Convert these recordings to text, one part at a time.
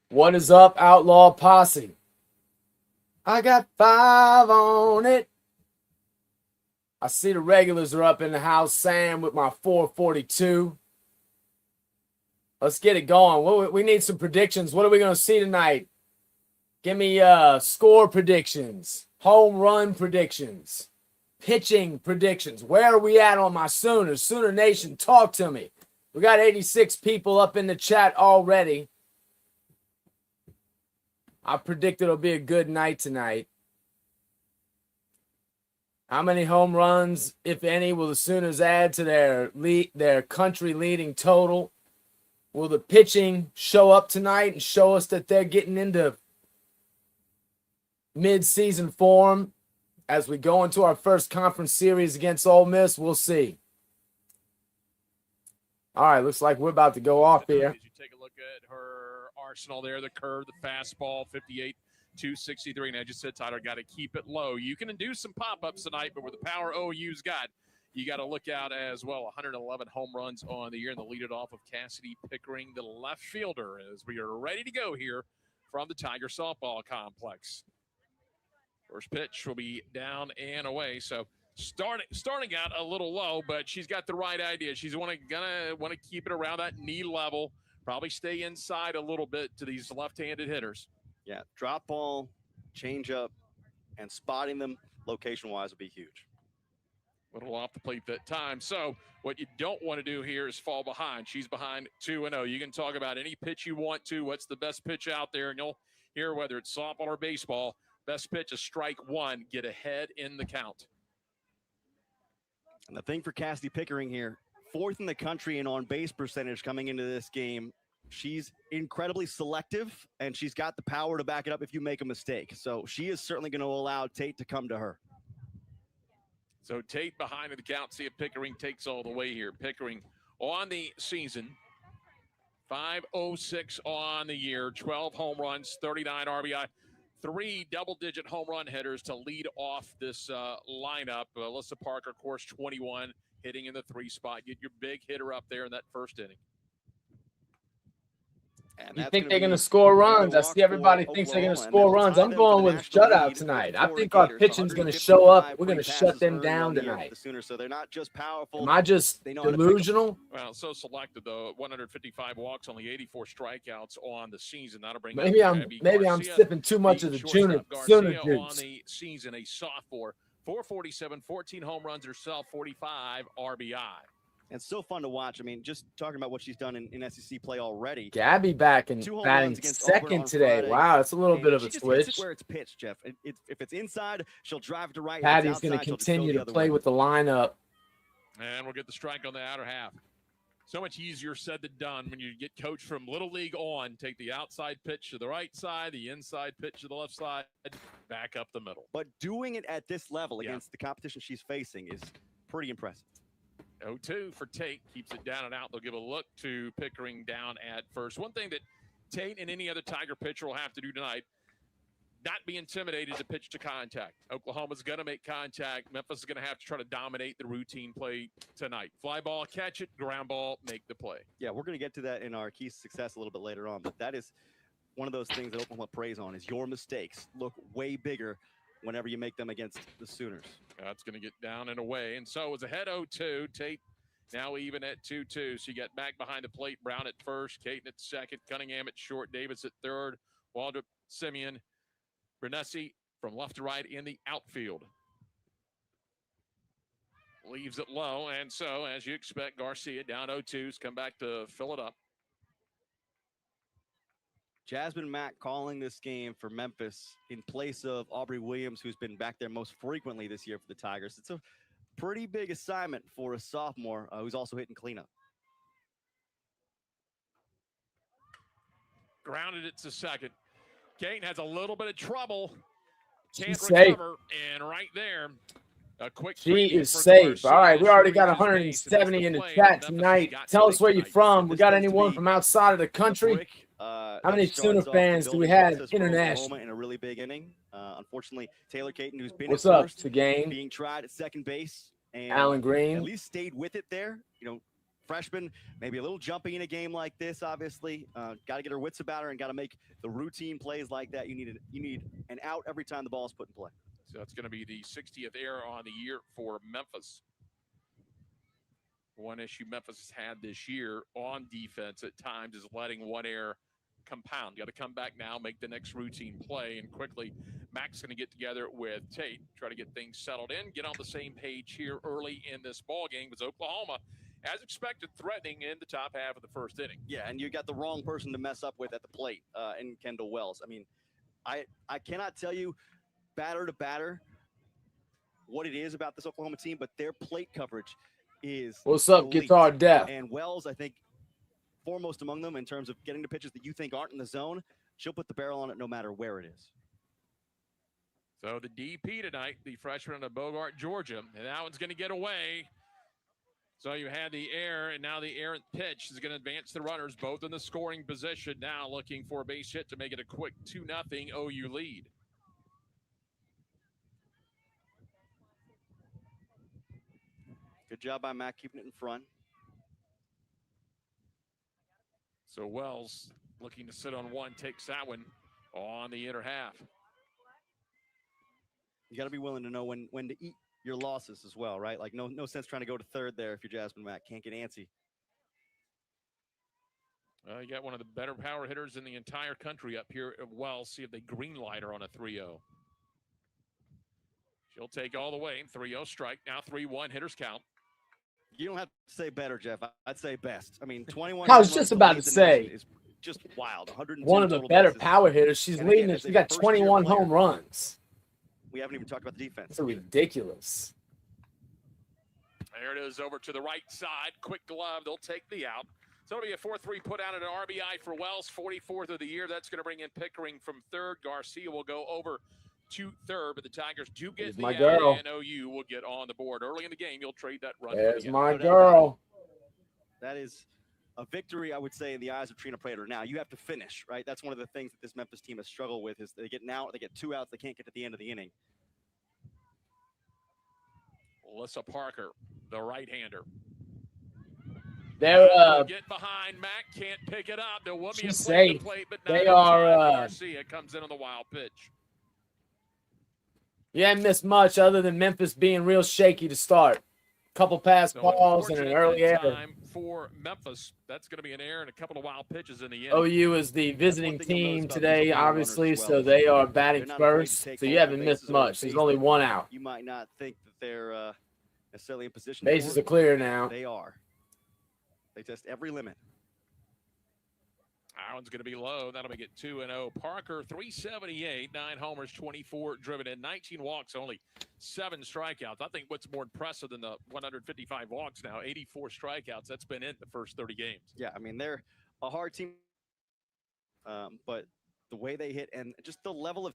What is up, Outlaw Posse? I got 5 on it. I see the regulars are up in the house. Sam with my 442. Let's get it going. We need some predictions. What are we going to see tonight? Give me score predictions, home run predictions, pitching predictions. Where are we at on my Sooners? Sooner Nation, talk to me. We got 86 people up in the chat already. I predict it'll be a good night tonight. How many home runs, if any, will the Sooners add to their country-leading total? Will the pitching show up tonight and show us that they're getting into mid-season form as we go into our first conference series against Ole Miss? We'll see. All right, looks like we're about to go off here. As you take a look at her arsenal there, the curve, the fastball, 58, 263. And I just said, Tyler, got to keep it low. You can do some pop-ups tonight, but with the power OU's got, you got to look out as well. 111 home runs on the year, and they'll lead it off of Cassidy Pickering, the left fielder, as we are ready to go here from the Tiger Softball Complex. First pitch will be down and away. So starting out a little low, but she's got the right idea. She's gonna want to keep it around that knee level. Probably stay inside a little bit to these left-handed hitters. Yeah, drop ball, change up, and spotting them location-wise would be huge. Little off the plate that time. So what you don't want to do here is fall behind. She's behind 2-0. You can talk about any pitch you want to. What's the best pitch out there? And you'll hear whether it's softball or baseball. Best pitch is strike one. Get ahead in the count. And the thing for Cassidy Pickering here, 4th in the country in on-base percentage coming into this game. She's incredibly selective, and she's got the power to back it up if you make a mistake. So she is certainly going to allow Tate to come to her. So Tate behind in the count. See if Pickering takes all the way here. Pickering on the season, 506 on the year, 12 home runs, 39 RBI. 3 double-digit home run hitters to lead off this lineup. Alyssa Parker, of course, 21, hitting in the 3 spot. Get your big hitter up there in that first inning. And you think they're going to score runs? I see everybody thinks they're going to score runs. I'm going with a shutout tonight. I think our pitching's going to show up. We're going to shut them down tonight. So they're not just powerful. Am I just delusional? Well, so selected though. 155 walks, only 84 strikeouts on the season. That'll bring maybe I'm sipping too much of the Sooner juice. On the season, a sophomore, 447, 14 home runs herself, 45 RBI. And so fun to watch. I mean, just talking about what she's done in SEC play already. Gabby back and batting second today. Friday. Wow, that's a little bit of a switch. Where it's pitched, Jeff. If it's inside, she'll drive to right. Patty's going to continue to play with the lineup. And we'll get the strike on the outer half. So much easier said than done when you get coached from Little League on. Take the outside pitch to the right side, the inside pitch to the left side, back up the middle. But doing it at this level against the competition she's facing is pretty impressive. 0-2 for Tate, keeps it down and out. They'll give a look to Pickering down at first. One thing that Tate and any other Tiger pitcher will have to do tonight, not be intimidated to pitch to contact. Oklahoma's going to make contact. Memphis is going to have to try to dominate the routine play tonight. Fly ball, catch it. Ground ball, make the play. Yeah, we're going to get to that in our key success a little bit later on, but that is one of those things that Oklahoma preys on is your mistakes look way bigger whenever you make them against the Sooners. That's going to get down and away. And so it was ahead 0-2. Tate now even at 2-2. So you got back behind the plate. Brown at first, Caton at second, Cunningham at short, Davis at third, Waldrop, Simeon, Bernesi from left to right in the outfield. Leaves it low. And so, as you expect, Garcia down 0-2's come back to fill it up. Jasmine Mack calling this game for Memphis in place of Aubrey Williams, who's been back there most frequently this year for the Tigers. It's a pretty big assignment for a sophomore who's also hitting cleanup. Grounded it to second. Caton has a little bit of trouble. Can't She's recover. And right there, a quick. She is safe. All right, we already got 170 in the chat tonight. Tell us where you're from. We got anyone from outside of the country? How many Sooner fans do we have international? In a really big inning. Unfortunately, Taylor Caton, who's been What's up, the game? Being tried at second base, and Alan Green at least stayed with it there. You know, freshman, maybe a little jumpy in a game like this, obviously. Got to get her wits about her and got to make the routine plays like that. You need an out every time the ball is put in play. So that's going to be the 60th error on the year for Memphis. One issue Memphis has had this year on defense at times is letting one error compound. Got to come back now, make the next routine play, and quickly Mac's going to get together with Tate, try to get things settled in, get on the same page here early in this ball game, because Oklahoma, as expected, threatening in the top half of the first inning. Yeah, and you got the wrong person to mess up with at the plate in Kendall Wells. I mean, I cannot tell you batter to batter what it is about this Oklahoma team, but their plate coverage is What's up, elite. Guitar Death? And Wells, I think, foremost among them in terms of getting to pitches that you think aren't in the zone. She'll put the barrel on it no matter where it is. So the DP tonight, the freshman out of Bogart, Georgia, and that one's going to get away. So you had the error, and now the errant pitch is going to advance the runners, both in the scoring position now, looking for a base hit to make it a quick 2-0 OU lead. Good job by Mac keeping it in front. So Wells looking to sit on one, takes that one on the inner half. You got to be willing to know when to eat your losses as well, right? Like no sense trying to go to third there if you're Jasmine Mack. Can't get antsy. You got one of the better power hitters in the entire country up here at Wells. See if they green light her on a 3-0. She'll take all the way. 3-0 strike. Now 3-1 hitters count. You don't have to say better, Jeff. I'd say best. I mean, 21. I was just about to say. Is just wild. 102 one of the better power hitters. She's leading it. She got 21 home runs. We haven't even talked about the defense. That's ridiculous. There it is over to the right side. Quick glove. They'll take the out. So it'll be a 4-3 put out at an RBI for Wells, 44th of the year. That's going to bring in Pickering from third. Garcia will go over to third, but the Tigers do get the out, and OU will get on the board. Early in the game, you'll trade that run. There's my girl. That is a victory, I would say, in the eyes of Trina Prater. Now, you have to finish, right? That's one of the things that this Memphis team has struggled with is they get an out, they get 2 outs, they can't get to the end of the inning. Alyssa Parker, the right-hander. They're get behind. Mac can't pick it up. There will be a safe. Plate, but they are. Garcia comes in on the wild pitch. You haven't missed much other than Memphis being real shaky to start. Couple pass balls and an early error. Time for Memphis. That's going to be an error and a couple of wild pitches in the end. OU is the visiting team today, obviously, so they are batting first. So you haven't missed much. There's only 1 out. You might not think that they're necessarily in position. Bases are clear now. They are. They test every limit. That one's going to be low. That'll make it 2-0. Parker, 378, 9 homers, 24 driven in, 19 walks, only 7 strikeouts. I think what's more impressive than the 155 walks now, 84 strikeouts. That's been it the first 30 games. Yeah, I mean, they're a hard team, but the way they hit and just the level of.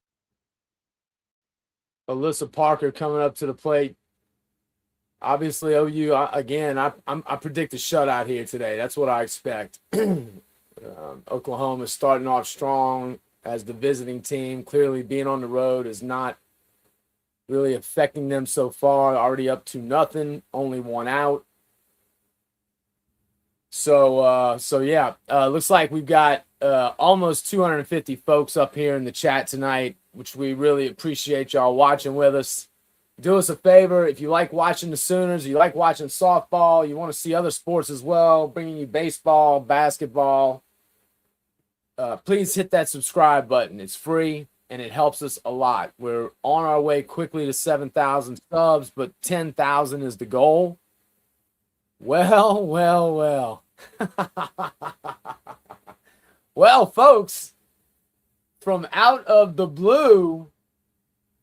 Alyssa Parker coming up to the plate. Obviously, OU, again, I predict a shutout here today. That's what I expect. Oklahoma is starting off strong as the visiting team. Clearly, being on the road is not really affecting them so far. Already up 2-0, only 1 out. So yeah, looks like we've got almost 250 folks up here in the chat tonight, which we really appreciate y'all watching with us. Do us a favor, if you like watching the Sooners, you like watching softball, you want to see other sports as well, bringing you baseball, basketball, please hit that subscribe button. It's free, and it helps us a lot. We're on our way quickly to 7,000 subs, but 10,000 is the goal. Well. Well, folks, from out of the blue,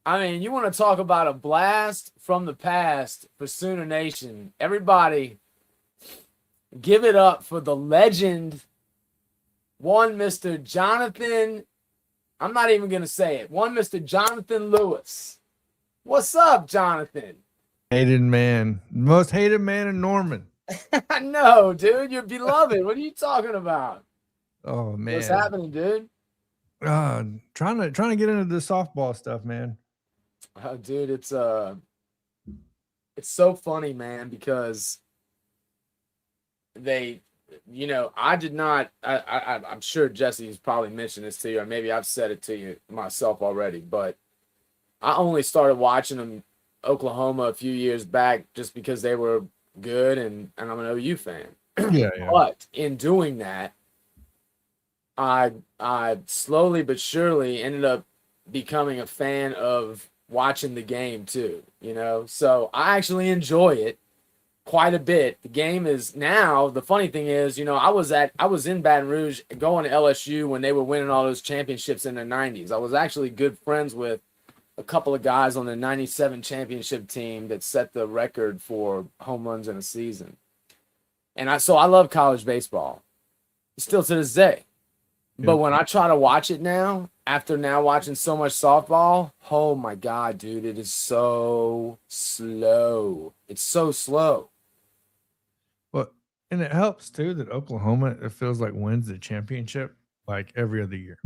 I mean, you want to talk about a blast from the past for Sooner Nation. Everybody, give it up for the legend, one Mr. Jonathan. I'm not even going to say it. One Mr. Jonathan Lewis. What's up, Jonathan? Hated man. Most hated man in Norman. No, dude. You're beloved. What are you talking about? Oh, man. What's happening, dude? Trying to get into the softball stuff, man. Oh, dude, it's so funny, man, because they, I did not. I'm sure Jesse's probably mentioned this to you, or maybe I've said it to you myself already. But I only started watching them Oklahoma a few years back just because they were good, and I'm an OU fan. Yeah. But in doing that, I slowly but surely ended up becoming a fan of watching the game too. So I actually enjoy it quite a bit. The game is now, the funny thing is, I was in Baton Rouge going to LSU when they were winning all those championships in the 90s. I was actually good friends with a couple of guys on the 97 championship team that set the record for home runs in a season. And I love college baseball still to this day. But when I try to watch it now, after now watching so much softball, oh my God, dude, it is so slow. It's so slow. Well, and it helps too that Oklahoma, it feels like, wins the championship like every other year.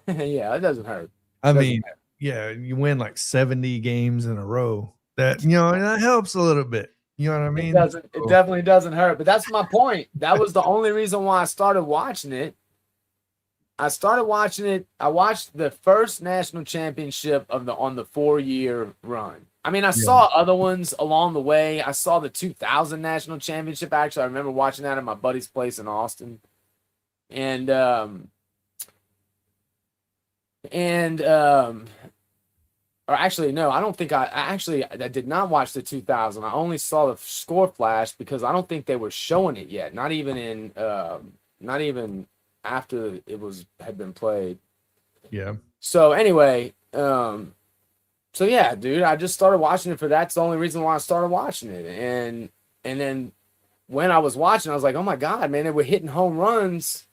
Yeah, it doesn't hurt. I mean, yeah, you win like 70 games in a row. That, and that helps a little bit. You know what I mean? It definitely doesn't hurt. But that's my point. That was the only reason why I started watching it. I watched the first national championship on the 4-year run. I mean, I saw other ones along the way. I saw the 2000 national championship. Actually, I remember watching that at my buddy's place in Austin. Or actually, no, I don't think I did not watch the 2000. I only saw the score flash because I don't think they were showing it yet. Not even after it had been played. Yeah. So anyway, so yeah, dude, I just started watching it for that's the only reason why I started watching it. And then when I was watching, I was like, oh my God, man, they were hitting home runs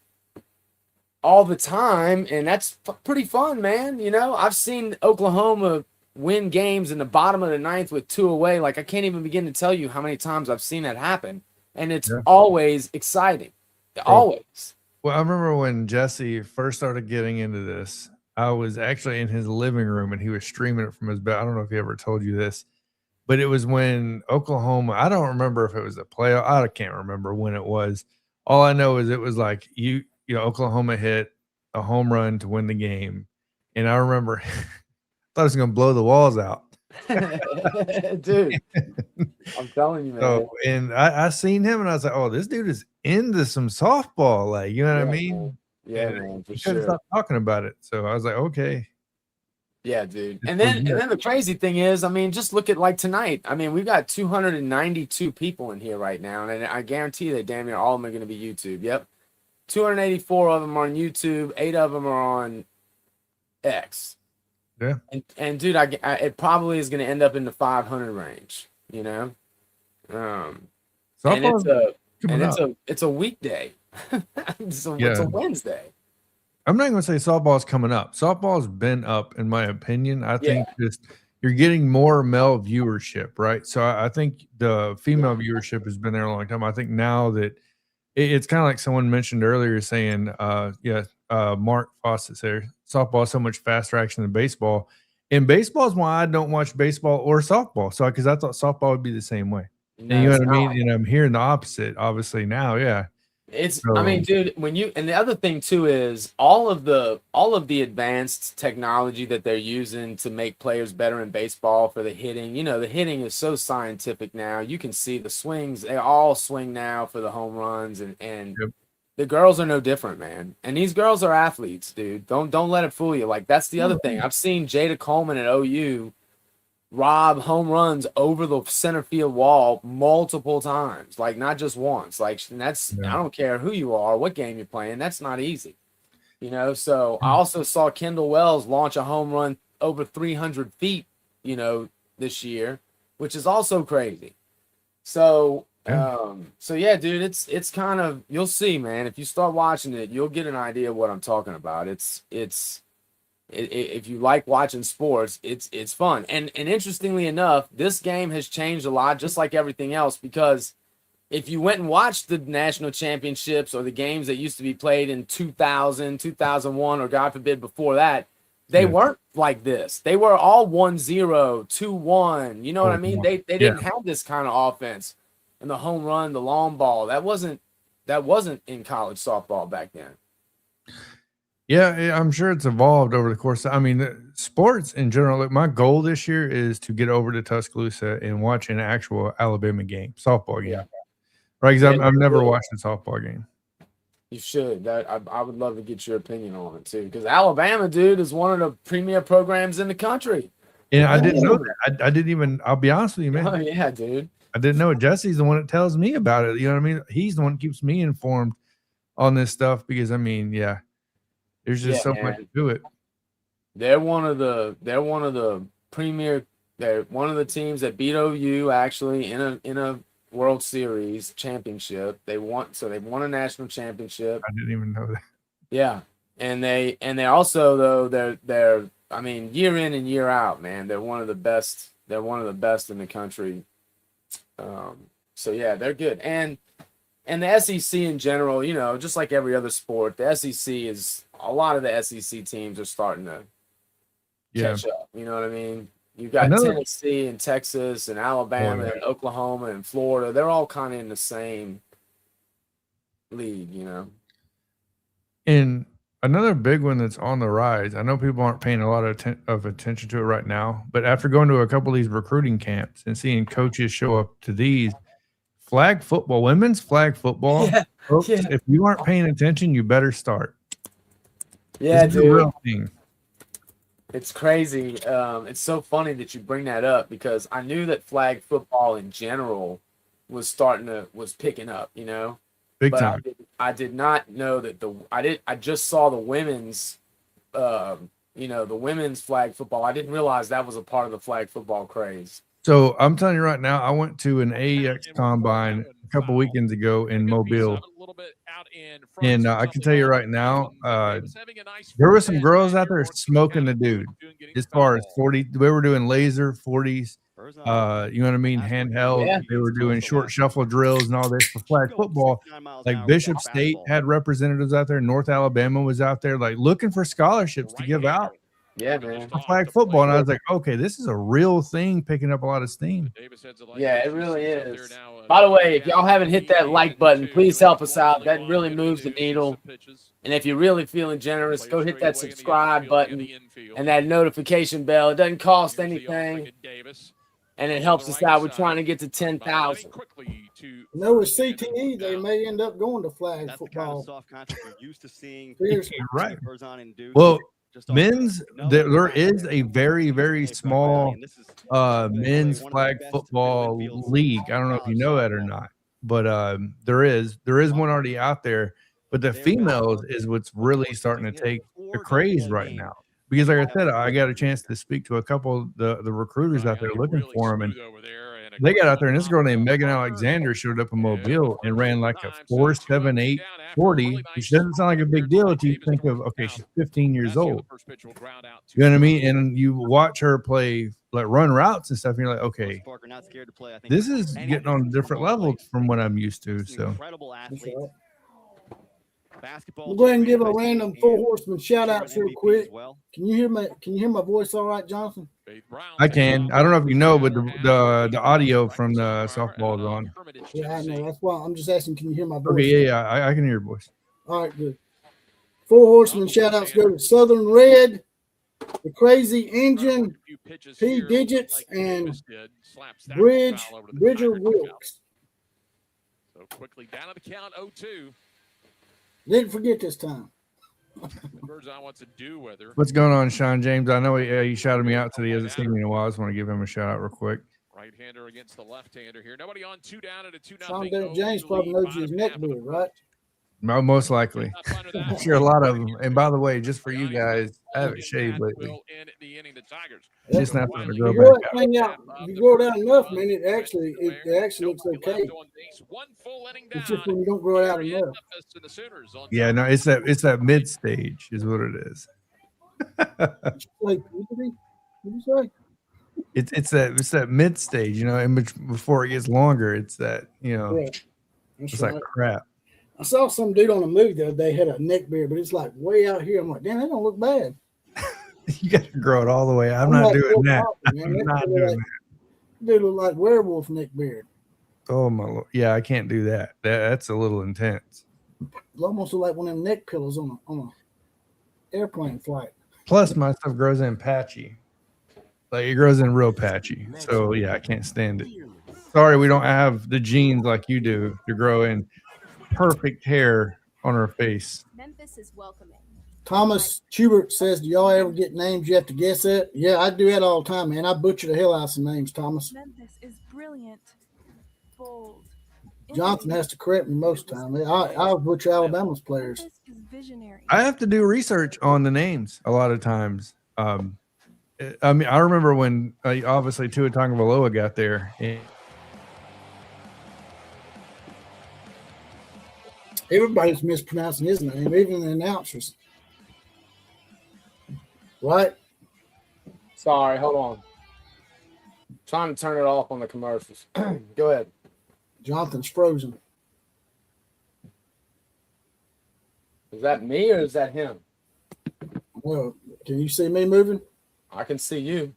all the time, and that's pretty fun, man. I've seen Oklahoma win games in the bottom of the ninth with 2 away. Like, I can't even begin to tell you how many times I've seen that happen, and it's always exciting. Always. Well, I remember when Jesse first started getting into this, I was actually in his living room and he was streaming it from his bed. I don't know if he ever told you this, but it was when Oklahoma, I don't remember if it was a playoff. I can't remember when it was. All I know is it was like Oklahoma hit a home run to win the game. And I remember I thought it was going to blow the walls out. Dude, I'm telling you, man. So, and I seen him and I was like, oh, this dude is into some softball. Like, you know what I mean? Yeah, man, for he sure. couldn't stop talking about it. So I was like, okay. Yeah, dude. And then the crazy thing is, I mean, just look at like tonight. I mean, we've got 292 people in here right now. And I guarantee that damn near all of them are going to be YouTube. Yep. 284 of them are on YouTube. 8 of them are on X. Yeah. And dude, it probably is going to end up in the 500 range, And it's a weekday. It's a Wednesday. I'm not going to say softball's coming up. Softball's been up, in my opinion. I think just you're getting more male viewership, right? So I think the female viewership has been there a long time. I think now that it's kind of like someone mentioned earlier saying, Mark Fawcett said, softball is so much faster action than baseball. And baseball is why I don't watch baseball or softball. So, because I thought softball would be the same way. No, and you know what I mean? And I'm hearing the opposite, obviously, now. Yeah. I mean, dude, and the other thing too is all of the advanced technology that they're using to make players better in baseball for the hitting. The hitting is so scientific now. You can see the swings; they all swing now for the home runs, and the girls are no different, man. And these girls are athletes, dude. Don't let it fool you. Like, that's the other thing. I've seen Jada Coleman at OU rob home runs over the center field wall multiple times, like not just once. Like, I don't care who you are, what game you're playing, that's not easy. So I also saw Kendall Wells launch a home run over 300 feet, this year, which is also crazy. So yeah, dude, it's kind of, you'll see, man. If you start watching it, you'll get an idea of what I'm talking about. If you like watching sports, it's fun. And interestingly enough, this game has changed a lot, just like everything else, because if you went and watched the national championships or the games that used to be played in 2000, 2001, or God forbid before that, they weren't like this. They were all 1-0, 2-1. You know what I mean? They didn't have this kind of offense and the home run, the long ball. That wasn't that wasn't in college softball back then. Yeah, I'm sure it's evolved over the course. I mean, sports in general. Look, my goal this year is to get over to Tuscaloosa and watch an actual Alabama game, softball game. Yeah. Right? Because Yeah, I've never yeah. watched a softball game. You should. I would love to get your opinion on it too, because Alabama, dude, is one of the premier programs in the country. And I didn't know that. I didn't even. I'll be honest with you, man. Oh yeah, dude. I didn't know it. Jesse's the one that tells me about it. You know what I mean? He's the one that keeps me informed on this stuff because I mean, yeah, there's just so much to it. They're one of the premier. They're one of the teams that beat OU actually in a World Series championship. They won a national championship. I didn't even know that. Yeah, and they also though they're I mean year in and year out, man. They're one of the best. They're one of the best in the country. So yeah, they're good. And the SEC in general, you know, just like every other sport, the SEC is a lot of the SEC teams are starting to catch up. You know what I mean? You got Tennessee and Texas and Alabama and Oklahoma and Florida. They're all kind of in the same league, you know. And another big one that's on the rise. I know people aren't paying a lot of attention to it right now, but after going to a couple of these recruiting camps and seeing coaches show up to these flag football, women's flag football, folks, if you aren't paying attention, you better start. Yeah, it's a real thing. It's crazy. It's so funny that you bring that up because I knew that flag football in general was picking up, you know. Big time. I did not know that I just saw the women's the women's flag football. I didn't realize that was a part of the flag football craze. So I'm telling you right now, I went to an AEX combine a couple weekends ago in Mobile. And I can tell you right now, there were some girls out there smoking the dude as far as 40. They were doing laser 40s, you know what I mean? Handheld. Yeah. They were doing short shuffle drills and all this for flag football. Like Bishop State had representatives out there. North Alabama was out there like looking for scholarships to give out. Yeah, man. For flag football. And I was like, okay, this is a real thing picking up a lot of steam. Yeah, it really is. By the way, if y'all haven't hit that like button, please help us out. That really moves the needle. And if you're really feeling generous, go hit that subscribe button and that notification bell. It doesn't cost anything. And it helps us out. We're trying to get to 10,000. No, with CTE, they may end up going to flag football. Soft contract we're used to seeing. Right. Well, men's, there is a very, very small men's flag football league. I don't know if you know that or not, but there is one already out there. But the females is what's really starting to take the craze right now. Because like I said, I got a chance to speak to a couple of the recruiters out there looking for them, and they got out there, and this girl named Megan Alexander showed up in Mobile and ran like a 4.78 40, which doesn't sound like a big deal until you think of, okay, she's 15 years old. You know what I mean? And you watch her play, like run routes and stuff, and you're like, okay, this is getting on a different level from what I'm used to. So. We'll go ahead and give a random Four Horsemen shout outs real quick. Can you hear my voice all right, Jonathan? I can. I don't know if you know, but the audio from the softball is on. Yeah, I know. That's why I'm just asking, can you hear my voice? Okay, yeah, I can hear your voice. All right, good. Four Horsemen shout outs go to Southern Red, the Crazy Engine, P Digits, and Bridger Wilkes. So quickly down to the count 0-2. Didn't forget this time. What's going on, Sean James? I know he shouted me out today. He hasn't seen me in a while. I just want to give him a shout out real quick. Right-hander against the left-hander here. Nobody on 2 down at a 2-0. Sean James probably knows his neck beard, right? Most likely. I'm sure a lot of them. And by the way, just for you guys, I haven't shaved lately. Just not to grow back out. If you grow it out enough, man, it actually looks okay. It's just when you don't grow it out enough. Yeah, no, it's that mid stage is what it is. What did you say? It's that mid stage, you know, and before it gets longer, it's that, you know, it's like crap. I saw some dude on a movie the other day had a neck beard, but it's like way out here. I'm like, damn, that don't look bad. You got to grow it all the way. I'm not doing that. I'm not doing that. Dude look like werewolf neck beard. Oh my Lord. Yeah, I can't do that. That's a little intense. It almost look like one of them neck pillows on a airplane flight. Plus, my stuff grows in patchy. Like it grows in real patchy. So yeah, I can't stand it. Sorry, we don't have the genes like you do to grow in perfect hair on our face. Memphis is welcoming. Thomas Schubert says, do y'all ever get names you have to guess at? Yeah, I do that all the time, man. I butcher the hell out of some names, Thomas. Memphis is brilliant, bold. Jonathan has to correct me most of the time. I'll butcher Alabama's players. Memphis is visionary. I have to do research on the names a lot of times. I mean, I remember when obviously Tua Tagovailoa got there. And Everybody's mispronouncing his name, even the announcers. Right? Sorry, hold on. Trying to turn it off on the commercials. Go ahead. Jonathan's frozen. Is that me or is that him? Well, can you see me moving? I can see you.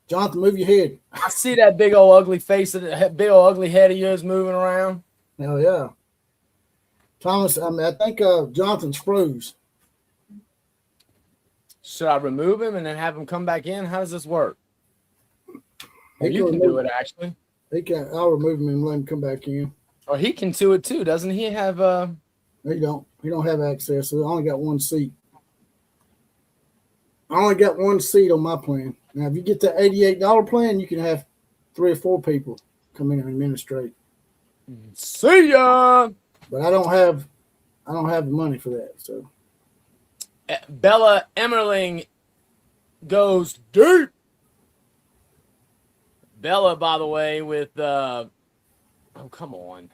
Jonathan, move your head. I see that big old ugly face, big old ugly head of yours moving around. Hell yeah. Thomas, I think Jonathan's froze. Should I remove him and then have him come back in? How does this work? He You can do it, actually. I'll remove him and let him come back in. Or he can do it too, doesn't he? Have He don't have access, so I only got one seat. I only got one seat on my plan. Now, if you get the $88 plan, you can have 3 or 4 people come in and administrate. See ya. But I don't have the money for that. So Bella Emmerling goes deep. Bella, by the way, with oh come on.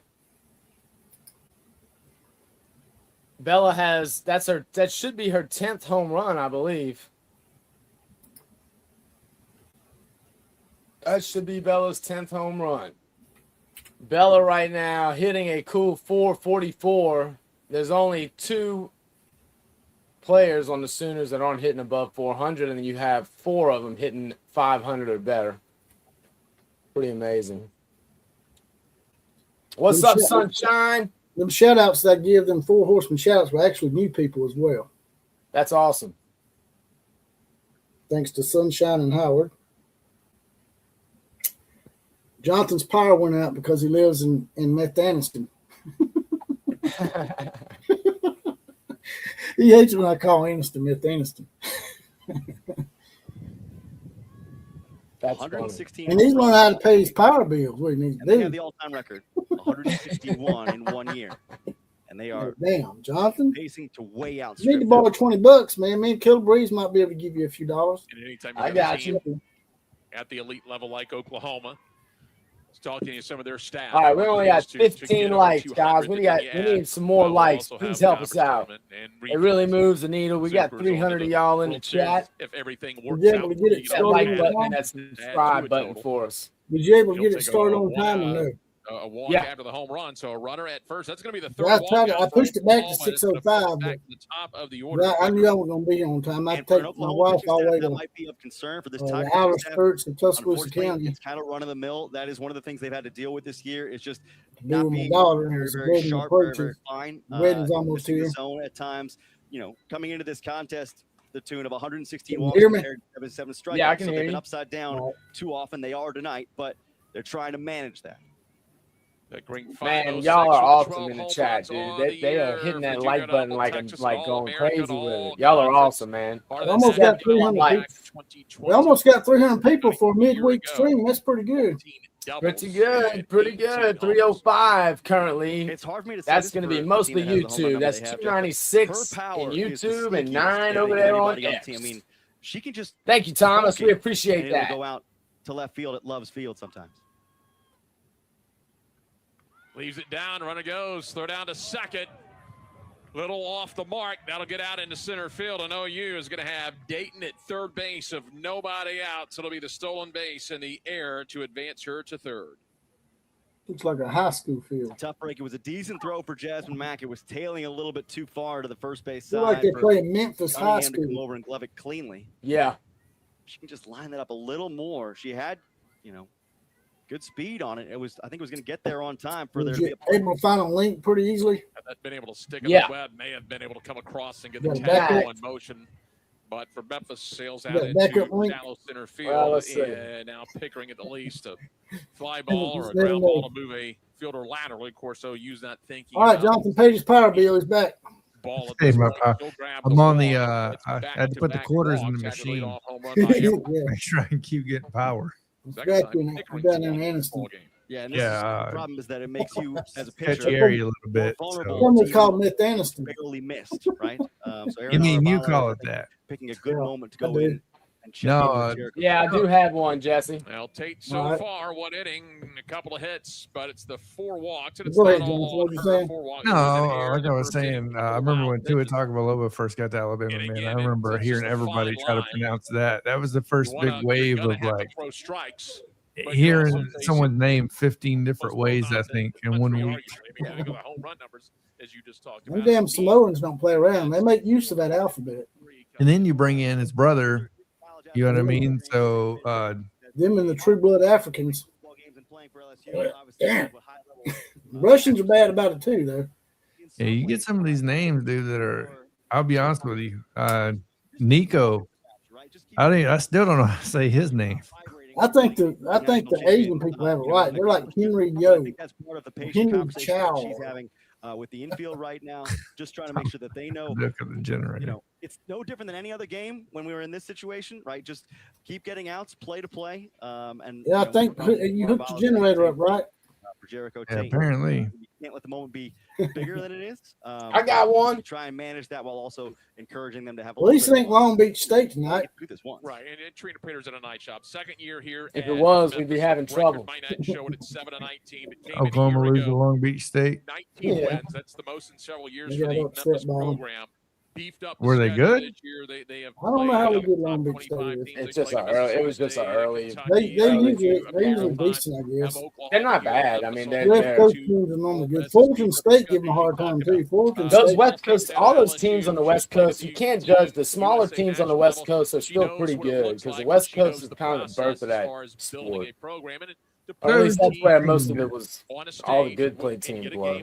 Bella has that should be her 10th home run, I believe. That should be Bella's 10th home run. Bella right now hitting a cool 444. There's only 2 players on the Sooners that aren't hitting above 400, and then you have 4 of them hitting 500 or better. Pretty amazing. What's up, Sunshine? Them shout-outs that I give them 4 horsemen shout-outs were actually new people as well. That's awesome. Thanks to Sunshine and Howard. Jonathan's power went out because he lives in Methaniston. He hates when I call Aniston Methaniston. That's 116. And he's learning how to pay his power bills. What he needs to They do. have the all-time record, 161 in 1 year, and they are Damn, Jonathan. pacing to way You outstrip. need to borrow $20, man. Me and Killer Breeze might be able to give you a few dollars. And anytime I you got have a team you. at the elite level like Oklahoma, it's talking to some of their staff. All right, we only got To 15 get over likes, 200 guys. We need some more we'll likes. also Please have help the us out. tournament and It really replays. moves the needle. We got Supers 300 onto of the y'all in the World Series. chat. If everything Did works you out, able to get it you That know, started like on button time? and that add to subscribe a button total. for us. Did you able to You'll get it take started a on time or no? A walk Yeah. after the home run, so a runner at first. That's going to be the Well, third I tried to- walk. I pushed it back to It's gonna 6:05, push back but- to the top of the order. I knew I was going to be on time. I And for an take my Oklahoma wife pitching all the staff, way that to might be of concern for this the Tiger outer staff. skirts of Tuscaloosa Unfortunately, County. it's kind of run of the mill. That is one of the things they've had to deal with this year. It's just To be not with my being daughter, and very, it's a very wedding sharp, very, very approaches. fine. Wedding's almost missing the here. zone at times. You know, coming into this contest, the tune of 116 Can you walks hear me? compared to 77 strikeouts. Yeah, I can so hear they've been you. upside down All right. too often. They are tonight, but they're trying to manage that. Man, y'all are awesome in the chat, dude. They are hitting that like button like going crazy with it. Y'all are awesome, man. We almost got 300 people. We almost got 300 people for a midweek stream. That's pretty good. Pretty good. 305 currently. It's hard for me to say That's this going to for be a mostly team that has the home run YouTube. number That's they have, Jeff, but 296 her in power is the YouTube and sneakiest 9 than over there on anybody on the X. team. I mean, she can just Thank you, Thomas. poke We it, appreciate and it'll that. go out to left field at Love's Field sometimes. Leaves it down, runner goes, throw down to second. Little off the mark. That'll get out into center field. And OU is going to have Dayton at third base of nobody out. So it'll be the stolen base in the air to advance her to third. Looks like a high school field. Tough break. It was a decent throw for Jasmine Mack. It was tailing a little bit too far to the first base Feel side. like they for play in Memphis High Cunningham to come School. over and glove it cleanly. Yeah. She can just line that up a little more. She had, good speed on it. I think it was going to get there on time for there to Was be you able to find a link pretty easily? Had that been able to stick in Yeah. the web, may have been able to come across and get the Got a tackle backup? in motion. But for Memphis, sails You out got a into backup link? shallow center Well, field, let's see. and now Pickering at the least a fly ball or a Just never ground know. ball to move a fielder laterally. Of course, so use that thinking. All right, Jonathan Page's power bill is back. Ball at Hey, this my point. pal. He'll grab I'm the on ball. the, It's I had to put the back-to-back quarters in the walks. Had the machine. leadoff home run by Everett. Yeah, Make sure I can keep getting power. Second back time in Pickering's down in won the Anniston. ball game. Yeah, and this is Yeah, the problem is that it makes you as a Catchy pitcher area a little more bit. vulnerable. So. Somebody called Myth Aniston. barely missed, right? So You Aaron mean you Arabala, call I it think, that? picking a good Yeah, moment to I go do. in and check No, in with Jericho. Yeah, I do have one, Jesse. Well, Tate so All right. far, one inning, a couple of hits, but it's the 4 walks, and it's Go not ahead, all Jonathan. What on you her. saying? 4 walks. No, It was in the air, like the I was first inning, saying, a I couple remember wild when Tua pitches. Tagovailoa first got to Alabama, And man. again, I remember it's hearing just a everybody fine try to line. pronounce that. That was the first big You're wave gonna of have to like throw strikes. but you're hearing also facing someone's name 15 most different ways, I well-known think, in in the 1 country, week. arguably. I mean, you think of the home run numbers, as you just talked Them about. damn Samoans don't play around. They make use of that alphabet. And then you bring in his brother, you know what I mean? So, Them and the True Blood Africans. Damn. The The Russians are bad about it too, though. yeah, you get some of these names, dude, that are, I'll be honest with you. Nico, I still don't know how to say his name. I think the Asian people have it right. They're like Henry Yo. I think that's part of the patient Henry conversation that Chow. she's having with the infield right now, just trying to make sure that they know, Look at the generator. you know, it's no different than any other game when we were in this situation, right? Just keep getting outs, play to play. And Yeah, I you know, think you hooked the generator up, right? for Jericho Yeah, Tate. apparently. You can't let the moment be bigger than it is. I got one. Try and manage that while also encouraging them to have a At least it little ain't bit of Long Beach State tonight. do this once. Right, and Trina Peters in a night shop. Second year here. If at it was, we'd be Memphis. having Record trouble. Might not show it at 7-19. It came Oklahoma in a year lose to ago. Long Beach State. 19 Yeah. wins. That's the most in several years They for got the upset Memphis by 'em. program. Beefed up. the Were they schedule good? This year. They have I don't know played how we up get top Long Beach 25 State. teams. It's They just played a early. It was Mississippi just an State, early. Kentucky, They LSU, usually Oklahoma, decent, I have guess. Oklahoma They're not here, bad. I Memphis mean, on they're- West the Coast two. teams are normally good. SEC Fulton State Memphis give them a hard time talking too. Fulton Those State. West Coast, all those teams on the West Coast, you can't judge. The smaller teams on the West Coast are still pretty good because the West Coast is kind of the birth of that sport. Or at least that's where most of it was. All the good play teams were. I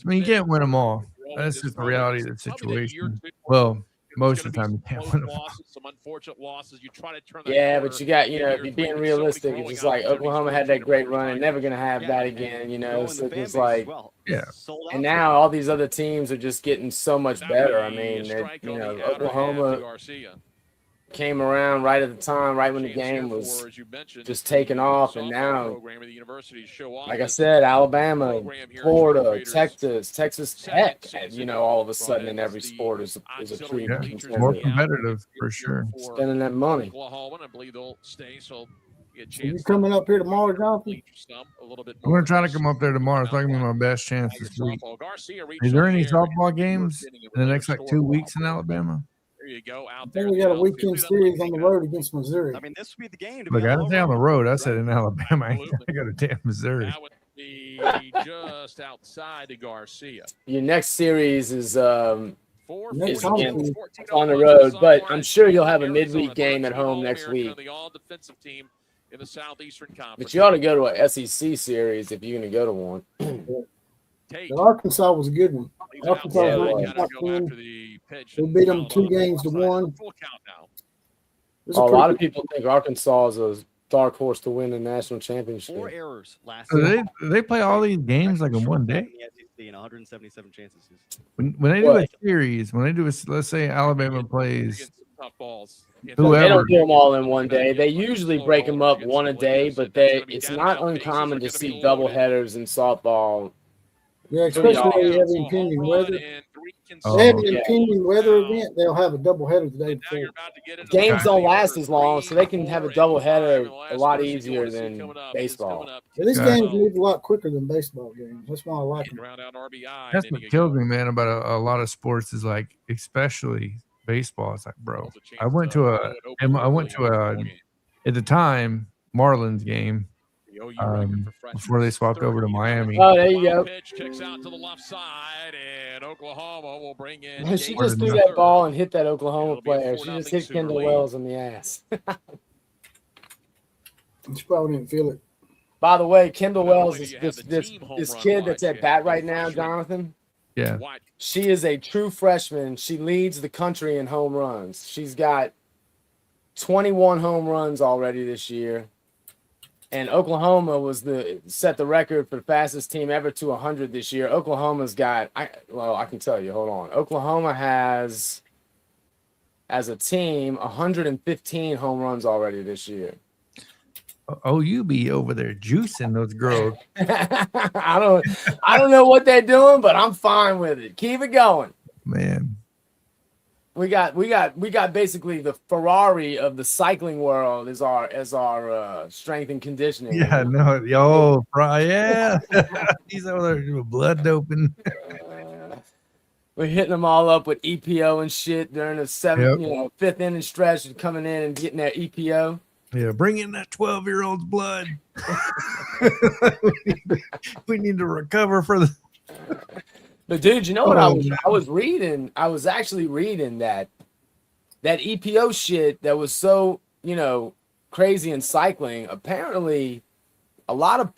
mean, you can't win them all. That's just the reality of the situation. Well, most of the time you can't win them all. Some unfortunate losses. You try to turn that Yeah, corner. but you got, you know, You're if you're being creating so many realistic, it's growing just like opportunities Oklahoma for had the that great Tigers. run and never going to have that and again, you know. growing So the it's fan base as like, well. Yeah. Sold out and for now all these other teams are just getting so much That better. would I be mean, a they, strike you on know, the outer half to Oklahoma Garcia. came around right at the time, right when the Chance here game for, was as you mentioned, just taking off, and softball now, program at the university show off like I this said, Alabama, program here at Florida, Raiders. Texas Second Tech, season you know, all of a brought sudden in in every the sport is a auxiliary true Yeah, bleachers contender. more in the competitive for outfield sure. for Spending that money. Oklahoma, and I believe they'll stay, so get a Are you chance coming up here tomorrow, Jonathan? bleacher stump a little bit I'm more. going to try to come up there tomorrow. It's not going to be my best chance Tiger this week. softball. Garcia reached Is there on any the air softball in the games first inning of in the another next like store 2 ball. weeks in Alabama? There you go, out I there. think we at got a the weekend outfield. series on the road against Missouri. I mean, this would be the game to Look, be I on didn't the say on the road. I said right? in Alabama. I Absolutely. got a damn Missouri. That would be just outside of Garcia. Your next series is Next is again home. on the road, but I'm sure you'll have a midweek game at home next week. The all-defensive team in the Southeastern Conference. But you ought to go to a SEC series if you're going to go to one. Tate. But Arkansas was a good one. Leaves it Arkansas outside, was gotta top go 10. after the pitch We and beat them fouled 2 off. games to Offside. 1. Full count now. It was a A lot pretty- of people think Arkansas is a dark horse to win the national championship. 4 errors last So season. they play all these games like in one day. In the SEC in 177 chances. When they do What? a series, when they do a, let's say Alabama plays Against some tough balls. Whoever. They don't do them all in one day. They usually break them up one a day, but it's not uncommon to see double headers in softball. Yeah, especially y'all- when you have the impending weather. Oh, They have the yeah. impending weather event. They'll have a doubleheader the day before. Games don't last as long, so they can have a double header a lot easier than baseball. But these Yeah. games move a lot quicker than baseball games. That's why I like them. That's what kills me, man, about a lot of sports is like, especially baseball. It's like, bro, I went to a at the time Marlins game before they swapped over to Miami. Oh, there you go. Pitch kicks out to the left side, and Oklahoma will bring in. She Gates just in threw the that third. ball and hit that Oklahoma It'll be a player. She 4-0 just hit Sooner Kendall lead. Wells in the ass. She probably didn't feel it. By the way, Kendall Not Wells only is do you have this the this team home this run kid watch, that's you at have bat the right now, freshman Jonathan. Yeah. watch. She is a true freshman. She leads the country in home runs. She's got 21 home runs already this year. And Oklahoma set the record for the fastest team ever to 100 this year. Oklahoma's got I can tell you. Hold on. Oklahoma has, as a team, 115 home runs already this year. Oh, you be over there juicing those girls. I don't know what they're doing, but I'm fine with it. Keep it going. Man. We got basically the Ferrari of the cycling world as our strength and conditioning. Yeah, no, yo, yeah. He's over there doing blood doping. We're hitting them all up with EPO and shit during the fifth inning stretch and coming in and getting that EPO. Yeah, bring in that 12-year-old's blood. we need to recover for the. But dude, you know what I was reading? I was actually reading that EPO shit that was so, crazy in cycling. Apparently, a lot of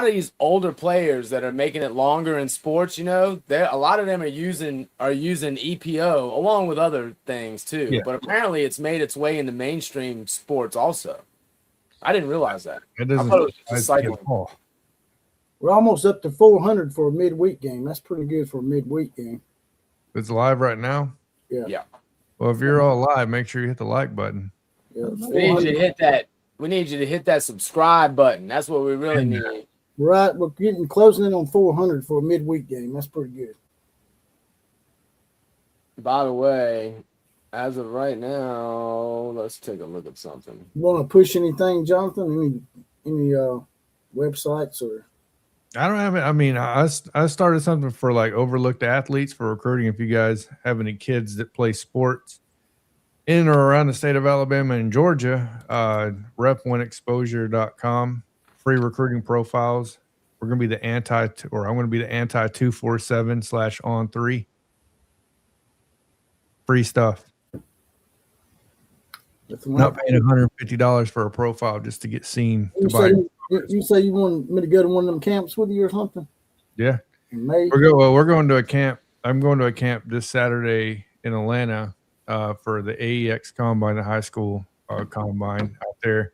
these older players that are making it longer in sports, a lot of them are using EPO along with other things too. Yeah. But apparently it's made its way into mainstream sports also. I didn't realize that. It doesn't. I thought it was just cycling. We're almost up to 400 for a midweek game. That's pretty good for a midweek game. It's live right now. Yeah. Well, if you're all live, make sure you hit the like button. Yeah, We need you to hit that. We need you to hit that subscribe button. That's what we really need. Right, we're closing in on 400 for a midweek game. That's pretty good. By the way, as of right now, let's take a look at something. You want to push anything, Jonathan? Any websites or? I don't have it. I mean, I started something for like overlooked athletes for recruiting. If you guys have any kids that play sports in or around the state of Alabama and Georgia, rep1exposure.com, free recruiting profiles. We're going to be I'm going to be the anti 247/on3. Free stuff. Not paying $150 for a profile just to get seen. You say you want me to go to one of them camps with you or something? Yeah. We're going to a camp. I'm going to a camp this Saturday in Atlanta for the AEX Combine, the high school combine out there.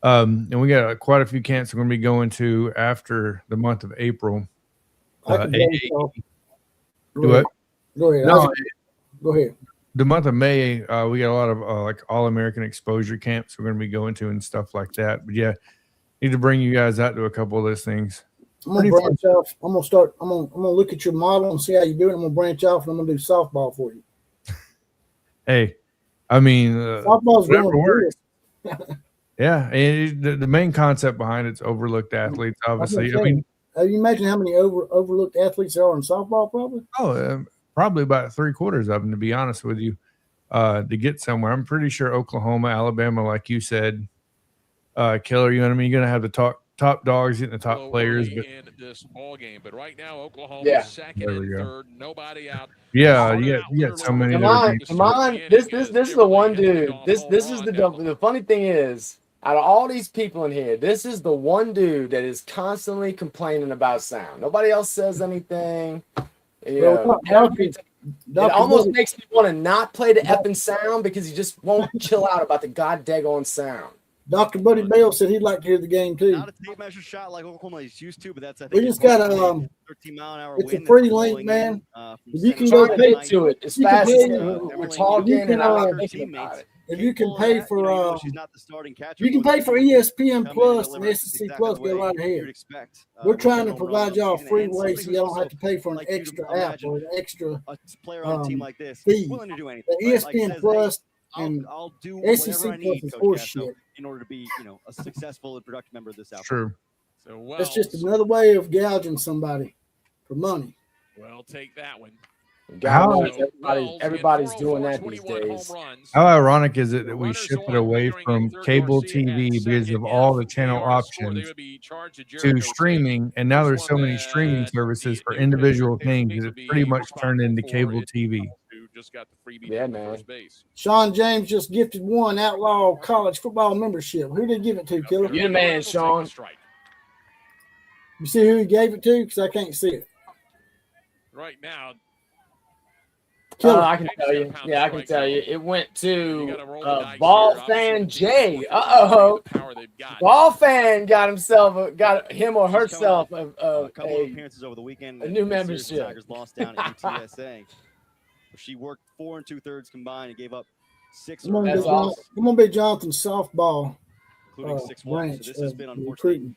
And we got quite a few camps we're going to be going to after the month of April. Go ahead. No, Go ahead. The month of May, we got a lot of like all-American exposure camps we're going to be going to and stuff like that. But yeah, need to bring you guys out to a couple of those things. I'm gonna branch off. I'm gonna look at your model and see how you do it. I'm gonna branch off and I'm gonna do softball for you. Hey, I mean, softball's whatever works. Yeah, and the main concept behind it's overlooked athletes. Obviously, you imagine how many overlooked athletes there are in softball? Probably about 3/4 of them, to be honest with you, to get somewhere. I'm pretty sure Oklahoma, Alabama, like you said, killer. You know what I mean? You're gonna have the top dogs getting the top players. But in this ball game, but right now Oklahoma second and third, nobody out. Yeah, you got so many. Come on. This is the one dude. This is the funny thing is, out of all these people in here, this is the one dude that is constantly complaining about sound. Nobody else says anything. It almost makes me want to not play the effing sound because he just won't chill out about the goddamn sound. Dr. Buddy Bell said he'd like to hear the game too. Not a tape measure shot like Oklahoma is used to, but that's we just got a 13-mile-an-hour it's wind. A free link, man. If you can go pay to it as fast as we're talking, and I'm thinking about it. If you can pay for, she's not the starting catcher. You can pay for ESPN Plus and SEC Plus. Go right ahead. We're trying to provide y'all a free way so y'all don't have to pay for an extra app or an extra player on a team like this. Fee. Willing to do anything. The ESPN Plus and I'll do SEC whatever I Plus need, is Coach horseshit. Castro, in order to be, a successful and productive member of this outfit. True. So that's just another way of gouging somebody for money. Well, take that one. Everybody's doing that these days. How ironic is it that we shifted away from cable TV because of all the channel options to streaming, and now there's so many streaming services for individual things that it's pretty much turned into cable TV. Yeah, man. Sean James just gifted one Outlaw College football membership. Who did he give it to, Killer? You the man, Sean. You see who he gave it to? Because I can't see it. Right now, Killer. I can tell you. Yeah, I can tell you. It went you to gotta roll the dice Ball here. Fan Obviously, Jay. the Uh-oh. power they've got. Ball Fan got him or She's herself a couple of a appearances over the weekend. a new and the series membership. the Tigers lost down at UTSA. She worked 4 2/3 combined and gave up 6 I'm That's runs, awesome. gonna be Jonathan's softball including 6 walks. branch So this has of been unfortunately recruiting.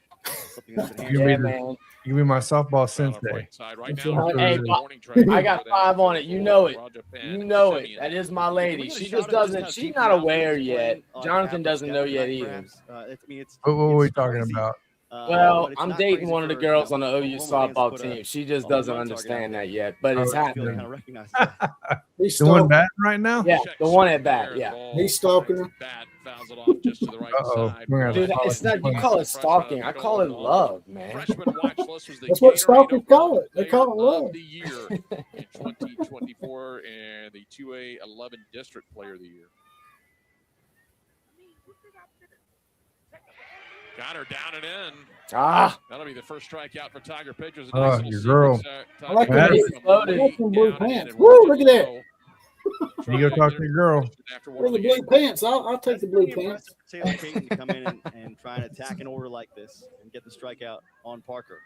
something that's been You Yeah, hampered. made man. You be my softball On our sensei. right side right That's now. right. Hey, the Bob, warning track I got for 5 on it. You know it. Raja Pan You and know it. Simeon. That is my Can we lady. get a She shot just of doesn't. how She's deep not the outfield aware is yet. playing on Jonathan Catholic doesn't know Catholic yet back, either. perhaps? It's What are we it's talking crazy. about? Well, But it's I'm not dating crazy one of the for, girls on the home OU fans to softball put team. She a just home doesn't run target understand out that yet, but it's there. I feel they happening. kind of recognize that. He's The one stalking. batting right now? Yeah, Check the one swing at bat. there, Yeah. ball He's stalking her. bat fouls it off just to the right Uh-oh. side. We're gonna Dude, have to it's not. You follow call it Fresh out of stalking. the I call it middle. love, man. Freshman watch list was the That's what Gatorade stalkers call Oklahoma it. They Player call it love. of the Year in 2024 and the 2A11 District Player of the Year. Got her down and in. Ah, That'll be the first strikeout for Tiger pitchers. Oh, your girl. I like that. I like them blue pants. Woo, look at that. You go talk to your girl. Look at the blue pants. I'll take the blue Pretty pants. impressive for Taylor Caton to come in and try and attack an order like this and get the strikeout on Parker.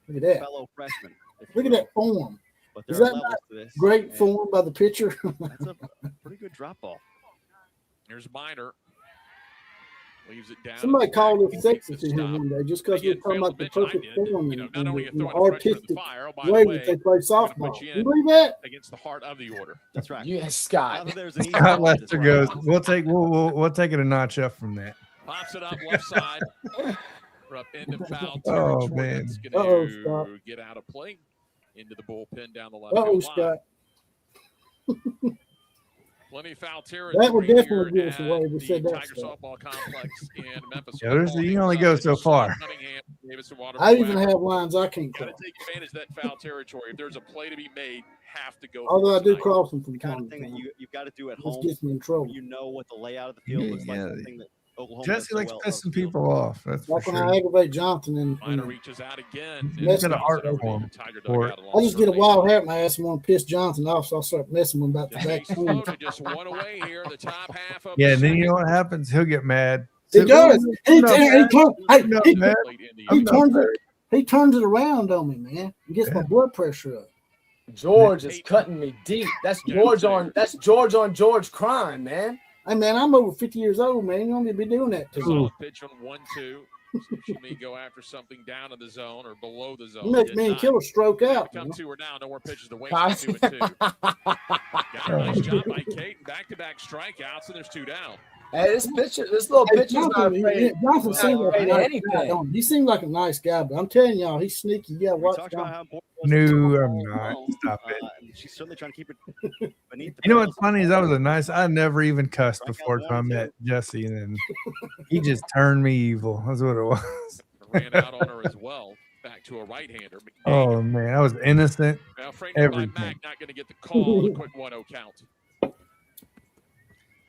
Look at that. Fellow freshman. if Look you at will. that form. But Is there are that levels to this. Great and form by the pitcher. That's a pretty good drop ball. Here's Minor. Leaves it down. Somebody called He us takes sexist the in here stop. one day just because we were Again, talking failed about the to mention, perfect I did, form you know, and not only the throwing a freshman in the artistic fire, by way the that way, they play put softball. you You in. believe that? against the heart of the order. That's right. yes, Now Scott. that there's an easy Scott ball to Lester throw goes, out. we'll take it a notch up from that. Pops it up left side. We're up into foul Oh, territory. man. It's Uh-oh, going Scott. to get out of play into the bullpen down the left Oh, field line. Scott. Plenty of foul territory. That would definitely here give us at away. We the said that, Tiger Scott. softball complex in Memphis. Yeah, there's- you can only go so far. Cunningham, Davis, and I even Waterman. have lines I can't Got to cross. take advantage of that foul territory. If there's a play to be made, have to go. Although I for it do tonight. cross them from The kind time of to thing that time. you've got to do at This home. gets me in trouble. You know what the layout of the field looks like. Yeah. Something that Oklahoma Jesse does so likes well pissing upfield. people off. That's for Like when sure. I aggravate Jonathan and Minor reaches out again. He's got an art form for it. I just get a wild hat and I ask him to piss Jonathan off, so I'll start messing with him about the The back bases swing. loaded, just one away here in the top half of Yeah, the and then you second. know what happens? He'll get mad. He does. He turns Late in the I'm inning. not he turns it around on me, man. He gets my blood pressure up. George is cutting me deep. That's George on George crime, man. Hey, man, I'm over 50 years old, man. You want me to be doing that to me? Solid pitch on 1-2. So she may go after something down in the zone or below the zone. You make Did me and not. Killer stroke out. Come Man. to her now. No more pitches to waste. 2-2. Got a nice job by Kate. Back-to-back strikeouts, and there's 2 down. Hey, this little Hey, pitcher's not Jonathan, afraid. Jonathan not seems like a afraid of nice anything. guy, don't he? He seems like a nice guy, but I'm telling y'all, he's sneaky. You gotta We watch talked about Jonathan. how important it was to No, keep the I'm ball not. low, Stop it. and she's certainly trying to keep it beneath the You know belt. what's funny is I never even cussed Strikeout before one I and met Jesse, and then he just turned me evil. That's what it was. Ran out on her as well. Back to a right-hander. Oh man, I was innocent. Now, framed by everything. Mack, not going to get the call. The quick 1-0 count.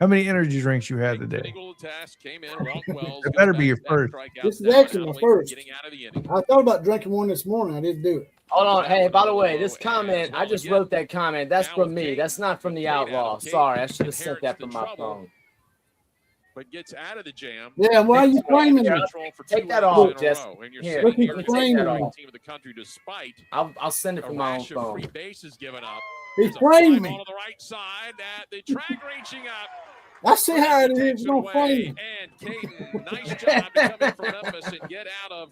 How many energy drinks you had Big today? Eagle task came in. Walk Wells. It better be your back-to-back first. strikeouts This is down, actually my Alley first. Getting out of the inning. I thought about drinking one this morning. I didn't do it. Hold on. Hey, by the way, this comment, I just wrote that comment. That's from me. That's not from the Outlaw. Sorry, I should have sent that from my phone. But gets out of the jam. Yeah, why are you flaming me? Control for Take 2 that runs off, in a Jesse. row, and you're Here, sitting let me here flame taking it the off. team of the country despite I'll send it a from my own rash of phone. free bases given up. He There's a framed fly me. ball to the right side at the track reaching up. I see how it Takes is. it Don't away, flame me. and Caden, nice job to come in from Memphis and get out of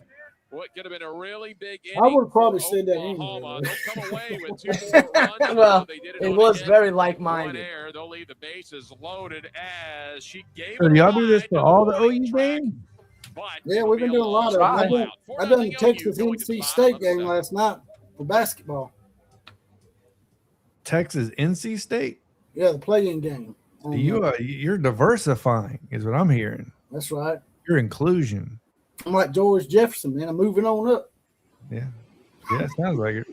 what could have been a really big inning. I would've probably for said that Oklahoma. anyway. They'll come away with 2 more runs. Well, They did it on was a hit, very 1 like-minded. error. They'll leave the bases loaded as she gave So it do y'all do this wide for to all the warning OU track, games? but Yeah, it'll we've be been doing a lot of long it. strikeout. I done 4-0 Texas going to the NC bottom State of game 7. last night for basketball. Texas NC State. Yeah, the play-in game. You're diversifying, is what I'm hearing. That's right. Your inclusion. I'm like George Jefferson, man. I'm moving on up. Yeah, it sounds like it.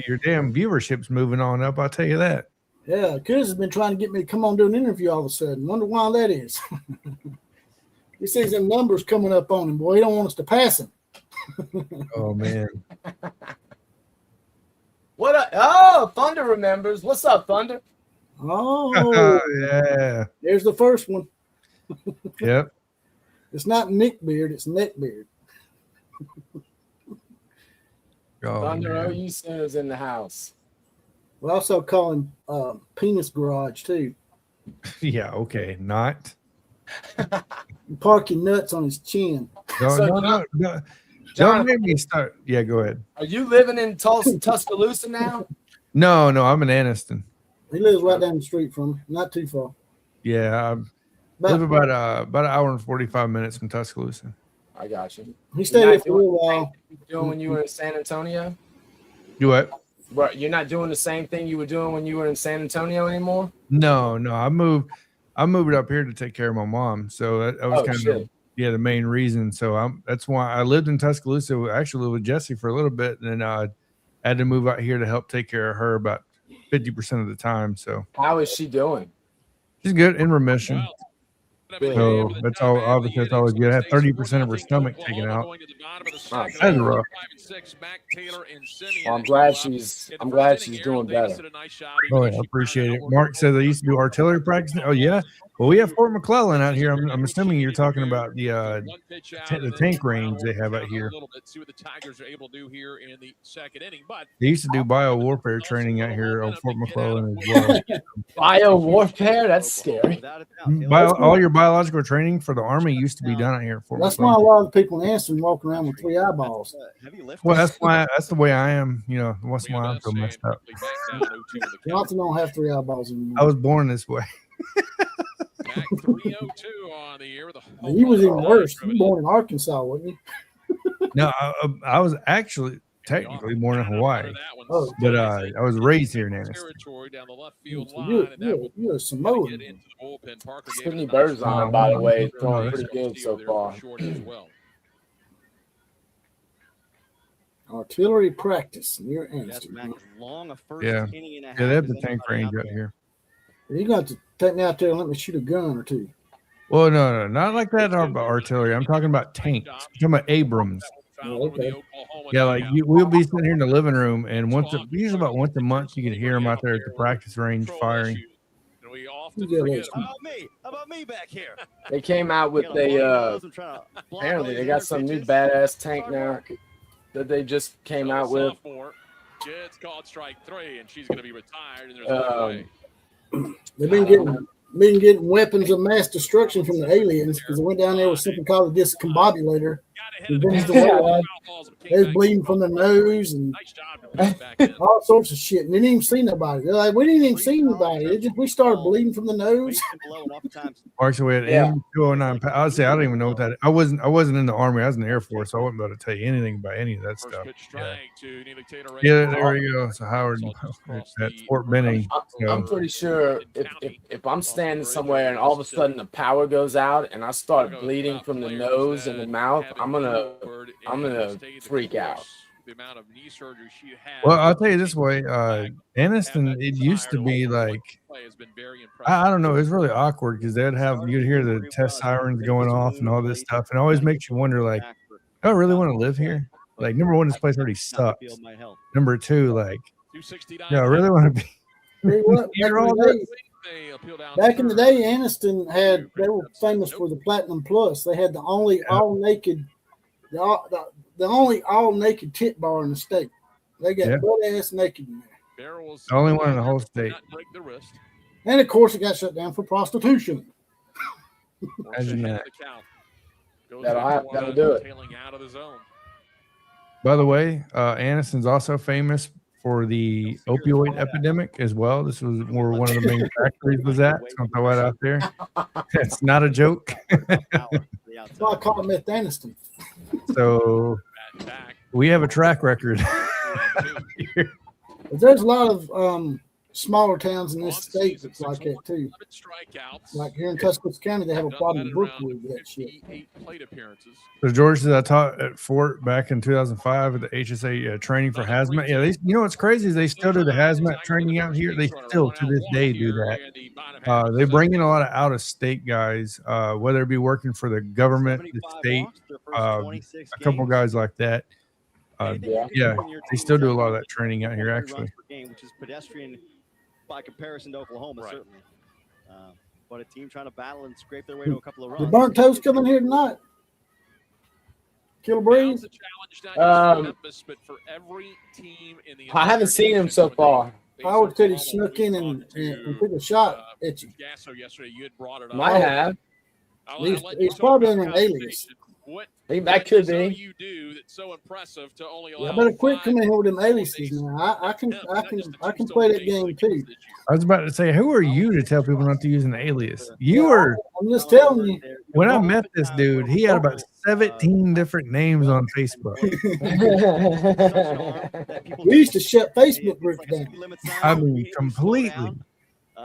Your damn viewership's moving on up. I'll tell you that. Yeah, Kuz has been trying to get me to come on do an interview all of a sudden. Wonder why that is. He sees them numbers coming up on him. Boy, he don't want us to pass him. Oh man. Thunder remembers. What's up, Thunder? Oh, Yeah. there's the first one. Yep. It's not Nick Beard, it's Neck Beard. Oh, Thunder man. OU Sooners in the house. We also call him Penis Garage too. Yeah. Okay. Not. You park your nuts on his chin. No. So, No. Jonathan, Don't make me start. Yeah. Go ahead. are you living in Tuscaloosa now? No. I'm in Anniston. He lives right down the street from me, not too far. Yeah. I live about an hour and 45 minutes from Tuscaloosa. I got you. He stayed You're there not for a little while. doing when you were in San Antonio? You what? Bro, you're not doing the same thing you were doing when you were in San Antonio anymore? No. I moved up here to take care of my mom. So that was kind of the main reason. So that's why I lived in Tuscaloosa. I actually lived with Jesse for a little bit, and then I had to move out here to help take care of her about 50% of the time. So How is she doing? she's good, in remission. So that's all. Obviously, that's always good. I had 30% of her stomach taken out. That's rough. Well, I'm glad she's doing better. Oh, yeah, I appreciate it. Mark says I used to do artillery practice. Oh yeah. Well, we have Fort McClellan out here. I'm assuming you're talking about the tank range they have out here. They used to do bio warfare training out here on Fort McClellan as well. Bio warfare? That's scary. All your biological training for the Army used to be done out here at Fort That's why McClellan. a lot of people in Anston walk around with 3 eyeballs. Well, that's the way I am. You know, once in a while I'm so messed up. Johnson don't have 3 eyeballs anymore. I was born this way. Back 302 on the year with a He was even worse. He was born in Arkansas, wasn't he? No, I was actually technically born in Hawaii, but I was raised here in Anniston. You're a Samoan. Sydney Bird's on, by the way, throwing pretty good so far. Artillery practice near Anston. Yeah, they have the tank range out here. You're going to take me out there and let me shoot a gun or two. Well, no, not like that artillery. I'm talking about tanks. I'm talking about Abrams. Oh, okay. Yeah, like we'll be sitting here in the living room, and usually about once a month, you can hear them out there at the practice range firing. How about me back here? They came out with apparently they got some new badass tank now that they just came out with. It's called strike 3, and she's going to be retired, and there's no way. They've been getting weapons of mass destruction from the aliens because they went down there with something called a discombobulator. They was bleeding from the nose and all sorts of shit. And they didn't even see nobody. They're like, we didn't even see anybody. We started bleeding from the nose. Mark's away at M209. I would say I don't even know what that is. I wasn't in the Army. I was in the Air Force. So I wouldn't be able to tell you anything about any of that stuff. Yeah, there we go. So Howard at Fort Benning. I'm pretty sure if I'm standing somewhere and all of a sudden the power goes out and I start bleeding from the nose and the mouth, I'm gonna freak out. Well, I'll tell you this way, Anniston, it used to be like, I don't know, it was really awkward because you'd hear the test sirens going off and all this stuff, and it always makes you wonder, like, do I really want to live here? Like, number one, this place already sucks. Number two, like, I really want to be. Back in the day, Anniston they were famous for the Platinum Plus. They had the only all naked tit bar in the state. They got butt ass naked in there. The only one in the whole state. And of course, it got shut down for prostitution. Imagine that. That'll do it. By the way, Anniston's also famous for the opioid epidemic as well. This was where one of the main factories was at. So I'll throw that out there. It's not a joke. That's why I call it Meth Anniston. So we have a track record. There's a lot of smaller towns in this state that's like that too. Strikeouts. Like here in Tuscaloosa County, they have a problem in Brookwood with that shit. 58 plate appearances. So George, I taught at Fort back in 2005 at the HSA training for hazmat. Yeah, you know what's crazy is they still do the hazmat training out here. They still to this day do that. They bring in a lot of out-of-state guys, whether it be working for the government, the state, a couple guys like that. Yeah, they still do a lot of that training out here, actually. Which is pedestrian by comparison to Oklahoma, certainly. But a team trying to battle and scrape their way to a couple of runs. The burnt toast coming here tonight. Kill a breeze. Memphis, but for every team in the I haven't seen him so far. I would say he snuck in and took a shot at you. Gasso yesterday, you had brought it up. Might have. He's probably in an alias. That could be. You do that's so impressive to only allow I better quit coming here with them aliases now. I can play that game too. I was about to say, who are you to tell people not to use an alias? You are. I'm just telling you. When I met this dude, he had about 17 different names on Facebook. We used to shut Facebook groups down. I mean,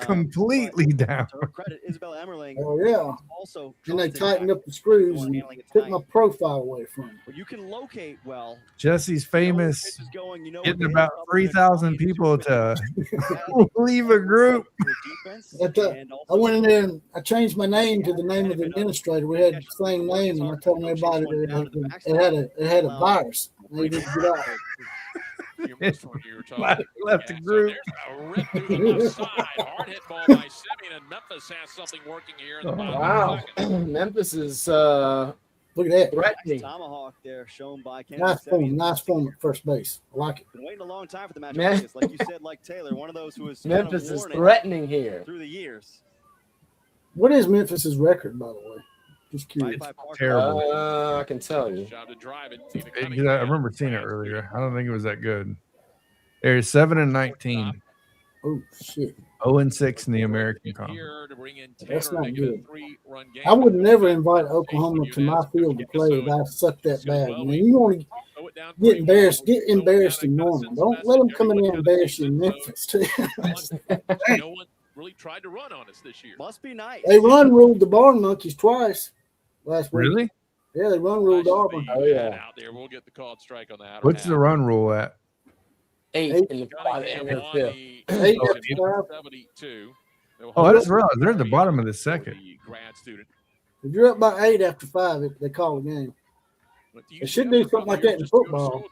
completely down. To her credit, Isabel Emmerling. Oh yeah. Also, and they tightened up the screws and took my profile away from me. You can locate well. Jesse's famous getting about 3,000 people to leave a group. I went in there and I changed my name to the name of the administrator. We had the same name, and I told everybody that it had a virus. They needed to get out. Left the group. Hard hit ball by Simeon, and Memphis has something working here. In the wow, Memphis is look at that threatening. Tomahawk there shown by nice form at first base. I like it. Been waiting a long time for the match. Like you said, like Taylor, one of those who is Memphis is threatening here through the years. What is Memphis's record, by the way? Just curious. Terrible. I can tell you. I remember seeing it earlier. I don't think it was that good. They're 7-19. Oh shit. 0-6 in the American Conference. That's not good. I would never invite Oklahoma to my field to play if I sucked that bad. I mean, you want to get embarrassed. Get embarrassed in Norman. Don't let them come in there and embarrass you in Memphis too. No one really tried to run on us this year. Must be nice. They ruled the Barn Monkeys twice last week. Really? Yeah, they ruled Auburn. Oh yeah. Out there, we'll get the called strike on that. What's the run rule at? 8 in the fifth. 8 72. Oh, I just realized they're at the bottom of the second. Grad student. If you're up by 8 after 5, they call a game. They should do something like that in football.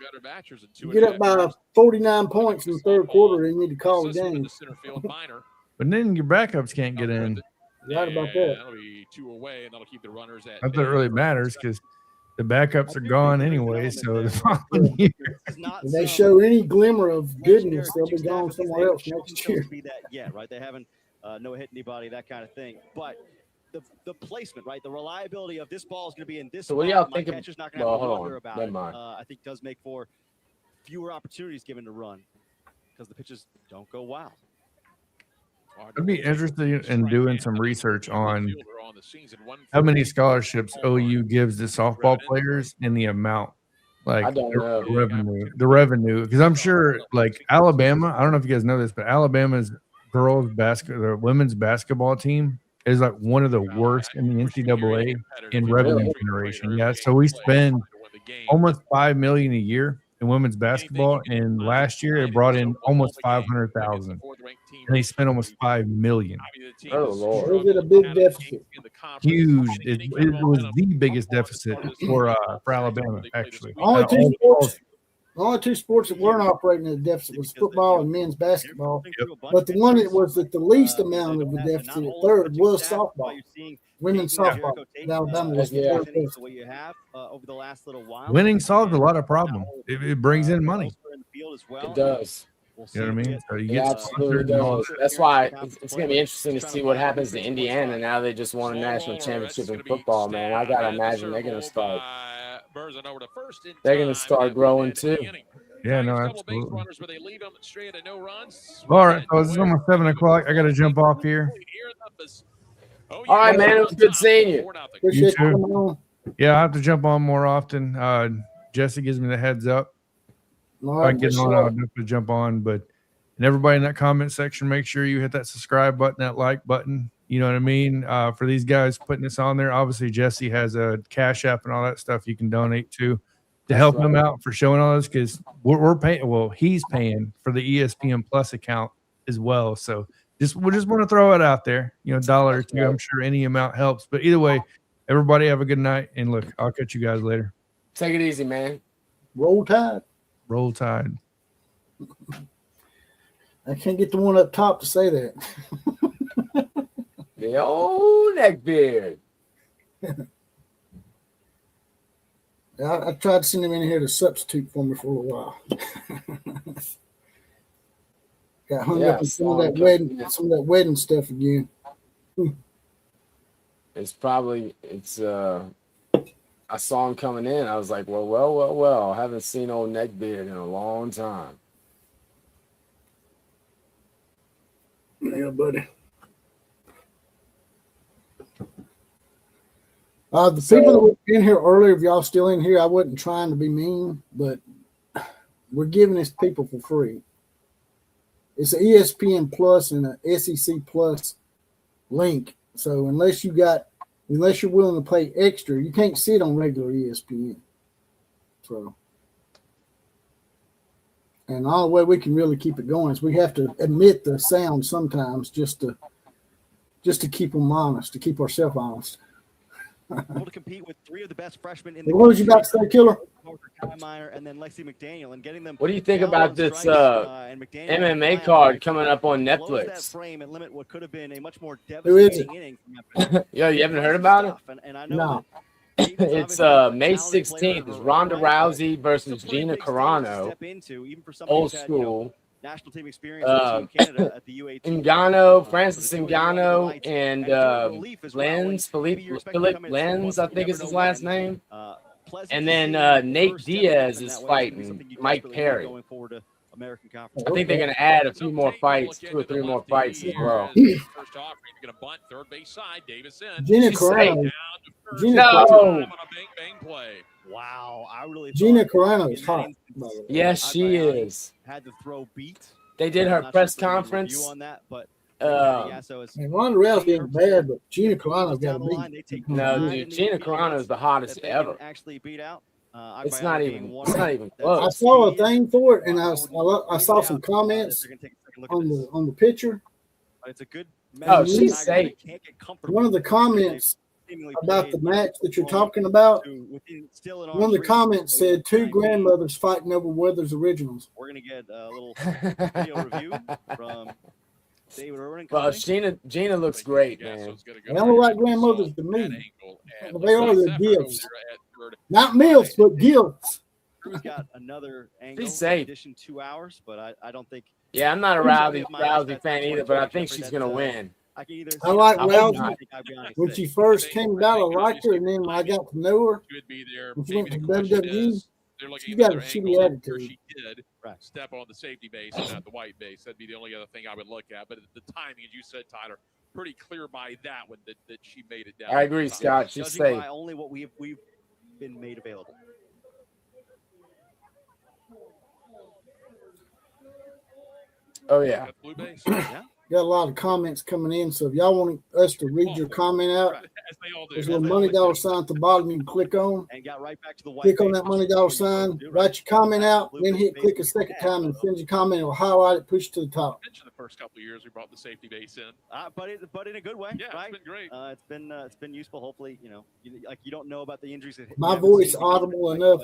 You get up by 49 points in the third quarter, and you need to call a game. But then your backups can't get in. Right about that. That'll be 2 away, and that'll keep the runners at. Not that it really matters because the backups are gone anyway. So the following year, if they show any glimmer of goodness, they'll be gone somewhere else next year. Yeah, right. They haven't no hit anybody, that kind of thing. But the placement, right? The reliability of this ball is going to be in this. So what do y'all think? Catcher's not going to have to wonder about it. I think does make for fewer opportunities given to run because the pitches don't go wild. I'd be interested in doing some research on how many scholarships OU gives to softball players and the amount, like the revenue. Because I'm sure, like Alabama, I don't know if you guys know this, but Alabama's the women's basketball team is like one of the worst in the NCAA in revenue generation. Yeah, so we spend almost $5 million a year in women's basketball, and last year it brought in almost 500,000, and they spent almost $5 million. Oh Lord! Was it a big deficit? Huge. It was the biggest deficit for Alabama, actually. Only two sports that weren't operating at a deficit was football and men's basketball. But the one that was at the least amount of the deficit at third was softball. Women's softball. Alabama was the third place. Winning solves a lot of problems. It brings in money. It does. You know what I mean? So you it absolutely does. That's why it's going to be interesting to see what happens to Indiana now. They just won a national championship in football, man. I got to imagine they're going to start. They're going to start growing too. Yeah, no, absolutely. All right, so it's almost 7 o'clock. I got to jump off here. All right, man. It was good seeing you. You too. Yeah, I have to jump on more often. Jesse gives me the heads up. If I can get on, I'll have to jump on. But And everybody in that comment section, make sure you hit that subscribe button, that like button. You know what I mean? For these guys putting this on there, obviously Jesse has a Cash App and all that stuff you can donate to help him out for showing all this, because we're paying. Well, he's paying for the ESPN Plus account as well. So we just want to throw it out there. You know, $1 or $2. I'm sure any amount helps. But either way, everybody have a good night. And look, I'll catch you guys later. Take it easy, man. Roll Tide. Roll Tide. I can't get the one up top to say that. The old neckbeard. I tried to send him in here to substitute for me for a while. Got hung up in some of that wedding stuff again. It's I saw him coming in. I was like, well. I haven't seen old neckbeard in a long time. Yeah, buddy. The people that were in here earlier, if y'all still in here, I wasn't trying to be mean, but we're giving this people for free. It's an ESPN Plus and an SEC Plus link. So unless you're willing to pay extra, you can't see it on regular ESPN. So, and the only way we can really keep it going is we have to admit the sound sometimes just to keep them honest, to keep ourselves honest. Able to compete with three of the best freshmen in the What was you about to say, Killer? And then Lexi McDaniel, and getting them. What do you think about this MMA card coming up on Netflix? What could have been a much more Who is it? Yo, you haven't heard about it? And I know No. It's May 16th. It's Ronda Rousey versus Gina Carano. Old school. National team experience in Canada at the U18. Ngannou, Francis Ngannou, and Philippe Lenz, I think is his last name. And then Nate Diaz is fighting Mike Perry. I think they're going to add a few more fights, 2 or 3 more fights as well. First off, you're going to bunt third base side. Davis in. Gina Carano. Wow, I really Gina Carano is hot. Yes, she is. Had to throw beat. They did her press conference. On that, but and Ronda Rousey ain't bad, but Gina Carano's got to beat. No, dude, Gina Carano is the hottest ever. Actually beat out. It's not even close. I saw a thing for it, and I saw some comments on the picture. It's a good. Oh, she's safe. One of the comments about the match that you're talking about, one of the comments said 2 grandmothers fighting over Weathers originals. We're gonna get a little video review from David Irwin. Well, Gina looks great, man. They don't look like grandmothers to me. They are the gifts, not milfs, but gifts. Drew's got another angle. She's safe. Addition 2 hours, but I don't think. Yeah, I'm not a Rousey fan either, but I think she's gonna win. I like Rousey. When she first came about, I liked her, and then when I got to know her, when she went to WWE, she got a shitty attitude. She did step on the safety base and not the white base. That'd be the only other thing I would look at. But the timing, as you said, Tyler, pretty clear by that one that she made it down. I agree, Scott. She's safe. By only what we've been made available. Oh yeah. Blue base. Yeah. Got a lot of comments coming in, so if y'all want us to read your comment out, there's a little $money sign at the bottom you can click on. And got right back to the white click on that $money sign, write your comment out, then click a second time and send your comment. It'll highlight it, push it to the top. The first couple of years we brought the safety base in, but in a good way. Yeah, right? It's been great. It's been useful. Hopefully, you don't know about the injuries. My voice audible enough.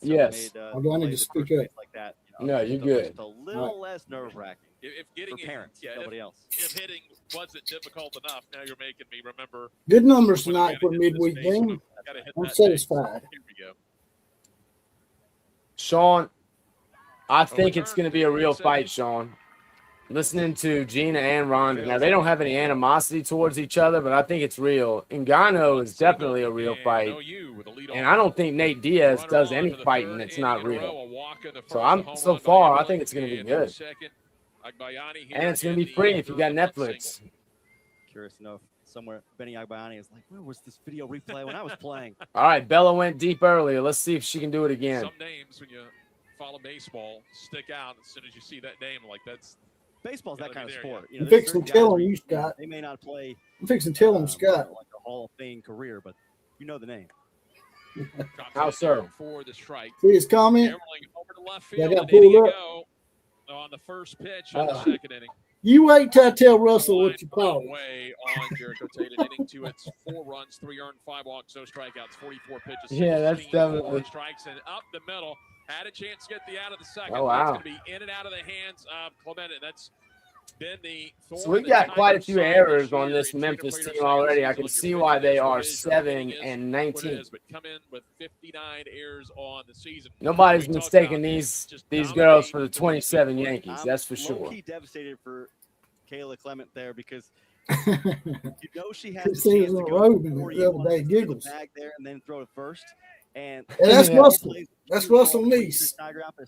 Yes. Do I need to speak up? Like that. No, you're good. Just a little less nerve-wracking. If getting for parents, nobody else. If hitting wasn't difficult enough, now you're making me remember. Good numbers tonight for a midweek game. I'm satisfied. Here we go. Sean, I think it's going to be a real fight, Sean. Listening to Gina and Ronda, now they don't have any animosity towards each other, but I think it's real. Ngannou is definitely a real fight, and I don't think Nate Diaz does any fighting that's not real. So far, I think it's going to be good, and it's going to be free if you got Netflix. Curious to know if somewhere Benny Agbayani is like, where was this video replay when I was playing? All right, Bella went deep earlier. Let's see if she can do it again. Some names when you follow baseball stick out as soon as you see that name. Like that's Baseball's that kind of sport. You know, I'm there's fixing certain to tell guys him where you, Scott. They may not play. I'm fixing to tell him, Scott. Like a Hall of Fame career, but you know the name. How so? For the strike. See his comment? Gambling over to left That field. got And in you pulled up. go on the first pitch of the second inning. You wait till I tell Russell what you call it. Way on Jericho Tate. An inning to its 4 runs, 3 earned, 5 walks, no strikeouts, 44 pitches. Yeah, that's 16 definitely strikes and up the middle. Had a chance to get the out of the second. Oh, wow. It's going to be in and out of the hands of Clement. And that's been the So we got quite a few errors on this Memphis team already. I can see why they are 7-19. But come in with 59 errors on the season. Nobody's mistaking these girls for the 27 Yankees. That's for sure. Low-key devastated for Kayla Clement there because you know she has a chance She to was go road in before the you other want day, to giggles. the bag there and then throw it first. And that's Yeah. Russell. That's Russell Neese.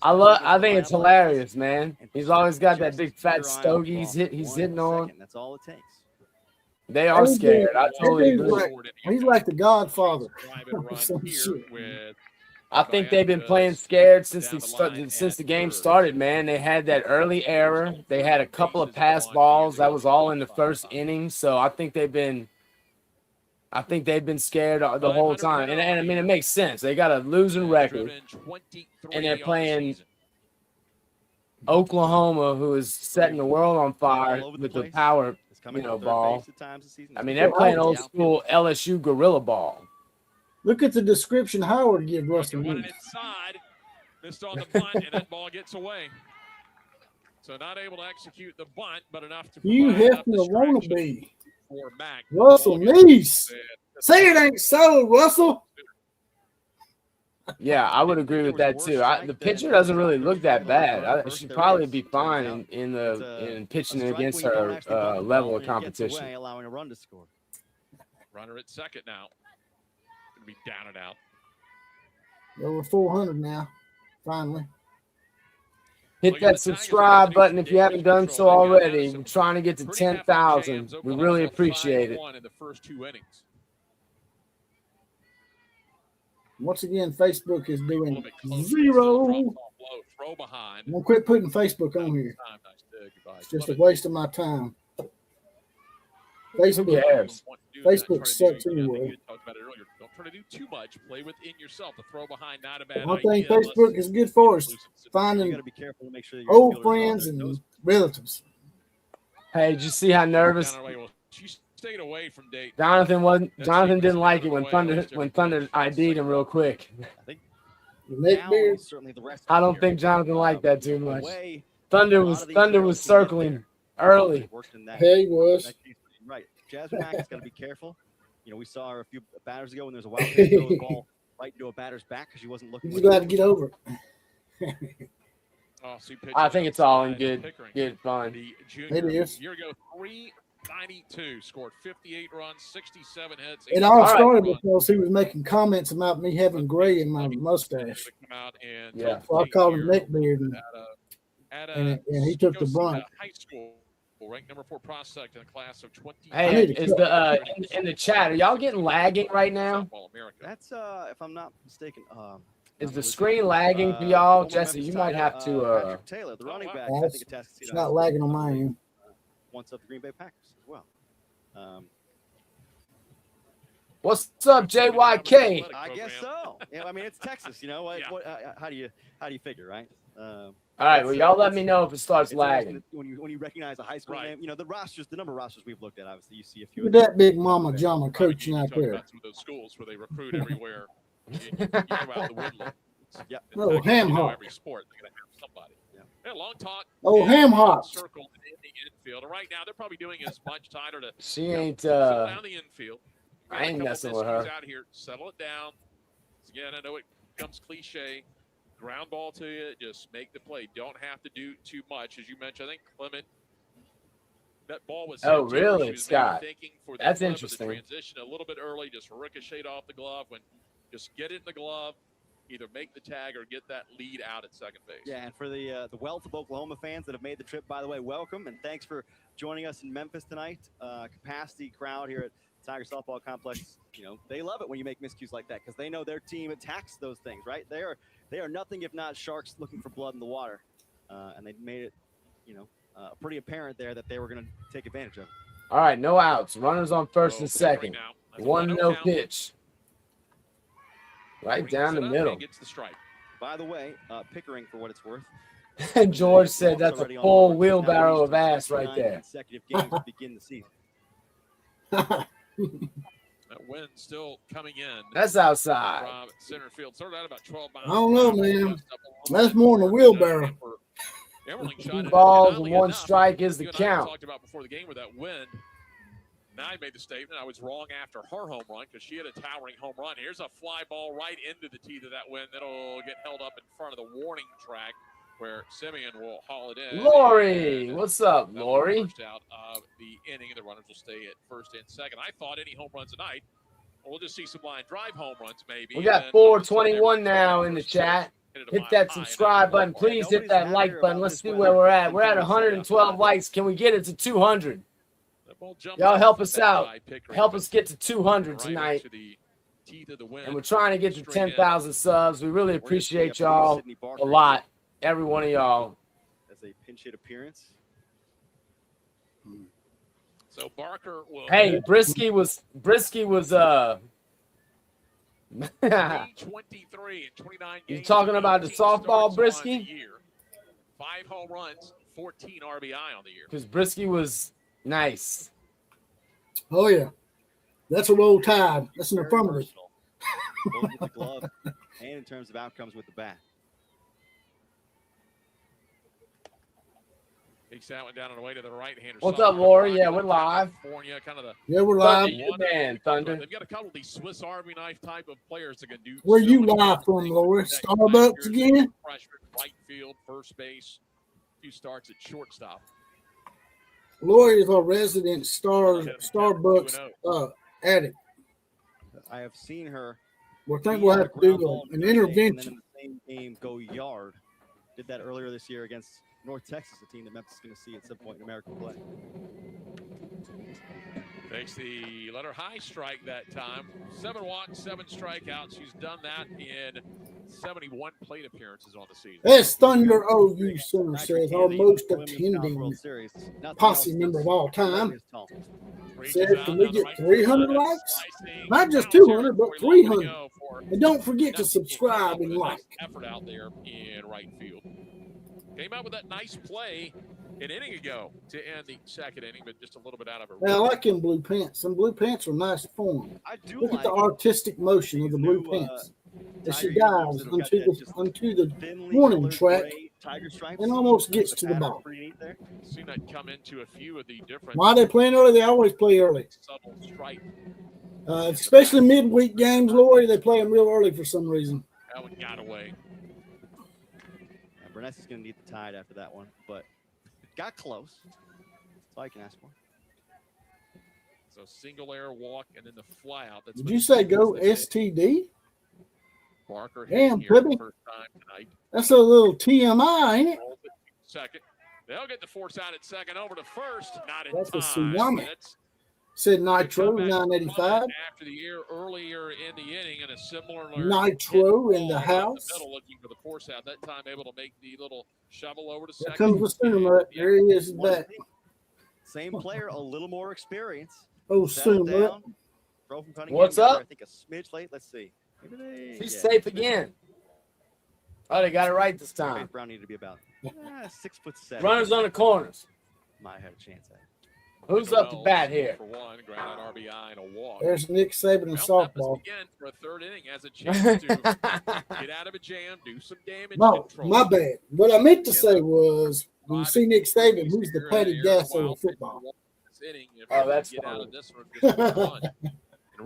I think it's hilarious, man. He's always got that big fat stogie he's hitting on. That's all it takes. They are scared. I totally agree. He's like the Godfather. Some shit. With I think they've been playing scared since the game started, man. They had that early error. They had a couple of pass balls. That was all in the first inning. So I think they've been scared the whole time. And I mean, it makes sense. They got a losing record, and they're playing Oklahoma, who is setting the world on fire with the power, ball. I mean, they're playing old school LSU gorilla ball. Look at the description Howard gives Russell Neese. Inside, missed on the bunt, and that ball gets away. So not able to execute the bunt, but enough to. You Hefner wannabe. For Mac. Russell Neese. Say it ain't so, Russell. Yeah, I would agree with that too. The pitcher doesn't really look that bad. She'd probably be fine in pitching against her level of competition. Allowing a run to score. Runner at second now. Gonna be down and out. Over 400 now. Finally. Hit that subscribe button if you haven't done so already. We're trying to get to 10,000. We really appreciate it. In the first 2 innings. Once again, Facebook is doing 0. Throw behind. I'm gonna quit putting Facebook on here. It's just a waste of my time. Facebook sucks anyway. Don't try to do too much. Play within yourself. The throw behind, not a bad One idea. thing Facebook is good for is finding old friends and relatives. Hey, did you see how nervous She stayed away from Dayton. Jonathan didn't like it when Thunder ID'd him real quick. I don't think Jonathan liked that too much. Thunder was circling early. Yeah, he was. Right. Jasmine Mack has got to be careful. You know, we saw her a few batters ago when there's a wild pitch, throw the ball right into a batter's back because she wasn't looking. He's glad to get over it. I think it's all in good fun. It is. Year ago, 392, scored 58 runs, 67 hits. It all started because he was making comments about me having gray in my mustache. Yeah. So I called him neckbeard, and he took the brunt. High school. Ranked number 4 prospect in the class of 20. Hey, is in the chat? Are y'all getting lagging right now? That's if I'm not mistaken. Is the screen lagging for y'all, Jesse? You might have to. Taylor, the running back. I think it's not lagging on my end. Once up the Green Bay Packers as well. What's up, JYK? I guess so. Yeah, I mean it's Texas. You know how do you figure, right? All right, well, y'all let me know if it starts lagging. When you recognize a high school name, you know the number of rosters we've looked at. Obviously, you see a few. Look at that big mama Jama coaching out there. Some of those schools where they recruit everywhere. you go out the Woodlands. Yep. Oh, ham hock. Every sport, they're gonna have somebody. Yeah, long talk. Oh, ham hock. Circle in the infield. Right now, they're probably doing as much tighter to. She ain't. Down the infield. I ain't messing with her. Out here, settle it down. Again, I know it becomes cliche. Ground ball to you, just make the play. Don't have to do too much. As you mentioned, I think Clement, that ball was. Oh, really, Scott? That's Clement, interesting. The transition a little bit early, just ricocheted off the glove. When just get it in the glove, either make the tag or get that lead out at second base. Yeah, and for the wealth of Oklahoma fans that have made the trip, by the way, welcome and thanks for joining us in Memphis tonight. Capacity crowd here at Tiger Softball Complex. You know they love it when you make miscues like that because they know their team attacks those things, right? They are nothing if not sharks looking for blood in the water. And they made it, pretty apparent there that they were going to take advantage of it. All right, no outs. Runners on first and Pickering second. now. That's 1-0 count. pitch. Right Brings down it the up middle. and gets the strike. By the way, Pickering, for what it's worth, And George said that's a already on full board. wheelbarrow Now of ass he's right 9 there. consecutive games to begin the season. That wind still coming in That's outside. from center field. Started out about 12 miles. I don't know, per hour. man. Up along That's the more than a wheelbarrow. Everling shot 2 it. balls oddly and 1 enough, strike is the you and I count. talked about before the game with that wind. Now I made the statement I was wrong after her home run because she had a towering home run. Here's a fly ball right into the teeth of that wind. That'll get held up in front of the warning track where Simeon will haul it in. Lori, And what's up, that'll be Lori? the first out of the inning, and the runners will stay at first and second. I thought any home runs tonight, we'll just see some line drive home runs maybe. We got and then 421 now in the chat. Hit that subscribe button. Please hit that like button. Let's see where we're at. We're at 112 likes. Can we get it to 200? Y'all help us out. Help us get to 200 tonight. And we're trying to get to 10,000 subs. We really appreciate y'all a lot. Every one of y'all. As a pinch hit appearance. So Barker will. Hey, Brisky was 323 in 29 games. You talking about the 18 softball, starts on Brisky? the year. 5 home runs, 14 RBI on the year. Because Brisky was nice. Oh, yeah. That's a roll tide. That's an Very affirmative. versatile, both with the glove and in terms of outcomes with the bat. Takes that one down on the way to the right-hander. What's up, Lori? Yeah, we're live. California, kind of the Yeah, we're live. Thunder, you man, Thunder. They've got a couple of these Swiss Army knife type of players that can do. Where so you many live different from, things. Lori? That Starbucks last year, again? Freshman, right field, first base, a few starts at shortstop. Lori is our resident Starbucks addict. I have seen her. Well, I think we'll have to do an intervention. And then in the same game, go yard. Did that earlier this year against North Texas, a team that Memphis is going to see at some point in American play. Takes the letter high strike that time. 7 walks, 7 strikeouts. She's done that in 71 plate appearances on the season. That's Thunder OU Center says our most attending posse member of all time. Said, can we get 300 likes? Not just 200, but 300. And don't forget to subscribe and like. Effort out there in right field. Came out with that nice play an inning ago to end the second inning, but just a little bit out of it. Now, I like them blue pants. Some blue pants are nice form. I do Look like at the artistic motion of the blue pants. As she dives onto the warning track and almost gets to the ball. Seen that come into a few of the different. Why they playing early? They always play early. Subtle stripe. Especially midweek games, Lori, they play them real early for some reason. That one got away. Burness is going to need the tide after that one, but got close. That's all I can ask for. So single air walk and then the fly out. That's Did you say go STD? Barker Damn, here for the Pibby. first time tonight. That's a little TMI, ain't it? Rolls it to second. They'll get the force out at second over to first. Not in That's a time. tsunami. That's Said Nitro, the comeback 985. after the air earlier in the inning and a similar Nitro hit in the ball house. The middle looking for the force out. That time able to make the little shovel over to Here second. comes the Sooner. There he is back. Same player, a little more experience. Oh, Settled Sooner. down. Throw from Cunningham. What's up? I think a smidge late. Let's see. She's safe again. Oh, they got it right this Faith time. Brown needed to be about 6'7". Runners on the corners. Might have a chance at it. Who's up to bat here? For one, grounded RBI and a walk. There's Nick Saban in Memphis softball. again for a third inning has a chance to get out of a jam, do some damage No, control. my bad. What I meant to say was, when you see Nick Saban, who's the Patty Gasso of football? Oh, that's get out fine. of this one, just one run. And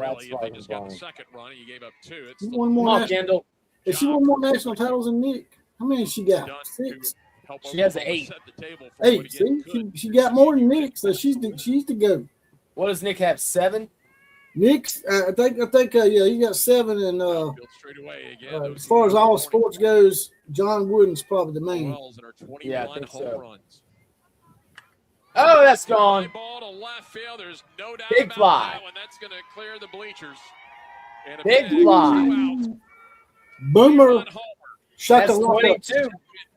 That's really, if they just got fine. the second run and you gave up 2, it's She still won Come more. on, Kendall. If she won more national titles than Nick, how many she got? done 6. to help She has Oklahoma an 8. set the table for 8. what he See, could. she got more than Nick, so she's the go. What does Nick have? 7? Nick's, I think, yeah, he got 7, and Field straight away again. Those as far as all 20 sports goes, John Wooden's probably the main. Wells and her 21 Yeah, I think home so. runs. Oh, that's Fly gone. ball to left field. There's no doubt Big about fly. that one. That's going to clear the bleachers. And a Big big fly. 2 out. Boomer One homer. Shut That's the lock up. 22.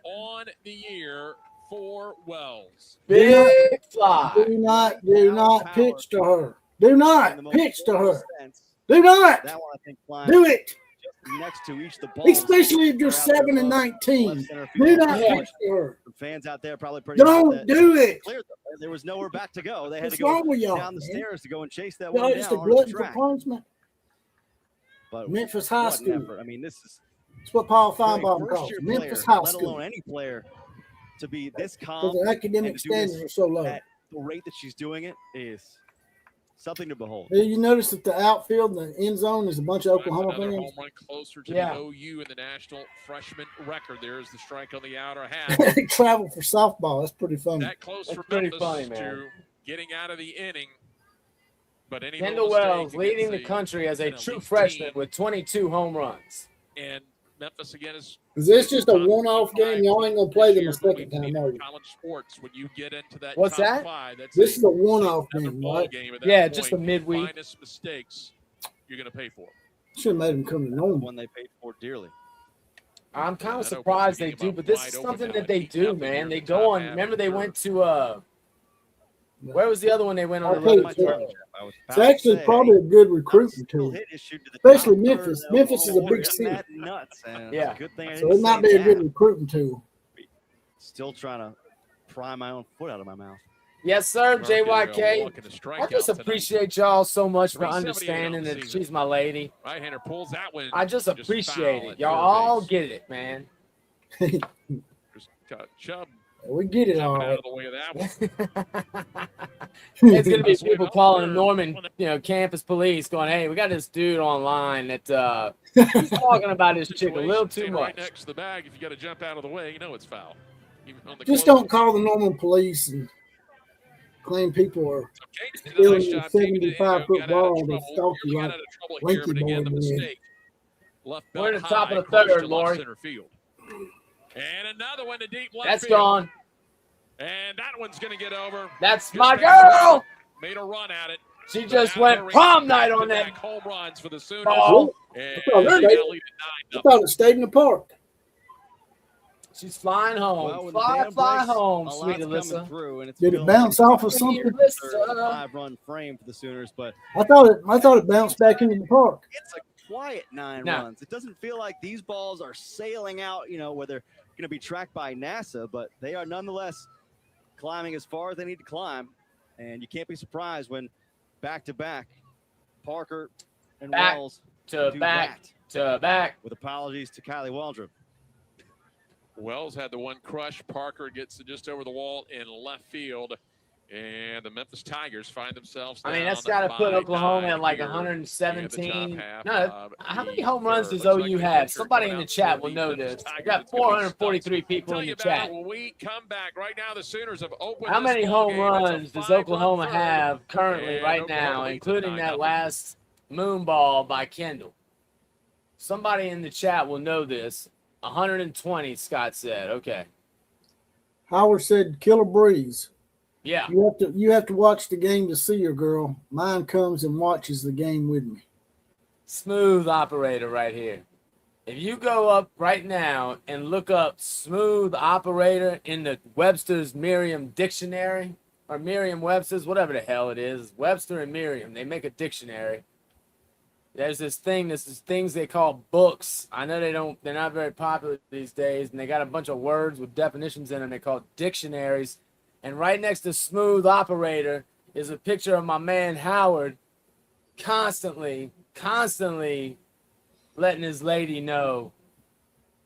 On the year for Wells. Big fly. Do not pitch to her. Do In not the most pitch to literal her. sense, Do not that one, I think, flying do it. just next to each the ball. Especially if you're 7 and 19. Do not pitch to her. The fans out there probably pretty Don't do it. cleared them. There was nowhere back to go. They had What's to go wrong with y'all, down the man? stairs to go and chase that Y'all one just down a on the glutton for track. punishment. But Memphis High what an School. effort. I mean, this is That's what Paul for a Feinbaum calls first-year it. Memphis player, High let School. alone any player, to be this calm Because their and academic to do this standards are so low. at the rate that she's doing it is something to behold. Hey, you notice that the outfield and the end zone is a bunch of Oklahoma Another fans? home run closer to Yeah. the OU in the national freshman record. There's the strike on the outer half. They travel for softball. That's pretty funny. That close That's for pretty Memphis funny, man. to getting out of the inning. But any Kendall little Wells mistake leading the against country as a an true elite freshman team. with 22 home runs. And Memphis again is Is this just a one-off game? Y'all ain't going to play them a second We've time, seen are in you? college sports when you get into that What's top that? five, that's This is a one-off another game, ball right? game at that Yeah, point. just a midweek. Finest mistakes you're going to pay for. Should have made them come to Norman. One they paid for dearly. I'm kind of That surprised they opens do, the but game this up is wide something open that they now. do, Half the man. year, They the go top on. half Remember of they the went to where was the other one they went on? I The paid road for to? it. I was It's about to actually say, probably a good not a recruitment single tool. hit issued to the Especially top third Memphis. of Memphis is a Oklahoma big getting city. that nuts, and Yeah. it's a good thing I So didn't it might say be a good that. recruiting tool. Still trying to pry my own foot out of my mouth. Yes, sir, Murphy, JYK. walking the I strikeout just tonight. appreciate y'all so much for 378 understanding on the that season. she's my lady. Right-hander pulls that one. I just appreciate foul it. at Y'all third all base. get it, man. Just got Chubb We get it all jumping out right. of the way of that one. It's gonna be That's people way calling up there. Norman, campus police, going, "Hey, we got this dude online that he's talking about his chick a little too Situation, right much." next to the bag. If you got to jump out of the way, you know it's foul. Even on the Just close- don't call the Norman police and claim people are So Kate did a stealing nice your job keeping it in. 75-foot got out ball of to trouble. stalk you Nearly like got out of trouble Lanky here, but again, the Boy did. mistake. Left We're belt at the top high, of the close third, to Lori. left center field. And another one to deep left That's field. gone. And that one's going to get over. That's Just my made girl. Made a run at it. She But just now went her prom race night back on to that back home runs for the Sooners. ball. And thought they it now lead I at 9-0. thought it stayed in the park. She's flying home. Well, when the fly, dam fly breaks, home, a sweet lot's coming Alyssa. through, and it's Did it feeling bounce like off of Sweet something? a Alyssa. 5-run frame for the Sooners, but I thought it bounced back into the park. it's a quiet 9 No. runs. It doesn't feel like these balls are sailing out, where they're going to be tracked by NASA, but they are nonetheless climbing as far as they need to climb. And you can't be surprised when back-to-back Parker and Back Wells To do back that. to back. With apologies to Kylie Waldrop. Wells had the one crush. Parker gets it just over the wall in left field. And the Memphis Tigers find themselves I mean, down that's got to put by Oklahoma 9 at like here in the 117. top half No, of how many the home runs third. does Looks like OU the have? pitcher Somebody in coming the out chat for will the know Memphis this. We Tigers. got It's gonna be 443 studs. people Tell in you the about chat. it when we come back. Right now, the Sooners have opened How this many ball home game. It's a runs does 5-run Oklahoma third. have currently And right Oklahoma now, leads at including that 9-0. last moon ball by Kendall? Somebody in the chat will know this. 120, Scott said. Okay. Howard said, "Killer breeze." Yeah. You have to watch the game to see her, girl. Mine comes and watches the game with me. Smooth operator right here. If you go up right now and look up smooth operator in the Webster's Merriam dictionary, or Merriam-Webster's, whatever the hell it is, Webster and Merriam, they make a dictionary. There's this things they call books. I know they're not very popular these days, and they got a bunch of words with definitions in them. They call it dictionaries. And right next to smooth operator is a picture of my man Howard constantly letting his lady know.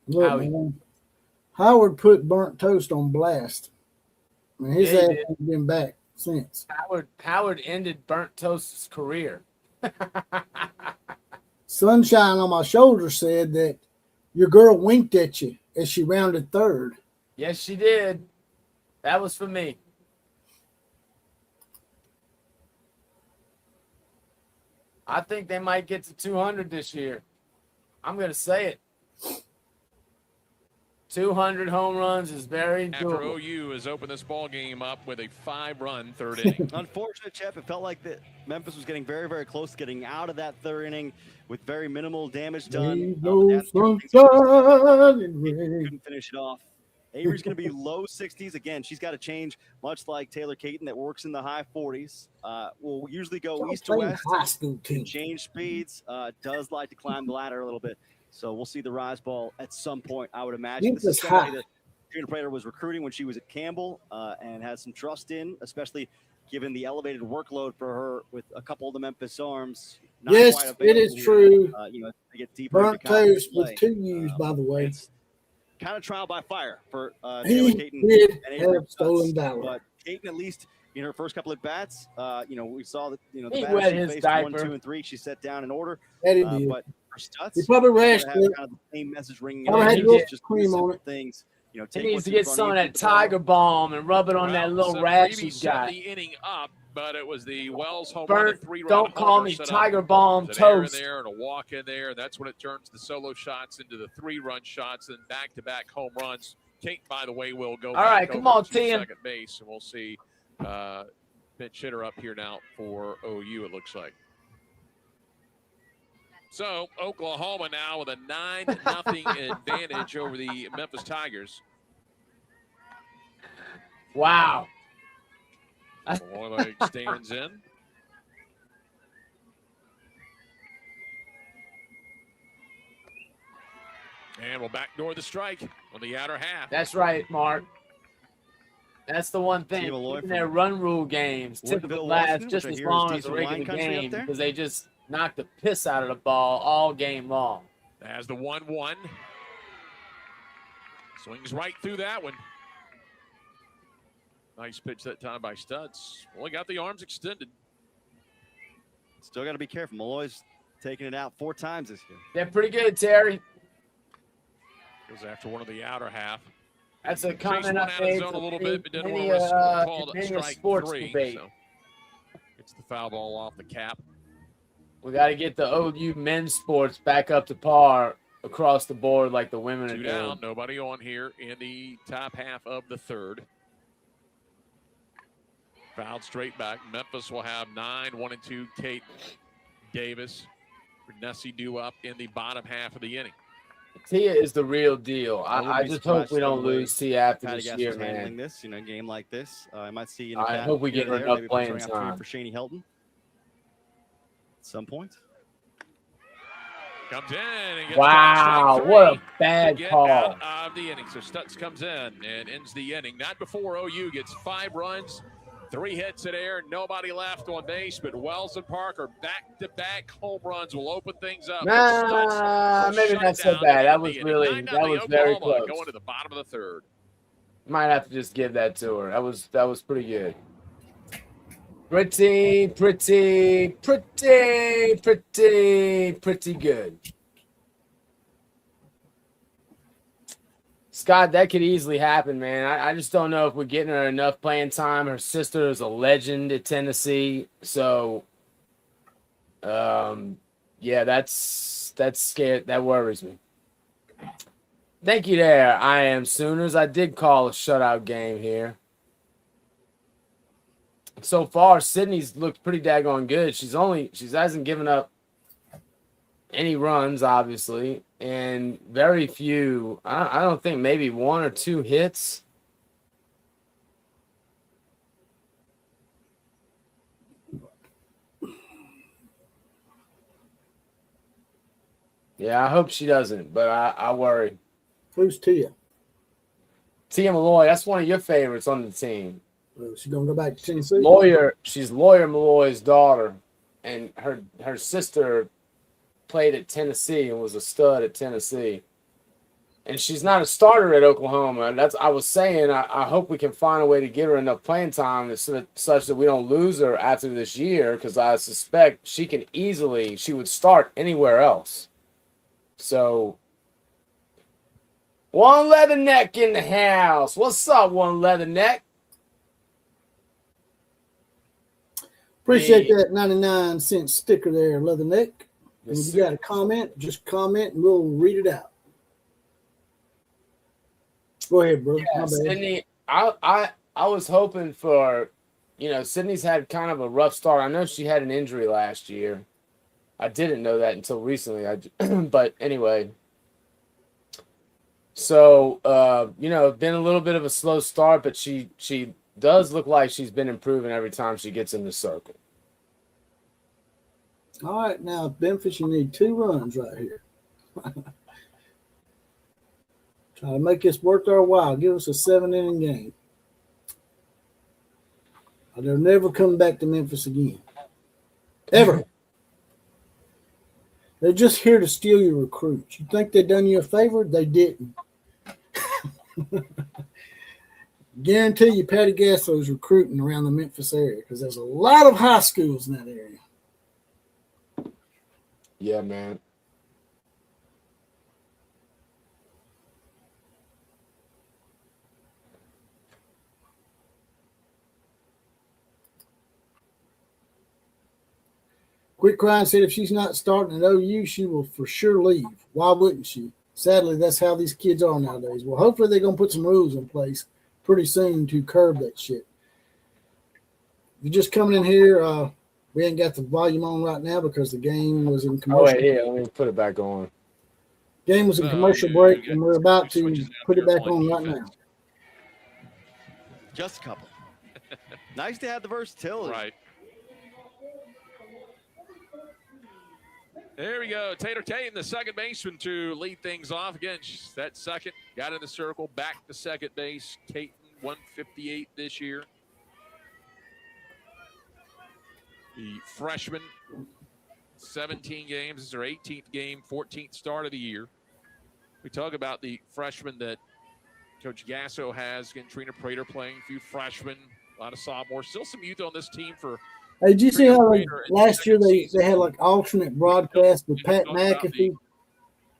Look, Howie. man, Howard put burnt toast on blast. I mean, his Yeah, he ass did. hasn't been back since. Howard ended Burnt Toast's career. Sunshine on my shoulder said that your girl winked at you as she rounded third. Yes, she did. That was for me. I think they might get to 200 this year. I'm going to say it. 200 home runs is very After doable. OU has opened this ball game up with a 5-run third inning. Unfortunate, Jeff. It felt like that Memphis was getting very, very close to getting out of that third inning with very minimal damage done. Ain't no sunshine in rain. Couldn't finish it off. Avery's going to be low 60s. Again, she's got to change, much like Taylor Caton that works in the high 40s. Will usually go east to Playing west high school team. and change speeds. Does like to climb the ladder a little bit. So we'll see the rise ball at some point, I would imagine. This is Memphis somebody high. that Trina Prater was recruiting when she was at Campbell and has some trust in, especially given the elevated workload for her with a couple of the Memphis arms. Not Yes, quite it is available true. here. They get deeper Burnt into conference toast with play. 2 U's, by the way. It's kind of trial by fire for Taylor He Caton did and Avery have stolen Stutz. valor. But Caton, at least in her first couple of bats, we saw that the He batters wet she his faced diaper. 1, 2, and 3, she set down in order. That he did. But for Stutz, He probably she's rashed gonna have it. kind of the same message ringing Probably out. had Just whipped do cream on simple it. things. He Take needs what's to in get front some of you, that keep the ball. Tiger Balm and rub it on that little so rash Brady he's set got. the inning up, but it was the Wells home run, a Burnt, 3-run don't call homer me set up. Tiger Balm There's an error in toast. there and a walk in there. That's when it turns the solo shots into the 3-run shots and back-to-back home runs. Kate, by the way, will go All back right, come over on, to Tim. second base, and we'll see pinch hitter up here now for OU, it looks like. So Oklahoma now with a 9-0 advantage over the Memphis Tigers. Wow. Warleg stands in. And we'll backdoor the strike on the outer half. That's right, Mark. That's the one thing. Team Alloy Even their run rule games typically Woodville, last Washington, just which I as hear is long as a decent regular wine country up game there. because they just knock the piss out of the ball all game long. As the 1-1. Swings right through that one. Nice pitch that time by Stutz. Well, he got the arms extended. Still got to be careful. Malloy's taking it out 4 times this year. They're pretty good, Terry. Goes after one of the outer half. That's a Chased comment one I out of made zone a little to bit, but didn't want many, to risk called many strike sports 3. debate. So gets the foul ball off the cap. We got to get the OU men's sports back up to par across the board like the women are 2 doing. down, nobody on here in the top half of the third. Fouled straight back. Memphis will have 9, 1 and 2. Kate Davis, Nessie due up in the bottom half of the inning. Tia is the real deal. I just hope we don't lose Tia after Patty this Gass year, was handling man. this, game like this. I might see. I hope we get her enough playing time for Shani Helton at some point. Comes in and gets Wow, strike what a 3 bad to get call. out of the inning. So Stutz comes in and ends the inning. Not before OU gets 5 runs, 3 hits in air, nobody left on base, but Wells and Parker back-to-back home runs will open things up. Nah, maybe not so bad. That was really, that was very close. Going to the bottom of the third. Might have to just give that to her. That was pretty good. Pretty good. Scott, that could easily happen, man. I just don't know if we're getting her enough playing time. Her sister is a legend at Tennessee. So, yeah, that's scared. That worries me. Thank you there. I am Sooners. I did call a shutout game here. So far, Sydney's looked pretty daggone good. She hasn't given up any runs, obviously, and very few. I don't think maybe 1 or 2 hits. Yeah, I hope she doesn't, but I worry. Who's Tia? Tia Malloy, that's one of your favorites on the team. She's gonna go back to Tennessee. She's Lawyer Malloy's daughter, and her sister played at Tennessee and was a stud at Tennessee. And she's not a starter at Oklahoma. I was saying I hope we can find a way to give her enough playing time such that we don't lose her after this year, because I suspect she would start anywhere else. So, One Leatherneck in the house. What's up, One Leatherneck? Appreciate that 99-cent sticker there, Leatherneck. And Yes, if you got a comment, just comment and we'll read it out. Go ahead, bro. Yeah, My bad. Sydney, I was hoping for, Sydney's had kind of a rough start. I know she had an injury last year. I didn't know that until recently. But anyway, so been a little bit of a slow start, but she does look like she's been improving every time she gets in the circle. All right, now Memphis, you need 2 runs right here. Try to make this worth our while. Give us a 7-inning game. They're never coming back to Memphis again. Ever. They're just here to steal your recruits. You think they done you a favor? They didn't. Guarantee you Patty Gasso's recruiting around the Memphis area because there's a lot of high schools in that area. Yeah, man. Quick Crying said if she's not starting at OU, she will for sure leave. Why wouldn't she? Sadly, that's how these kids are nowadays. Well, hopefully they're going to put some rules in place pretty soon to curb that shit. If you're just coming in here, we ain't got the volume on right now because the game was in commercial. Oh, wait, here, let me put it back on. Game was in commercial break, and we're about to put it back on right now. Just a couple. Nice to have the versatility. Right. There we go. Tater Caton, the second baseman, to lead things off. Again, that second, got in the circle, back to second base. Caton, 158 this year. The freshman, 17 games. This is her 18th game, 14th start of the year. We talk about the freshmen that Coach Gasso has. Again, Trina Prater playing, a few freshmen, a lot of sophomores. Still some youth on this team for Hey, did you see how last year they had like alternate broadcast with Pat McAfee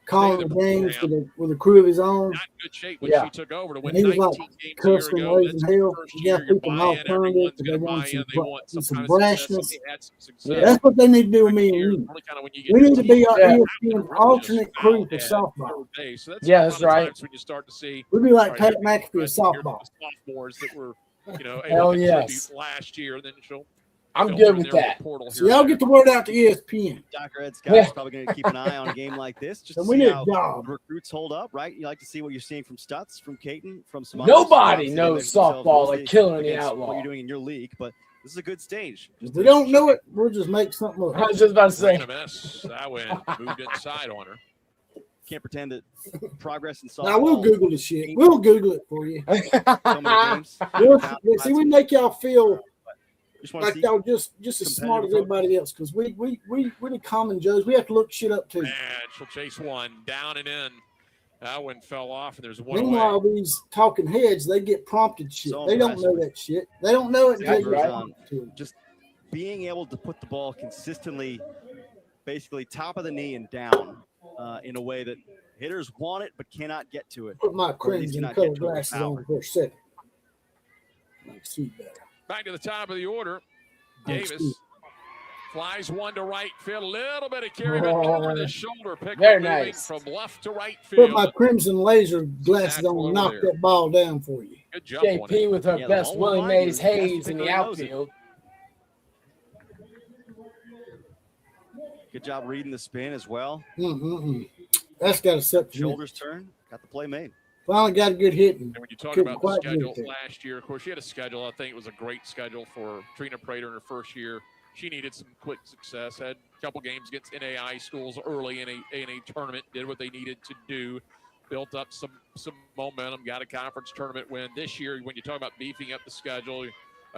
calling the games with a crew of his own? Not in good shape when she took over to win and he was 19 like games cussing a year and ago. raising hell. You got people in alternative, they want some brashness. That's what they need to do with me and you. We need to be our ESPN alternate crew for softball. Yeah, that's right. When you start to see, we'd be like Pat McAfee of softball. Sophomores that were, hell able to yes. contribute last year, and then she'll. I'm good with that. So y'all get the word out to ESPN. Dr. Ed Scott's probably going to keep an eye on a game like this, just to we see need how recruits hold up, right? You like to see what you're seeing from Stutz, from Caton, from some Nobody knows softball like Killer the Outlaw. What you're doing in your league, but this is a good stage. If we don't know it, we'll just make something up. I was just about to say. That went moved inside on her. Can't pretend that progress in softball. Now we'll Google the shit. We'll Google it for you. So many games. See, we make y'all feel like see y'all just as smart as everybody else because we're the common Joes. We have to look shit up too. And she'll chase one down and in. That one fell off, and there's one Meanwhile, away. these talking heads, they get prompted shit. So they don't know that shit. They don't know it until you just being able to put the ball consistently, basically top of the knee and down in a way that hitters want it but cannot get to it. Put my crimson color glasses on for a second. I can see better. Back to the top of the order. Davis flies one to right field. A little bit of carry over the shoulder. Pick Very up nice. From left to right field. Put my crimson laser glasses on and knock that ball down for you. Good job. JP with her best Willie Mays Hayes in the outfield. Good job reading the spin as well. That's got a set. Shoulders turn. Got the play made. Finally got a good hit. And when you talk about the schedule last year, of course, she had a schedule. I think it was a great schedule for Trina Prater in her first year. She needed some quick success. Had a couple games against NAI schools early in a tournament. Did what they needed to do. Built up some momentum. Got a conference tournament win. This year, when you talk about beefing up the schedule,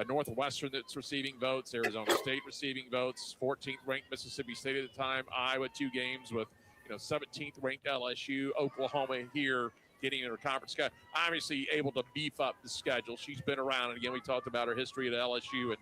Northwestern that's receiving votes, Arizona State receiving votes, 14th ranked Mississippi State at the time, Iowa 2 games with 17th ranked LSU, Oklahoma here getting in her conference schedule. Obviously able to beef up the schedule. She's been around, and again, we talked about her history at LSU and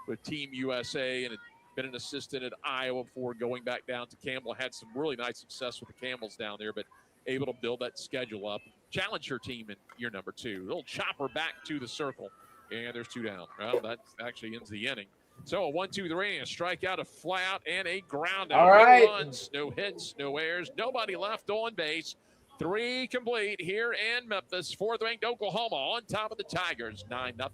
with Team USA, and had been an assistant at Iowa before going back down to Campbell. Had some really nice success with the Campbells down there, but able to build that schedule up. Challenge her team in year number 2. They'll chop her back to the circle, and there's 2 down. Well, that actually ends the inning. So a 1-2-3, a strikeout, a fly out, and a ground out. All right. No runs, no hits, no errors, nobody left on base. 3 complete here in Memphis. 4th-ranked Oklahoma on top of the Tigers, 9-0.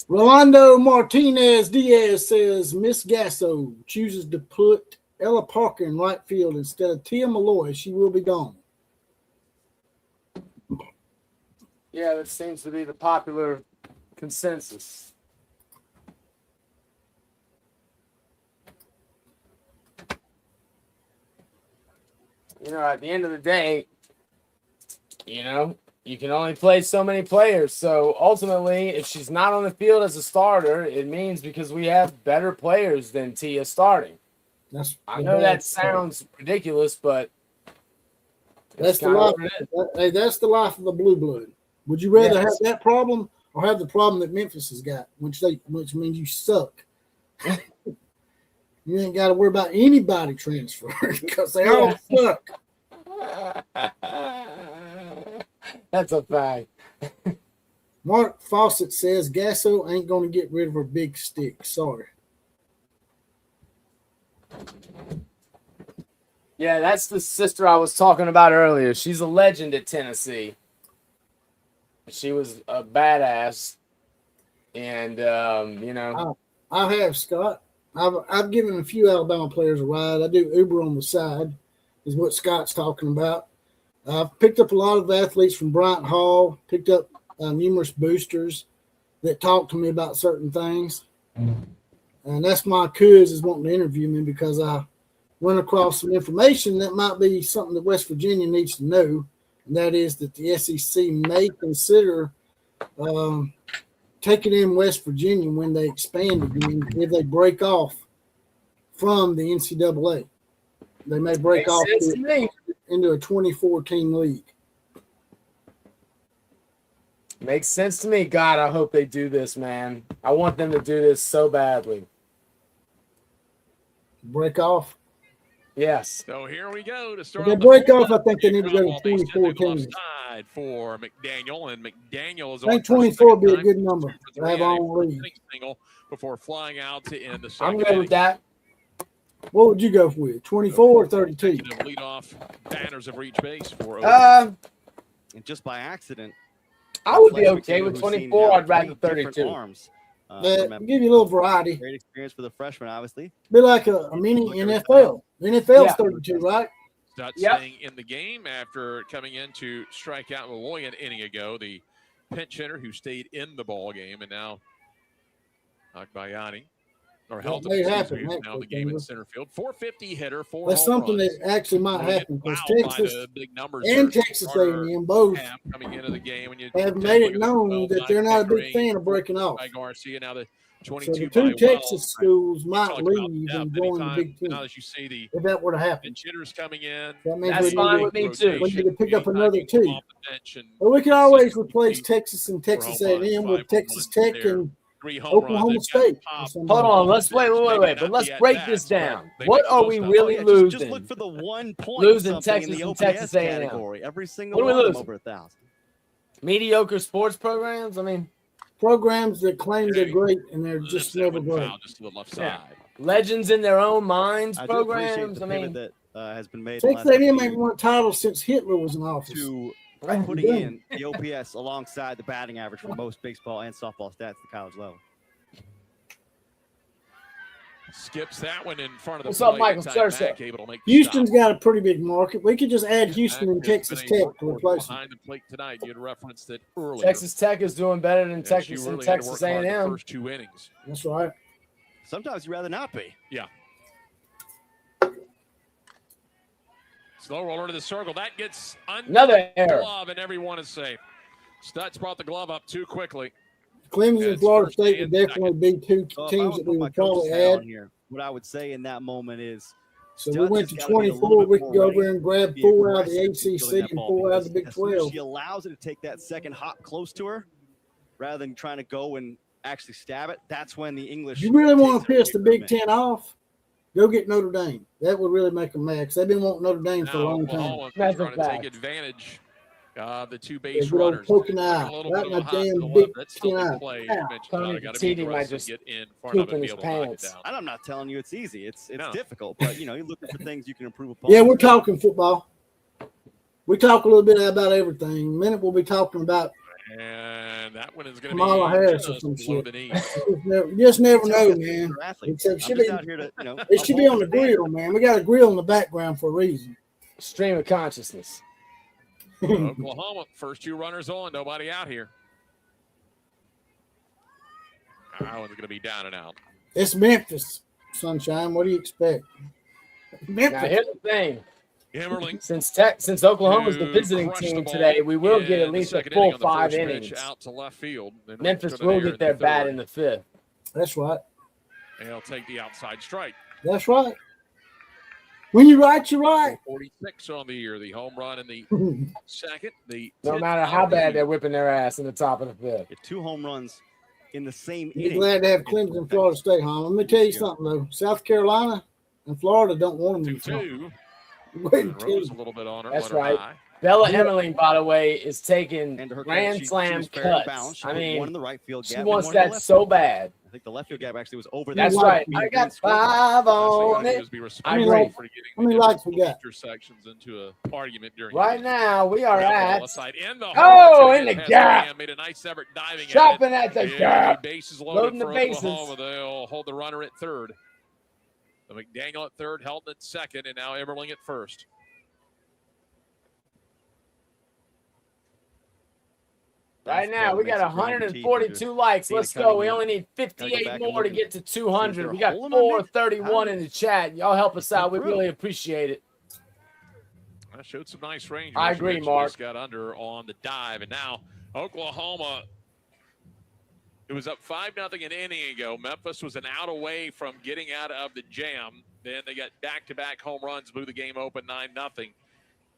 Rolando Martinez Diaz says Miss Gasso chooses to put Ella Parker in right field instead of Tia Malloy. She will be gone. Yeah, that seems to be the popular consensus. You know, at the end of the day, you know, you can only play so many players. So ultimately, if she's not on the field as a starter, it means because we have better players than Tia starting. I know that sounds ridiculous, but that's the life. Hey, that's the life of the blue blood. Would you rather have that problem or have the problem that Memphis has got, which means you suck? You ain't got to worry about anybody transferring because they all suck. That's a fact. Mark Fawcett says Gasso ain't going to get rid of her big stick. Sorry. Yeah, that's the sister I was talking about earlier. She's a legend at Tennessee. She was a badass. And, you know. I have, Scott. I've given a few Alabama players a ride. I do Uber on the side, is what Scott's talking about. I've picked up a lot of athletes from Bryant Hall, picked up numerous boosters that talk to me about certain things. And that's my cuz is wanting to interview me because I run across some information that might be something that West Virginia needs to know. And that is that the SEC may consider taking in West Virginia when they expand again, if they break off from the NCAA. They may break off into a 24-team league. Makes sense to me. God, I hope they do this, man. I want them to do this so badly. Break off? Yes. So here we go to start. If they break off, I think they need to go to 24 teams. For McDaniel, and McDaniel is. I think 24 would be a good number to have on league. Single before flying out to end the second. I'm good with that. What would you go with, 24 or 32? Lead off banners of reach base for. And just by accident, I would be okay with 24. I'd rather 32. Arms. Give you a little variety. Great experience for the freshman, obviously. Be like a mini NFL. NFL's 32, right? Not staying in the game after coming in to strike out Malloy an inning ago. The pinch hitter who stayed in the ball game, and now Akbayani or held may happen, now the game in center field. 450 hitter. That's something that actually might happen because Texas and Texas A&M both coming into the game have made it known that they're not a big fan of breaking off. Garcia, now the so the two Texas schools might leave and join the Big Ten. Now, as you see, if that were to happen, hitters coming in. That's fine with me too. We need to pick up another two. But we can always replace Texas and Texas A&M with Texas Tech and Oklahoma State. Hold on, let's wait. But let's break this down. What are we really losing? Just look for the 1 point. Losing Texas and Texas A&M. Every single one of them over 1,000. Mediocre sports programs. I mean, programs that claim they're great and they're just never great. Just to the left side. Legends in their own minds. Programs. I mean, that has been made. Texas A&M ain't won titles since Hitler was in office. Putting in the OPS alongside the batting average for most baseball and softball stats at the college level. Skips that one in front of the What's up, Michael Sursa? Houston's got a pretty big market. We could just add Houston and Texas Tech to replace them. Behind the plate tonight, you had referenced it earlier. Texas Tech is doing better than Texas and Texas A&M. First 2 innings. That's right. Sometimes you'd rather not be. Yeah. Slow roller to the circle. That gets another error. Glove, and everyone is safe. Stutz brought the glove up too quickly. Clemson and Florida State would definitely be two teams that we would probably add. What I would say in that moment is, so we went to 24. We could go over and grab 4 out of the ACC and 4 out of the Big 12. She allows it to take that second hop close to her, rather than trying to go and actually stab it. That's when the English. You really want to piss the Big 10 off? Go get Notre Dame. That would really make them mad because they've been wanting Notre Dame for a long time. That's trying to take advantage of the 2 base runners. Poking eye. Right in the damn Big 10 eye. Tony might just poop in his pants. And I'm not telling you it's easy. It's difficult, but you're looking for things you can improve upon. Yeah, we're talking football. We talk a little bit about everything. In a minute, we'll be talking about And that one is going to Kamala be Harris or just some a little shit. bit east. You just never know, man. Athletes. It I'm should just be, out here to, it should be on the grill, man. We got a grill in the background for a reason. Stream of consciousness. Oklahoma, first 2 runners on, nobody out here. That one's going to be down and out. It's Memphis, Sunshine. What do you expect? Now, here's the thing. Kimmerling. Since Oklahoma's the visiting team today, we will get at least a full 5 innings. Out to left field. Memphis will get their bat in the 5th. That's right. And he'll take the outside strike. That's right. When you're right, you're right. 46 on the year. The home run in the second. No matter how bad they're whipping their ass in the top of the 5th. 2 home runs in the same Be inning. glad to have Clemson, Florida State home. Let me tell you something, though. South Carolina and Florida don't want them to 2-2. Rose a little bit on her. That's right. Bella Emmerling, by the way, is taking Grand Slam cuts. I mean, in the right field she gap, wants that so bad. I think the left field gap actually was over. That's right. I got 5 on it. How many likes we got? Sections into a argument during right now, we are at in the gap. Made a nice effort diving chopping at the gap. Bases loading the bases. They'll hold the runner at third. So McDaniel at third, Helton at second, and now Everling at first. Right now, we got 142 likes. Let's go. We only need 58 more to get to 200. We got 431 in the chat. Y'all help us out. We really appreciate it. That showed some nice range. I agree, Mark. Got under on the dive, and now Oklahoma. It was up 5-0 an inning ago. Memphis was an out away from getting out of the jam. Then they got back-to-back home runs, blew the game open 9-0.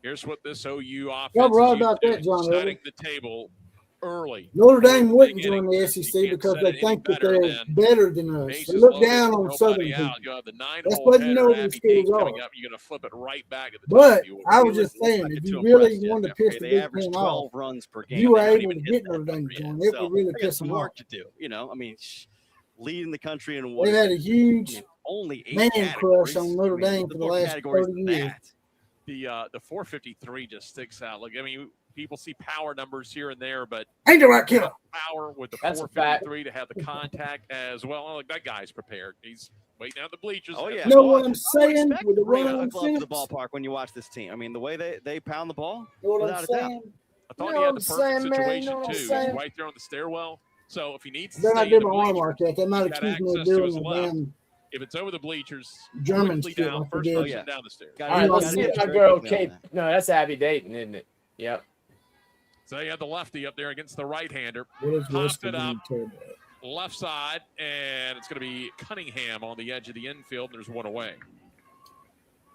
Here's what this OU offense is doing, setting the table early. Notre Dame wouldn't join the SEC because they think that they're better than us. They look down on Southern people. That's what you know the schools are. You're going to flip it right back at the But I was just saying, if you really wanted to piss the Big Ten off, you were able to get Notre Dame to join. It would really piss them off. To do, I mean, leading the country in what? They had a huge man crush on Notre Dame for the last 30 years. The 453 just sticks out. Like, I mean, people see power numbers here and there, but ain't the right killer. Power with the 453 to have the contact as well. Like, that guy's prepared. He's waiting out the bleachers. Oh yeah, you know what I'm saying? With the run on the ballpark when you watch this team. I mean, the way they pound the ball. You know what I'm saying? I thought he had the perfect situation too. He's right there on the stairwell. So if he needs to then I stay did in the my arm like that. They might accuse me of doing the damn. If it's over the bleachers, German quickly down, first person down the stairs. All right, let's see my girl Kate. No, that's Abby Dayton, isn't it? Yep. So you have the lefty up there against the right-hander. Popped it up, left side, and it's going to be Cunningham on the edge of the infield. There's one away.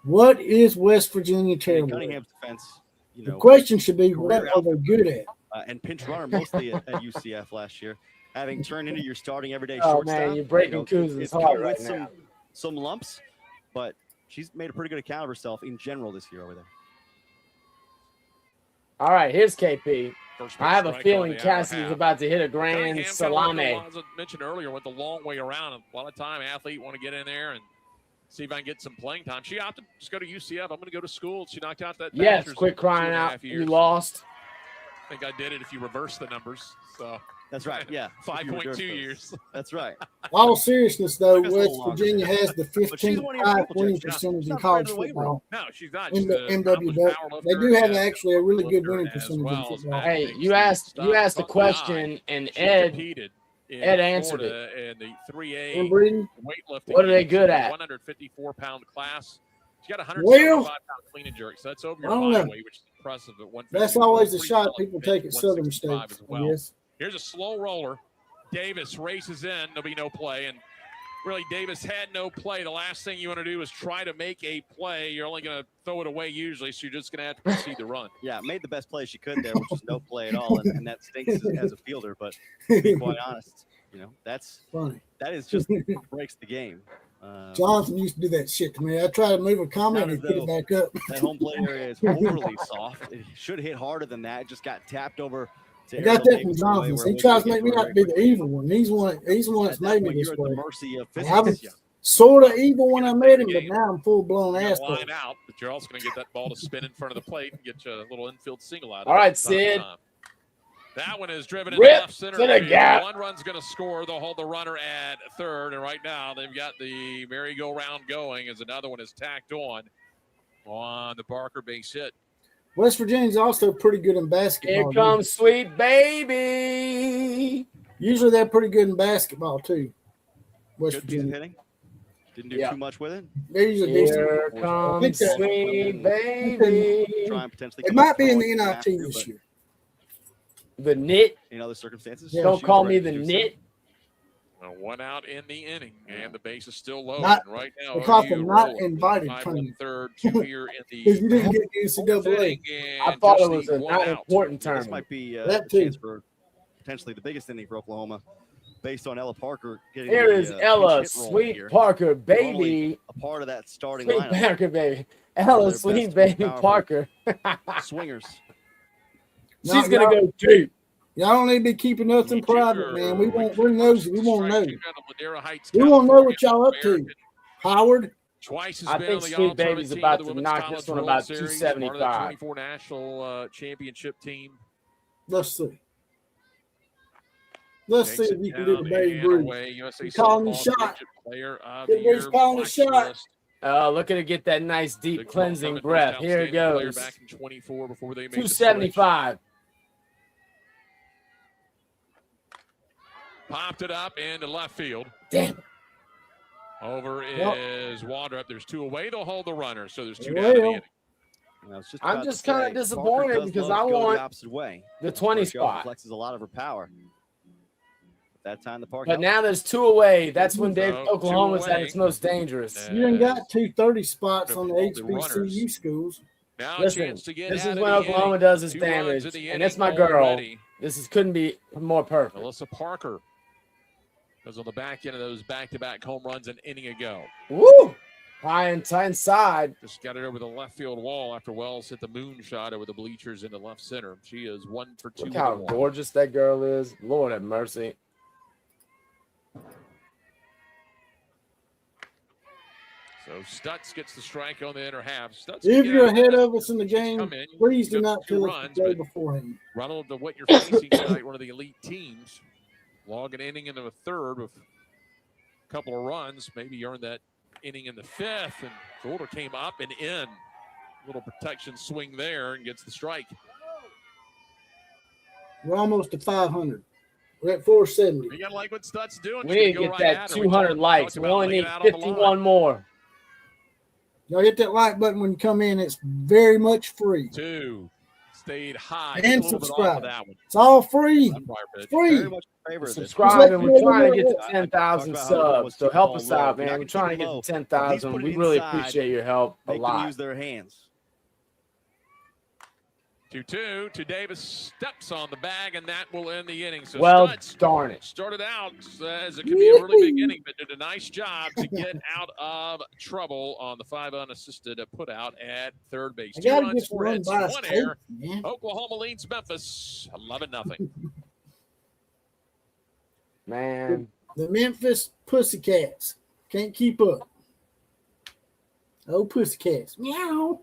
What is West Virginia terrible? Cunningham's defense. The question should be, what are they good at? And pinch runner mostly at UCF last year. Having turned into your starting everyday shortstop. Oh, man, you're breaking Kuz's heart right now. Some lumps, but she's made a pretty good account of herself in general this year over there. All right, here's KP. I have a feeling Cassidy's about to hit a grand salami. As I mentioned earlier, went the long way around. A lot of time, athlete want to get in there and see if I can get some playing time. She opted to just go to UCF. I'm going to go to school. She knocked out that. Yes, quit crying out. You lost. I think I did it if you reverse the numbers. So that's right. Yeah, 5.2 years. That's right. All seriousness, though, West Virginia has the 15th winning percentage in college football. No, she's not. In the MWW, they do have actually a really good winning percentage in football. Hey, you asked a question, and Ed answered it. And the 3A weightlifting. What are they good at? 154-pound class. She got 175-pound clean and jerk, so that's over your body weight, which is impressive. That's always the shot people take at Southern State. Yes. Here's a slow roller. Davis races in. There'll be no play. And really, Davis had no play. The last thing you want to do is try to make a play. You're only going to throw it away usually, so you're just going to have to proceed the run. Yeah, made the best play she could there, which is no play at all. And that stinks as a fielder. But to be quite honest, that's funny. That is just breaks the game. Johnson used to do that shit to me. I try to move a comment and put it back up. That home plate area is overly soft. It should hit harder than that. It just got tapped over. I got that from Johnson. He tries to make me out to be the evil one. He's one that's made me this way. Mercy of physics. sort of evil when I met him, but now I'm full blown You're asshole. gonna line out, but you're also going to get that ball to spin in front of the plate and get you a little infield single out of All it right, from time to Sid. time. That one is driven in Rip left center to the field. gap. One run's going to score. They'll hold the runner at third, and right now they've got the merry-go-round going as another one is tacked on the Barker base hit. West Virginia's also pretty good in basketball. Here comes Sweet Baby. Usually they're pretty good in basketball too. West Good piece of Virginia. hitting. Didn't do too much with it. They're usually decent. Here comes Sweet Baby. Try and potentially. It might be in the NIT this year. The knit. In other circumstances, Yeah. Don't she was call ready me to the do so. knit. One out in the inning, and the base is still low. Not- and right now, they call OU them not rolling invited 5 tournament. 1/3, 2 here in Because you the didn't get fourth NCAA. inning, I and thought just it was the a one not out. important This tournament. might be That a too. chance for potentially the biggest inning for Oklahoma, based on Ella Parker getting. Here is Ella, pinch hit roll Sweet here. Parker, Normally baby. a part of that starting Sweet lineup. Parker, baby. One Ella, of their Sweet best, baby most Parker. Swingers. She's going to go deep. Y'all don't need to be keeping nothing private, man. We're nosy. We won't know. We won't know what y'all up to, Howard. Twice has I been think on the Sweet all-tournament Baby's team about of the to Women's knock College this one World about Series, part of that 275. 24 national championship team. Let's see. Let's see Takes if it you can do the down Babe and Ruth. away. USA You're calling the softball shot. collegiate player of Big the Bruce year. calling the Watch shot. list. Look at it get that nice deep Big cleansing 12 breath. most Here it outstanding player goes. Back in 24 before they made the 275. Popped it up into left field. Damn it. Over Well- is Wandrup. There's 2 away. They'll hold the runner. So there's 2 Well, down in the inning. I was just I'm about to just kinda say, disappointed Parker does because love I to go want the opposite way. The 20 She spot. flexes a lot of her power. That time the Park. But now there's 2 away. That's when So, Oklahoma's 2 at away. its most dangerous. You done got 230 spots Gonna on the hold the HBCU schools. Now a Listen, chance to get this out is of when the Oklahoma inning. does its 2 runs damage. in the And that's inning my girl. already. Couldn't be more perfect. Melissa Parker was on the back end of those back-to-back home runs an inning ago. Woo! High and tight inside. Just got it over the left field wall after Wells hit the moonshot over the bleachers into left center. She is 1 for 2. Look how with a walk. gorgeous that girl is. Lord have mercy. So Stutz gets the strike on the inner half. Stutz If can you're get out ahead that. of us in the game, come in, please you do got not 2 tell us runs, to play but beforehand. Relative to what you're facing tonight, one of the elite teams, log an inning into a third with a couple of runs, maybe earn that inning in the 5th, and Golder came up and in. Little protection swing there and gets the strike. We're almost to 500. We're at 470. You gotta like what Stutz doing. We She's need to gonna get go that right at her. 200 likes. talked We about only laying need it out on the line. 51 more. Y'all hit that like button when you come in. It's very much free. 2 stayed high. And Just a little bit off subscribe. of that one. It's all free. Umpire pitch. Free. Very much in favor of this. Subscribe, and we're Just trying to like get to the 10,000 Talk about how everyone subs. wants to So keep help the us ball low. out, If you're man. not We're trying to keeping get low, to at least 10,000. put it We really inside. appreciate your help a They can lot. use their hands. 2-2 to Davis, steps on the bag, and that will end the inning. So Well, Stutz darn it. started out as it could be a really big inning, but did a nice job to get out of trouble on the 5 unassisted put out at third base. I 2 gotta runs, get 4 run hits, by 1 error. man. Oklahoma leads Memphis 11-0. Man. The Memphis Pussycats can't keep up. Oh, Pussycats. Meow.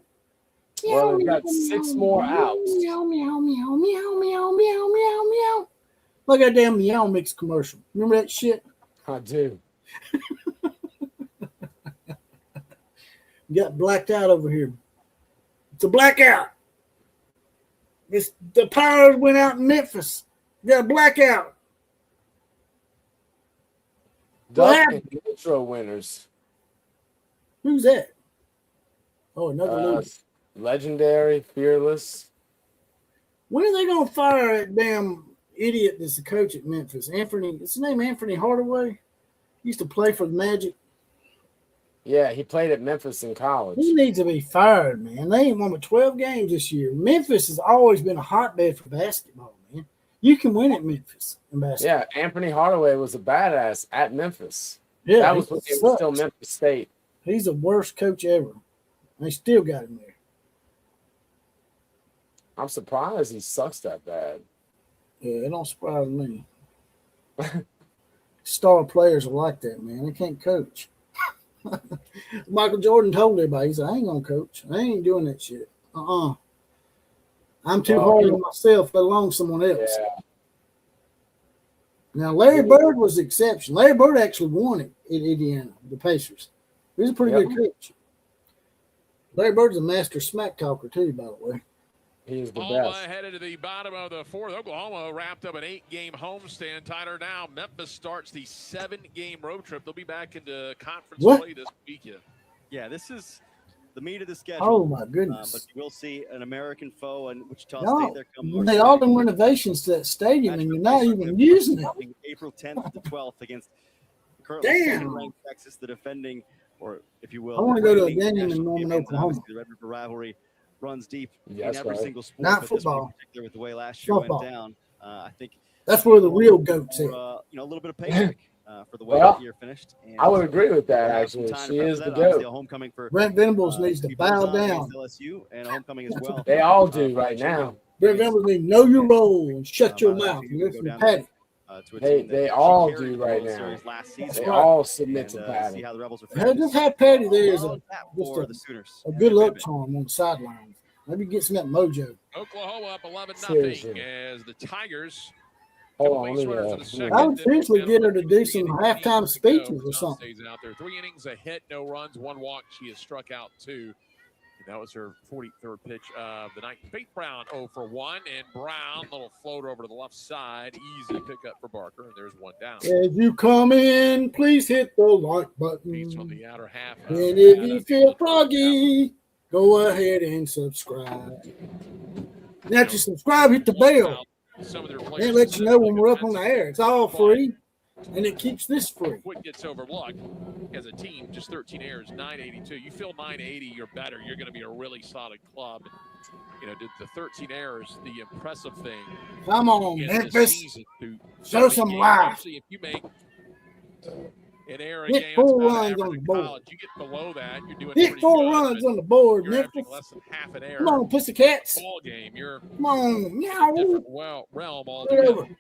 Well, we've got 6 more outs. Meow, meow, meow, meow, meow, meow, meow, meow. Look at that damn Meow Mix commercial. Remember that shit? I do. Got blacked out over here. It's a blackout. The power went out in Memphis. Got a blackout. What Duck happened? and Nitro winners. Who's that? Oh, another loser. Legendary, fearless. When are they gonna fire that damn idiot that's the coach at Memphis? Anthony, is his name Anthony Hardaway? He used to play for the Magic. Yeah, he played at Memphis in college. He needs to be fired, man. They ain't won but 12 games this year. Memphis has always been a hotbed for basketball, man. You can win at Memphis in basketball. Yeah, Anthony Hardaway was a badass at Memphis. Yeah, That was he when it was sucks. still Memphis State. He's the worst coach ever. They still got him there. I'm surprised he sucks that bad. Yeah, it don't surprise me. Star players are like that, man. They can't coach. Michael Jordan told everybody, he said, I ain't gonna coach. I ain't doing that shit. I'm too hard on myself, let alone someone else. Yeah. Now, Larry Bird was the exception. Larry Bird actually won it in Indiana, the Pacers. He was a pretty good coach. Larry Bird's a master smack talker, too, by the way. He's the Oklahoma best. headed to the bottom of the fourth. Oklahoma wrapped up an 8-game homestand. Tyler, now Memphis starts the 7-game road trip. They'll be back into conference play this weekend. Yeah, this is the meat of the schedule. Oh, my goodness. But you will see an American foe in Wichita No, State. There they all done renovations to that stadium, and you're not even using it. April 10th to 12th against currently Damn. second-ranked Texas, the defending, or if you will, I want to go to a reigning game in national Norman, champions. Oklahoma. Obviously, the Red River rivalry runs deep in That's every right. single sport. Not but this one in football. particular, with the way last year Football. went down, I think That's where the real goats for, is. a little bit of payback for the way Well, that year finished. And I would agree with that, we'll have some actually. time She to prep is for the that. Obviously, GOAT. a homecoming for Brent Venables needs to people bow against down. LSU, and a homecoming as well. They all do for right Virginia. now. Brent Venables needs to know your role and shut your My mouth last and year, listen go to down there, Patty. to a They team that she all carried do the right World now. Series last season. That's They right. all submit to See Patty. how the Rebels are Hey, faring. just have Patty there as All a, of that just for a- the Sooners. a and good their luck pivot. charm on the sideline. Maybe get some of that mojo. Oklahoma up 11-0 Seriously. as the Tigers. Hold on, base let me, runners in let the me- second. I would Did seriously down get her to do 3 some innings halftime to go. speeches or John something. stays out there. 3 innings, a hit, no runs, 1 walk. She has struck out 2. And that was her 43rd pitch of the night. Faith Brown 0 for 1, and Brown little floater over to the left side, easy pickup for Barker, and there's 1 down. As you come in, please hit the like Beats on button. the outer half. And if you feel froggy, go ahead and subscribe. Now that you subscribe, hit the bell. Some of their That players lets you know when we're up on the air. It's all free, and it keeps this free. What gets overlooked as a team, just 13 errors, 982. You feel 980, you're better. You're going to be a really solid club. You know, the 13 errors, the impressive thing. Come on, is this Memphis. season through Show 70 some games. life. Usually, if you make an error a Hit game, 4 it's about runs average on the in board. college. You get below that, you're doing Hit pretty 4 good, runs but on the board, you're Memphis. averaging less than half an error. Come on, Pussycats. Ball game, you're Come on, meow. different realm altogether. Whatever.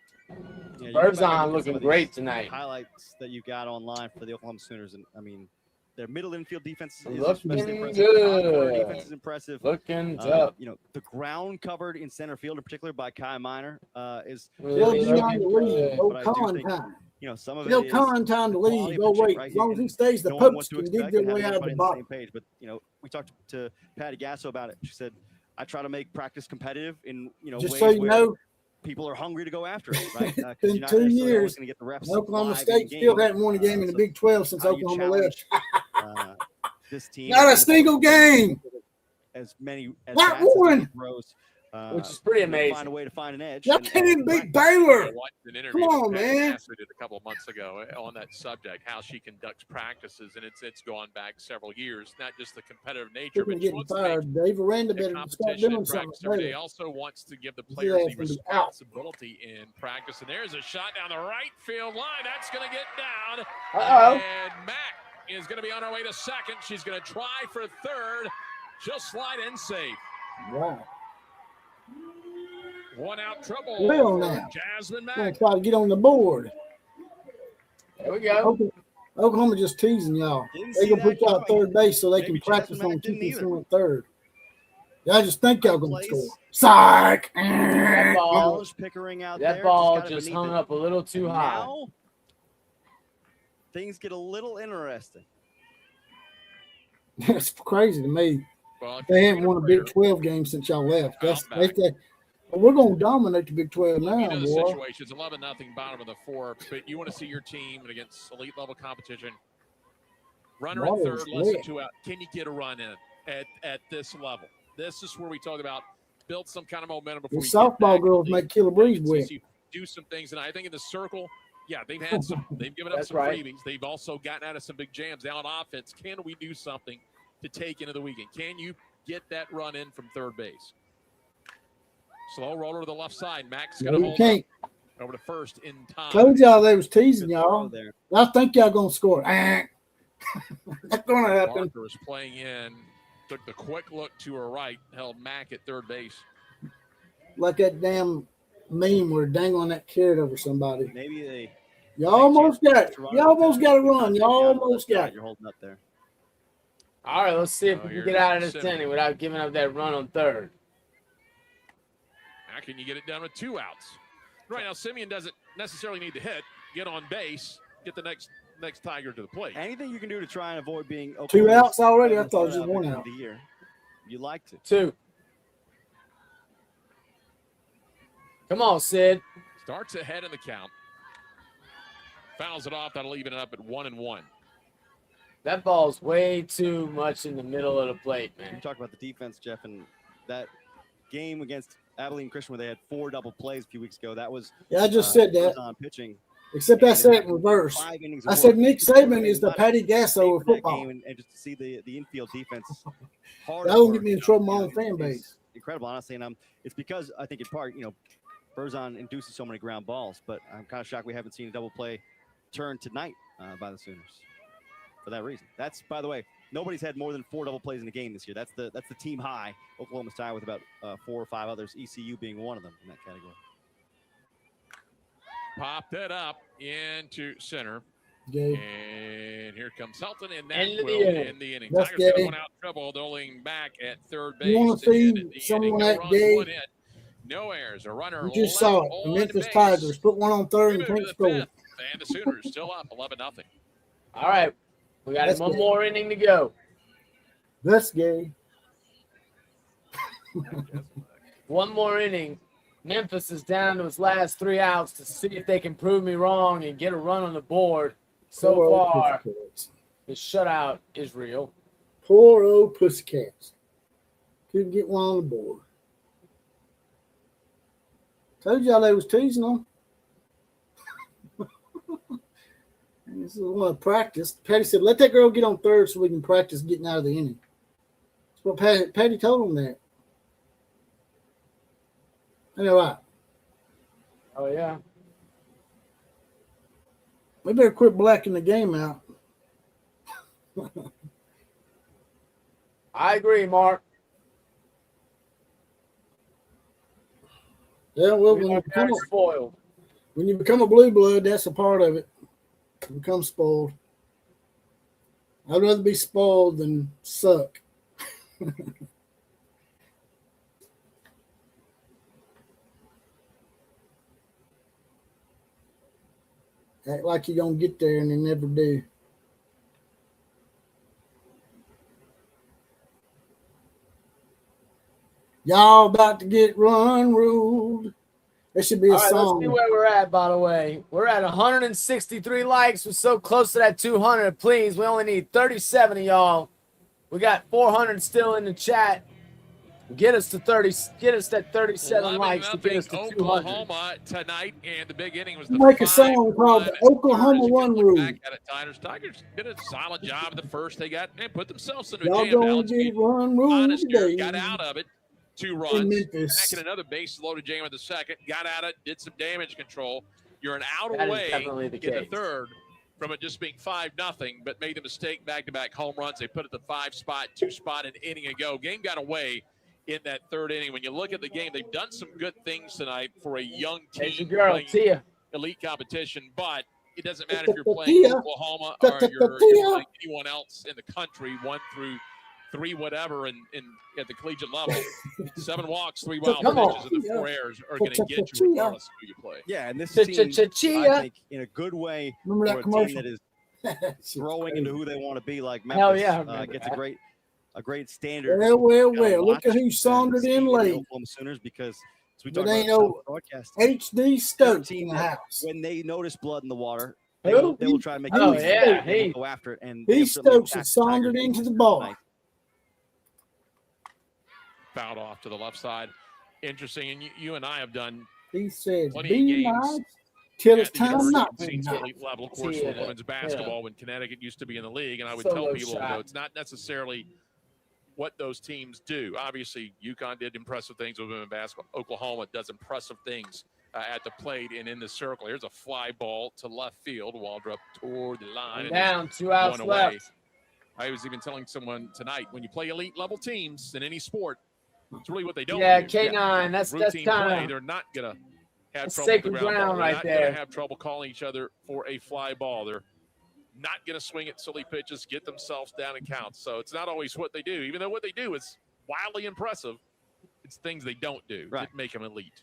Yeah, you go back and Burzon look at some looking of great these tonight. highlights that you got online for the Oklahoma Sooners, and I mean, their middle infield defense is Looking especially impressive. good. The corner defense is impressive. Looking up. You know, the ground covered in center field, in particular by Kai Minor, is Tell Dion to leave. Go But I do Con think time. you know some of Tell it is Con time to quality leave. of Go pitching, wait. right? As long as he And stays, the knowing what Popes to can dig expect their and way having out of the everybody on bottom. same page. But you know, we talked to Patty Gasso about it. She said, "I try to make practice competitive in Just ways so you where know, people are hungry to go after it, right? Been You're not 2 necessarily always years, going to get the reps. Oklahoma live State in still game. hadn't won a game in the So Big 12 since how do you Oklahoma left. challenge, this team? Not a And single game. As many as Not bats as one. he throws, Which is pretty you know, amazing. Find a way to find an edge. Y'all and- can't even beat I Baylor. watched an interview Come on, that Patty man. Gasso did a couple of months ago on that subject, how she conducts practices, and it's gone back several years. Not just the competitive nature, People but she getting wants to make fired. Dave Aranda a better start competition doing in something. practice every day. later. Also wants to give the His players ass the will be out. responsibility in practice. And there's a shot down the right field line. That's going to get down. Uh-oh. And Mack is going to be on her way to second. She's going to try for third. She'll slide in safe. Wow. 1 out trouble Well, for now. Jasmine I'm going Mack. to try to get on the board. There we go. Oklahoma just teasing y'all. Didn't They see gonna that put y'all at coming. third base so they Maybe can practice Jasmine on Mack didn't keeping either. someone at third. Y'all just think y'all gonna Place. score. Psych. That ball, Miles Pickering out there. that ball got just underneath hung it. up a little too high. Now, things get a little interesting. That's crazy to me. Well, if They you're haven't won a player, Big 12 game since y'all left. That's I'm back. well, we're gonna dominate the Big 12 You now, know the boy. situation. It's 11-0, bottom of the fourth, but you want to see your team and against elite level competition. Runner at Water's third, less than lit. 2 out. Can you get a run in at this level? This is where we talk about build some kind of momentum before The you get softball back. girls make Killer Breeze You wet. do some things, and I think in the circle, yeah, they've had some. They've given up That's some right. freebies. They've also gotten out of some big jams. Now on offense, can we do something to take into the weekend? Can you get that run in from third base? Slow roller to the left side. Max No, going to you hold can't. up over to first in time. Told y'all they was teasing Good y'all. throw there. I think y'all gonna score. That's gonna happen. Barker is playing in. Took the quick look to her right. Held Mack at third base. Like that damn meme where dangling that carrot over somebody. Maybe they. You almost got it. You almost got to run. You almost got it. You're holding up there. All right, let's see if we can get out of this Simeon. inning without giving up that run on third. How can you get it done with 2 outs? Right now, Simeon doesn't necessarily need to hit, get on base, get the next Tiger to the plate. Anything you can do to try and avoid being 2 outs already? I thought it was just 1 out. The year. You liked it. 2. Come on, Sid. Starts ahead in the count. Fouls it off. That'll even it up at 1-1. That ball's way too much in the middle of the plate, You man. talk about the defense, Jeff, and that game against Abilene Christian where they had 4 double plays a few weeks ago. That was I just said that. on pitching. Except I said it in reverse. 5 innings I of said work. Nick Saban is the Patty Gasso of That football. game and just to see the infield defense. That won't get me in trouble with my own fan base. Incredible, honestly, and it's because I think in part, Berzon induces so many ground balls, but I'm kind of shocked we haven't seen a double play turn tonight by the Sooners for that reason. That's, by the way, nobody's had more than 4 double plays in a game this year. That's the team high. Oklahoma's tied with about 4 or 5 others, ECU being one of them in that category. Popped it up into center. Gabe. And here comes Helton, and that End of the will inning. end the inning. That's Tigers got Gabe. 1 out trouble, doling back at third base. You want to to see end the someone inning. like No runs, Gabe? 1 hit. No errors. A runner You just saw it. The on Memphis base. Tigers put one on third We and move Pink to the scored. 5th, and the Sooners still up 11-0. All right, we got That's one good. more inning to go. That's gay. One more inning. Memphis is down to its last 3 outs to see if they can prove me wrong and get a run on the board. So Poor old far, Pussycats. the shutout is real. Poor old Pussycats. Couldn't get one on the board. Told y'all they was teasing them. This is one of practice. Patty said, let that girl get on third so we can practice getting out of the inning. That's what Patty told him that. I know right. Oh, yeah. We better quit blacking the game out. I agree, Mark. Yeah, well, We are very spoiled. when you become a blue blood, that's a part of it. You become spoiled. I'd rather be spoiled than suck. Act like you're going to get there and they never do. Y'all about to get run ruled. There should be a All right, song. let's see where we're at, by the way. We're at 163 likes. We're so close to that 200. Please, we only need 37 of y'all. We got 400 still in the chat. Get us to 30. Get us that 37 likes to get us to 200. Oklahoma tonight, and the big inning was the Make a song called the 5-run Oklahoma Tigers. Run You can look Rule. back at it, Tigers did a solid job in the first. They put themselves in a Y'all jam. gonna Alex get Pete, run ruled honest here, today got out of it. 2 in runs. Memphis. Back in another bases loaded jam in the second. Got at it. Did some damage control. You're an out That is away definitely the in the case. third from it just being 5-0, but made the mistake back-to-back home runs. They put it at the 5 spot, 2 spot an inning ago. Game got away in that third inning. When you look at the game, they've done some good things tonight for a young There's your team girl, playing Tia. elite competition, but it doesn't matter if you're playing Tia. Oklahoma or you're playing anyone else in the country, 1 through 3, whatever, in at the collegiate level. 7 walks, 3 wild Come on. pitches, and the 4 errors are going to get you regardless of who you play. Yeah, and this team, I Ch-ch-ch-chia. think, in a good way, Remember for that a team commercial? that is growing into who they want to be, like Memphis. Hell yeah, I remember gets that. a great standard. Well. Gotta Look at watch who and sauntered see in the late. Oklahoma Sooners, because as we But talked ain't about no on the broadcast, HD Stokes in team the that house. when they notice blood in the water, Who? they will try to make Oh, it easy. yeah, They he- will go after it, and He they have certainly Stokes had attacked the sauntered Tigers into the tonight. bar. Fouled off to the left side. Interesting, and you and I have done He said, Plenty be of games nice till it's at the time university not to be teams nice. elite level, of course, Yeah, for women's basketball when Connecticut used to be in the league. And I would tell Solo people, shot. though, it's not necessarily what those teams do. Obviously, UConn did impressive things with women's basketball. Oklahoma does impressive things at the plate and in the circle. Here's a fly ball to left field. Waldrop toward the line. I'm and down, 2 outs one away. left. I was even telling someone tonight, when you play elite level teams in any sport, it's really what they don't Yeah, do. K9. That's Routine play, kind of they're not going to have That's trouble with the sacred ground ball. ground They're right not going there. to have trouble calling each other for a fly ball. They're not going to swing at silly pitches, get themselves down and count. So it's not always what they do, even though what they do is wildly impressive. It's things they don't do that make them elite.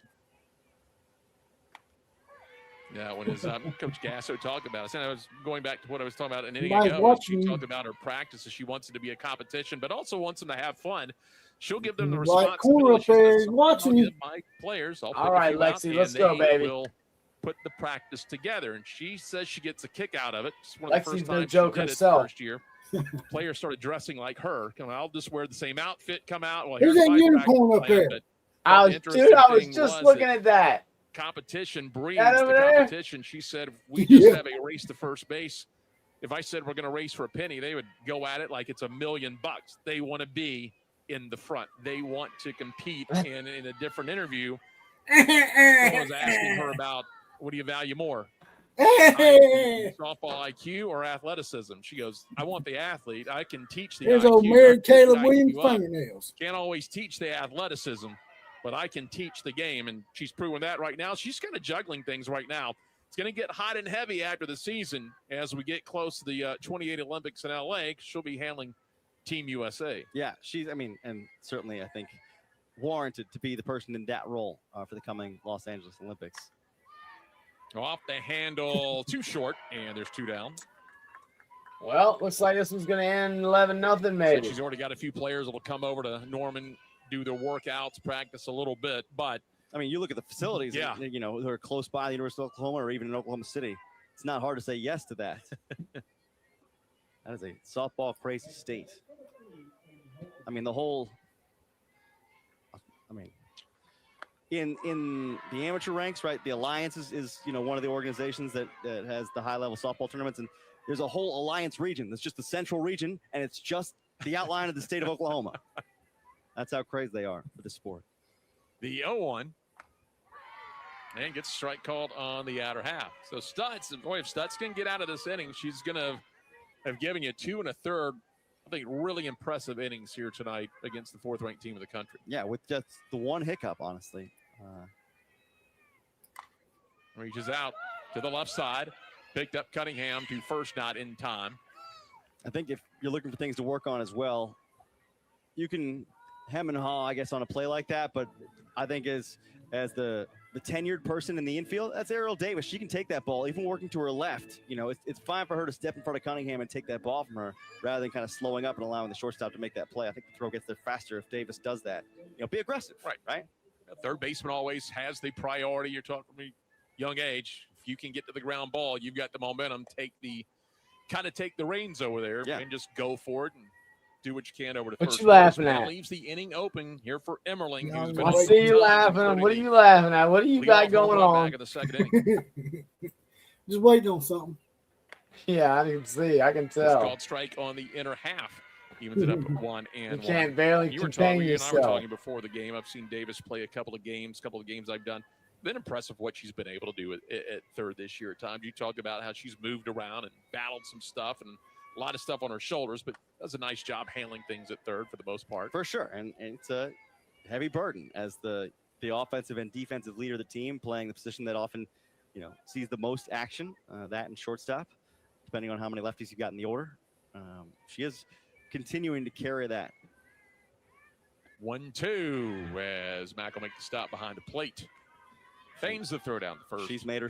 Yeah, when his Coach Gasso talked about it, I was going back to what I was talking about an inning ago. She talked about her practices. She wants it to be a competition, but also wants them to have fun. She'll give them the responsibility. Watching you. My players. All right, Lexi, let's go, baby. Will put the practice together, and she says she gets a kick out of it. It's one of the Lexi's first times joke she did herself. it first year. Players started dressing like her. I'll just wear the same outfit, come out. Well, here's that unicorn up there. I was just looking at that. Competition breeds the competition. She said, we just have a race to first base. If I said we're going to race for a penny, they would go at it like it's $1 million. They want to be in the front. They want to compete. And in a different interview, someone was asking her about, what do you value more? Softball IQ or athleticism? She goes, I want the athlete. I can teach the There's IQ. old Mary Caleb Williams fingernails. Can't always teach the athleticism, but I can teach the game, and she's proving that right now. She's kind of juggling things right now. It's going to get hot and heavy after the season as we get close to the 28 Olympics in LA. She'll be handling Team USA. Yeah, and certainly I think warranted to be the person in that role for the coming Los Angeles Olympics. Off the handle, too short, and there's 2 down. Well, looks like this one's going to end 11-0 maybe. She's already got a few players that will come over to Norman, do their workouts, practice a little bit. But, you look at the facilities, that are close by the University of Oklahoma or even in Oklahoma City. It's not hard to say yes to that. That is a softball crazy state. In the amateur ranks, right, the Alliance is one of the organizations that has the high-level softball tournaments, and there's a whole Alliance region that's just the central region, and it's just the outline of the state of Oklahoma. That's how crazy they are for the sport. The 0-1, and gets a strike called on the outer half. So Stutz, if Stutz can get out of this inning, she's going to have given you 2 1/3, I think, really impressive innings here tonight against the 4th-ranked team of the country. Yeah, with just the one hiccup, honestly. Reaches out to the left side. Picked up Cunningham to first, not in time. I think if you're looking for things to work on as well, you can hem and haw, I guess, on a play like that. But I think as the tenured person in the infield, that's Ariel Davis. She can take that ball, even working to her left. It's fine for her to step in front of Cunningham and take that ball from her rather than kind of slowing up and allowing the shortstop to make that play. I think the throw gets there faster if Davis does that. Be aggressive. Right? A third baseman always has the priority. You're talking from a young age. If you can get to the ground ball, you've got the momentum. Take the reins over there and just go for it and do what you can over the first. What you laughing at? Leaves the inning open here for Emmerling. I see you laughing. What are you laughing at? What do you got going on? Back of the second inning. Just waiting on something. Yeah, I can see. I can tell. It's called strike on the inner half. Evens it up at 1 and 1. You can't barely contain yourself. You and I were talking before the game. I've seen Davis play a couple of games I've done. Been impressive what she's been able to do at third this year at times. You talked about how she's moved around and battled some stuff and a lot of stuff on her shoulders, but does a nice job handling things at third for the most part. For sure, and it's a heavy burden as the offensive and defensive leader of the team, playing the position that often, sees the most action, that and shortstop, depending on how many lefties you've got in the order. She is continuing to carry that. 1-2 as Mack will make the stop behind the plate. Feigns the throw down the first. She's made her,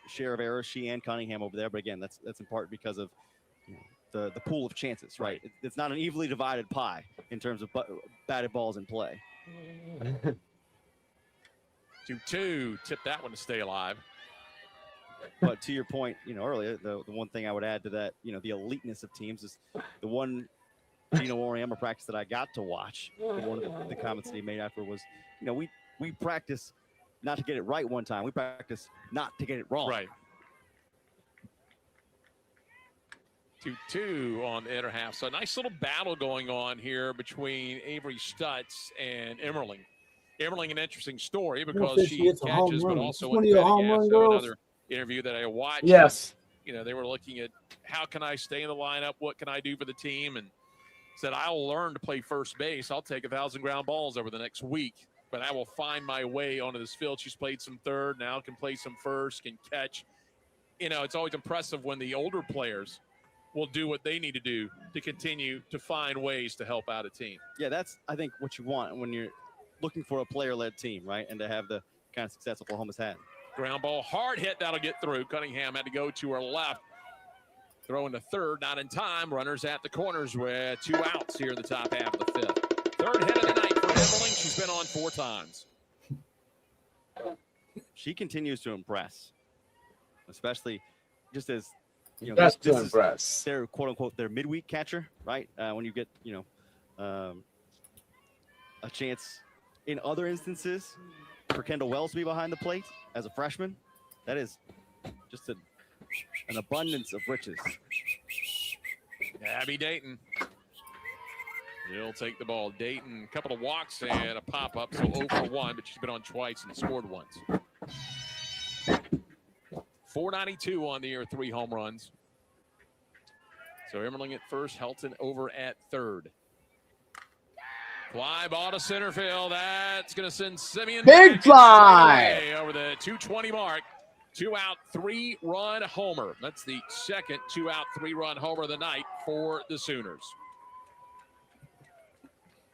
share of errors, she and Cunningham over there. But again, that's in part because of the pool of chances, right? It's not an evenly divided pie in terms of batted balls in play. 2-2, tip that one to stay alive. But to your point, earlier, the one thing I would add to that, the eliteness of teams is the one Gino Oriema practice that I got to watch. One of the comments that he made after was, we practice not to get it right one time. We practice not to get it wrong. Right. 2-2 on the inner half. So a nice little battle going on here between Avery Stutz and Emmerling. Emmerling, an interesting story because she catches, but also in another interview that I watched. Yes. They were looking at how can I stay in the lineup? What can I do for the team? And said, I'll learn to play first base. I'll take 1,000 ground balls over the next week, but I will find my way onto this field. She's played some third, now can play some first, can catch. it's always impressive when the older players will do what they need to do to continue to find ways to help out a team. Yeah, that's, I think, what you want when you're looking for a player-led team, right? And to have the kind of success Oklahoma's had. Ground ball, hard hit, that'll get through. Cunningham had to go to her left. Throwing to third, not in time. Runners at the corners with 2 outs here in the top half of the 5th. Third hit of the night for Hemmerling. She's been on 4 times. She continues to impress, especially just as, That's this to impress. is their quote-unquote their midweek catcher, right? When you get, a chance in other instances for Kendall Wells to be behind the plate as a freshman, that is just an abundance of riches. Abby Dayton. He'll take the ball. Dayton, a couple of walks and a pop-up, so 0 for 1, but she's been on twice and scored once. 492 on the year, 3 home runs. So Emmerling at first, Helton over at third. Fly ball to center field. That's going to send Simeon Big fly over the 220 mark. 2 out, 3-run homer. That's the second 2 out, 3-run homer of the night for the Sooners.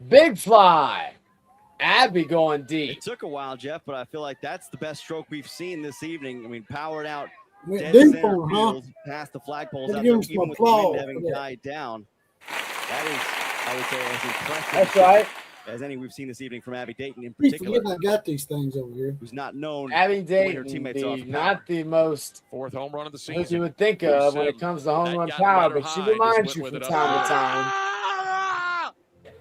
Big fly. Abby going deep. It took a while, Jeff, but I feel like that's the best stroke we've seen this evening. I mean, powered out, Went dead deep center on her, huh? field, past the flagpoles Gotta out give there, him some even with the wind applause having for that. died down. That is, I would say, as impressive That's right. as any we've seen this evening from Abby Dayton in Keep particular, forgetting I got these things over here. who's not known Abby for winning her Dayton, teammates off not the most 4th home run of the what season. you would think of when it comes to home That run got power, better but she high, reminds just you went from with it time up. to time.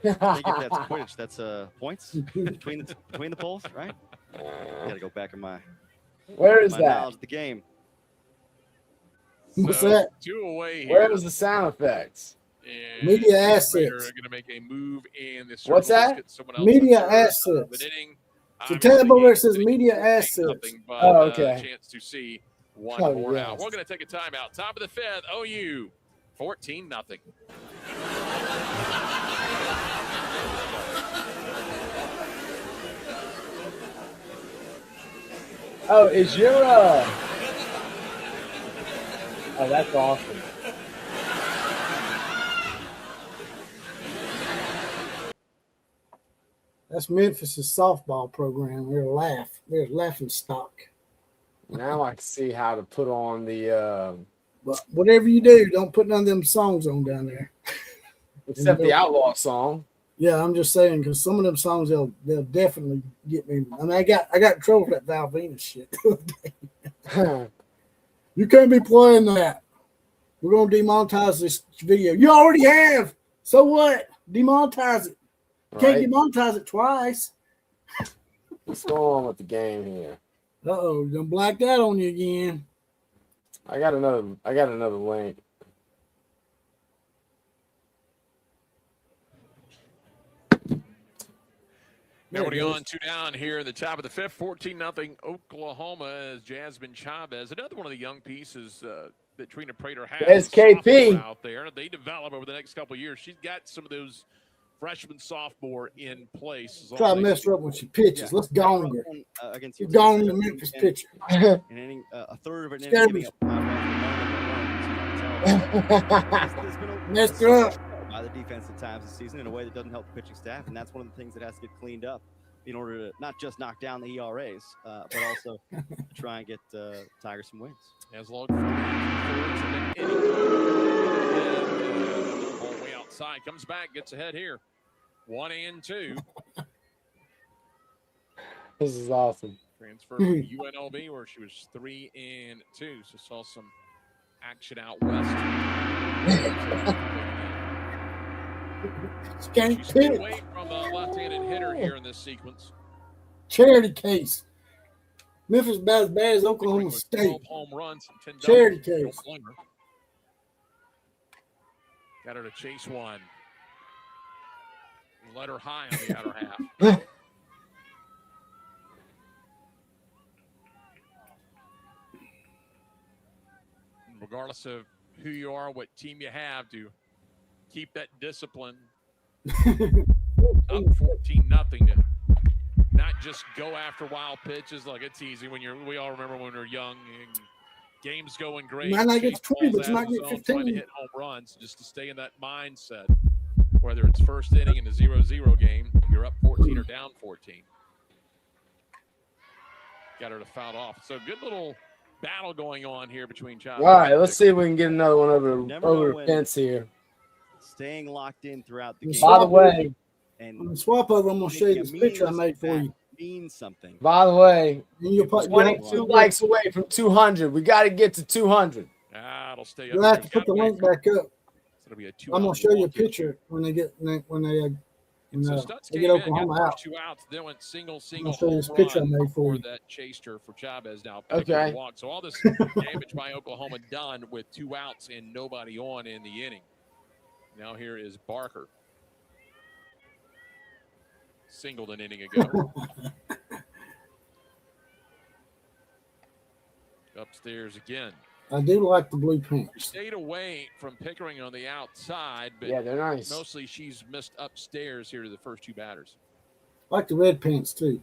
I think if that's Quidditch, that's points between the poles, right? Gotta go back in my Where is my that? knowledge of the game. What's So, that? 2 away here. Where is the sound effects? And Media They're assets. going to make a move in the circle. What's that? Let's get someone else Media up there. assets. But inning, So obviously, tab over where it it's says been media 8-0, assets. but, Oh, okay. A chance to see one Oh, more yes. out. We're going to take a timeout. Top of the 5th, OU, 14-0. Oh, is your Oh, that's awesome. That's Memphis' softball program. They're laughing stock. Now I can see how to put on the But whatever you do, don't put none of them songs on down there. except the outlaw song. Yeah, I'm just saying because some of them songs they'll definitely get me. I mean, I got in trouble for that Val Venus shit. You can't be playing that. We're gonna demonetize this video. You already have. So what? Demonetize it. Can't Right? demonetize it twice. What's going on with the game here? Uh-oh, done blacked out on you again. I got another link. There it Nobody goes. on, 2 down here in the top of the 5th, 14-0 Oklahoma as Jasmine Chavez, another one of the young pieces that Trina Prater has. There's KP. sophomore out there. They develop over the next couple of years. She's got some of those freshman, sophomore in place. As long Try as to they mess her up when she pitches. Let's go on her. Against She's UT, gone in the and- Memphis and- pitcher. An inning, a third of an inning, Scared giving me. up 5 runs. There's been a- Messed her up. by the defense at times this season in a way that doesn't help the pitching staff, and that's one of the things that has to get cleaned up in order to not just knock down the ERAs, but also try and get Tigers some wins. Has logged 4 thirds of an inning. Ball way outside, comes back, gets ahead here. 1-2. This is awesome. Transferred from UNLV where she was 3-2. So saw some action out west. She can't She's been pitch. away from the left-handed hitter here in this sequence. Charity case. Memphis about as bad as Oklahoma With State. 12 home runs and 10 Charity doubles. case. Don't blame her. Got her to chase one. Let her high on the outer half. Regardless of who you are, what team you have, to keep that discipline up 14-0 to not just go after wild pitches. Like, it's easy when we all remember when we were young and Game's going great. You might not get Chase to 20, balls but you out might of the get zone, trying to 15. hit home runs just to stay in that mindset. Whether it's first inning in a 0-0 game, you're up 14 or down 14. Got her to foul off. So good little battle going on here between Chavez. All right, let's see if we can get another one over Never know the when- fence here. Staying locked in throughout the game. By the way, and On the swap over, I'm going to show you making a this picture I meaningless made for attack you. means something. by the way, And you'll put, 22 likes away from 200. We got to get to 200. It'll stay up. You'll have there. to put the Gotta link wait. back up. It'll be a I'm going to show you a picture when they get So Stutz they came get in, got Oklahoma the out. first 2 outs, then went single show you this home picture I run made for before you. that chased her for Chavez. Now Okay. walk. So all this damage by Oklahoma done with 2 outs and nobody on in the inning. Now here is Barker. Singled an inning ago. Upstairs again. I do like the blue She pants. stayed away from Pickering on the outside, but Yeah, they're nice. mostly she's missed upstairs here to the first 2 batters. I like the red pants too.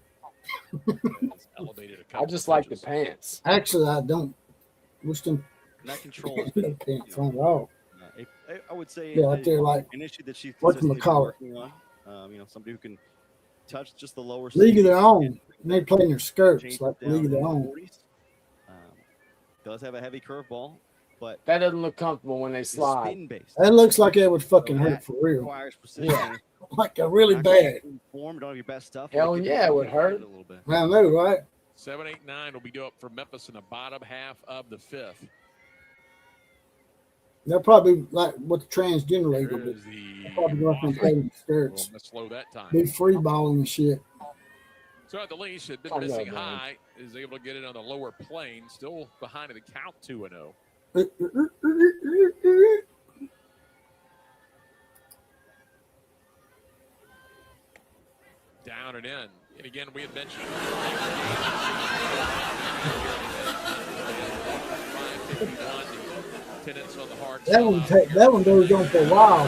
It's elevated a couple I just of like the inches. pants. Actually, I don't. Wish them That control has no been, pants on at all. I would say, Yeah, out there like an issue that she's whatchamacallit. consistently been working on. Somebody who can touch just the lower League of side Their Own. And they play in their change skirts it like down League of Their in the Own. 40s. Does have a heavy curveball, but That doesn't look comfortable when they it's slide. spin based. That looks like it would fucking hurt for real. Requires precision. Yeah. Like a really Not bad. quite in form, don't have your best stuff. Hell but yeah, it would hurt. a little bit. I know, right? 7, 8, 9 will be due up for Memphis in the bottom half of the 5th. They're probably like what the transgender league will There do. is the They'll probably go up and play in the skirts. We'll slow that time. Be free balling and shit. So at the least, had been I know, missing man. high, is able to get it on the lower plane, still behind in the count 2-0. Down and in. And again, we had mentioned 551, the attendance on the hard That one goes on for a while.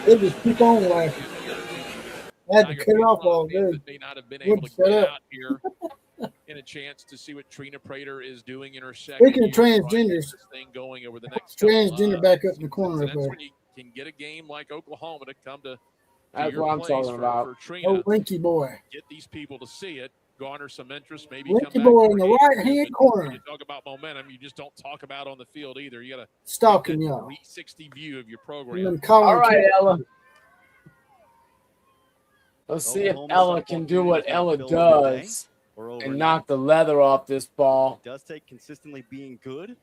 They just keep on laughing. I had to cut it off all day. May not have been able to Shut get up. out here in a chance to see what Trina Prater is doing in her second Speaking of year, trying to get transgenders, this thing going over the next couple transgender of back up in the seasons. corner And up that's there. when you can get a game like Oklahoma to come to That's your what I'm place talking about. for Trina. Oh, Linky boy. Get these people to see it, garner some interest, maybe Linky come back boy for in the a game or two, right-hand but corner. when you talk about momentum, you just don't talk about on the field either. You got to Stalking y'all. 360 view of your And program. them calling All right, kids. Ella. Let's see if Oklahoma's Ella up can on do what 2-0 Ella Phil today, does or and overnight. knock the leather off this ball. It does take consistently being good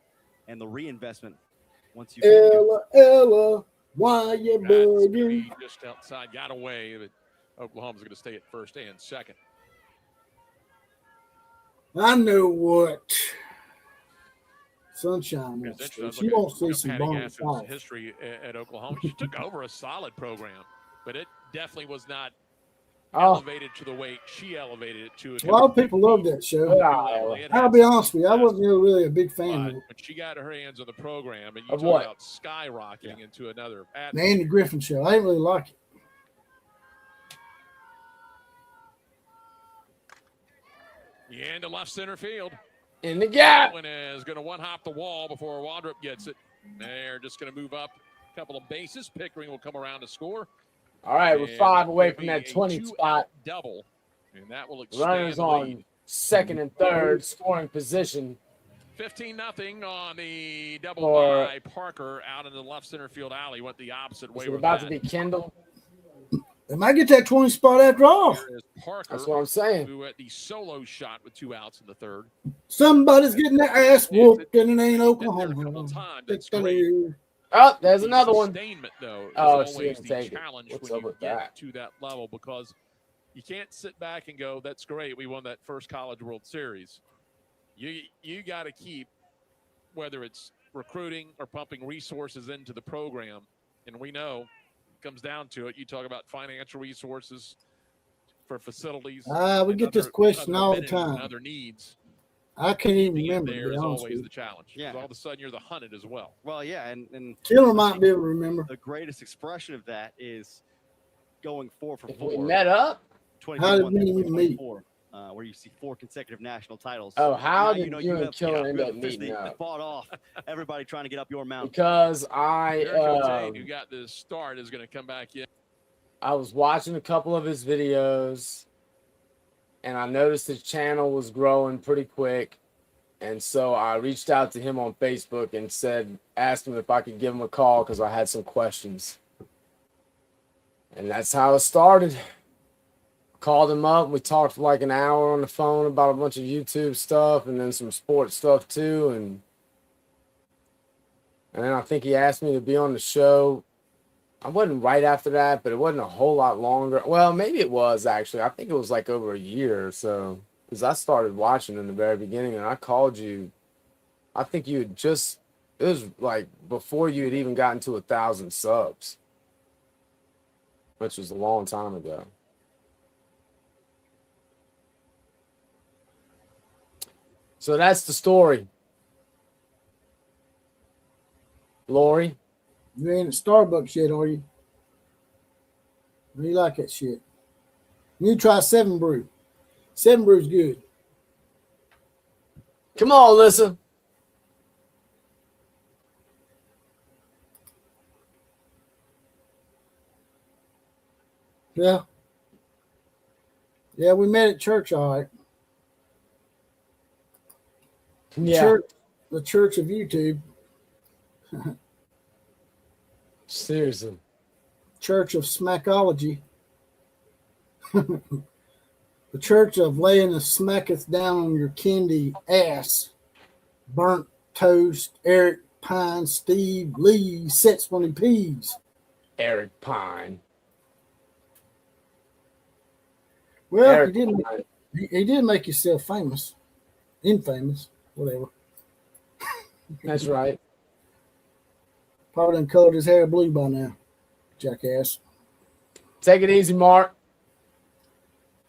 and the reinvestment once you feel good. Ella, why you That's gonna bugging? be just outside, got away, but Oklahoma's going to stay at first and second. I know what. Sunshine It's wants interesting. I to. was She looking wants to see some Patty bone Gaffney's fight. history at Oklahoma. She took over a solid program, but it definitely was not Oh, elevated to the way she elevated it to. A lot of people love that show. good eye, Ella. I'll be honest with you, I wasn't really a big fan But of it. when she got her hands on the program, and you Of talk what? about skyrocketing into another The atmosphere. Andy Griffin show. I didn't really like it. And to left center field. In the gap. That one is going to one-hop the wall before Waldrop gets it. They're just going to move up a couple of bases. Pickering will come around to score. All right, we're And 5 that away will from be that a 20 two-out spot. double, and that will expand Runners the on lead. second and third scoring position. 15-0 on the double For- by Parker out in the left center field alley. Went the opposite way Is it with about that. to be Kendall? They might get that 20 spot after all. Here is Parker, That's what I'm saying. who at the solo shot with 2 outs in the third. Somebody's getting their ass whooped, and it ain't Been there a couple Oklahoma. times. That's great. Oh, there's The another one. Sustainment, though, is Oh, she always didn't the take it. challenge What's when up you with get that? to that level, because you can't sit back and go, "That's great, we won that first College World Series." You got to keep, whether it's recruiting or pumping resources into the program, and we know it comes down to it. You talk about financial resources for facilities. We and get this other- question other all the amenities and time. Other needs. I can't even Being remember, to there be is honest always with the you. challenge. Yeah. 'Cause all of a sudden you're the hunted as well. Well, yeah, and Killer might be able to remember. the greatest expression of that is going 4 for If we 4. met up, 21 How did we meet? where you see 4 consecutive national titles. Oh, So how now did you and Killer end you up have a fist meeting that up? fought off everybody trying to get up your mountain. Because Jericho Tate, who got the start, is going to come back in. I was watching a couple of his videos, and I noticed his channel was growing pretty quick. And so I reached out to him on Facebook and asked him if I could give him a call because I had some questions. And that's how it started. Called him up. We talked for like an hour on the phone about a bunch of YouTube stuff and then some sports stuff too. And then I think he asked me to be on the show. I wasn't right after that, but it wasn't a whole lot longer. Well, maybe it was actually. I think it was like over a year or so because I started watching in the very beginning and I called you. I think you had it was like before you had even gotten to 1,000 subs, which was a long time ago. So that's the story. Lori? You ain't at Starbucks yet, are you? You like that shit. You try 7 Brew. 7 Brew's good. Come on, Alyssa. Yeah. Yeah, we met at church, all right. Yeah. The church of YouTube. Seriously. Church of Smackology. The church of laying the smacketh down on your candy ass. Burnt toast, Eric Pine, Steve Lee, sets when he pees. Eric Pine. Well, Eric he did make himself famous. Infamous, whatever. That's right. Probably done colored his hair blue by now. Jackass. Take it easy, Mark.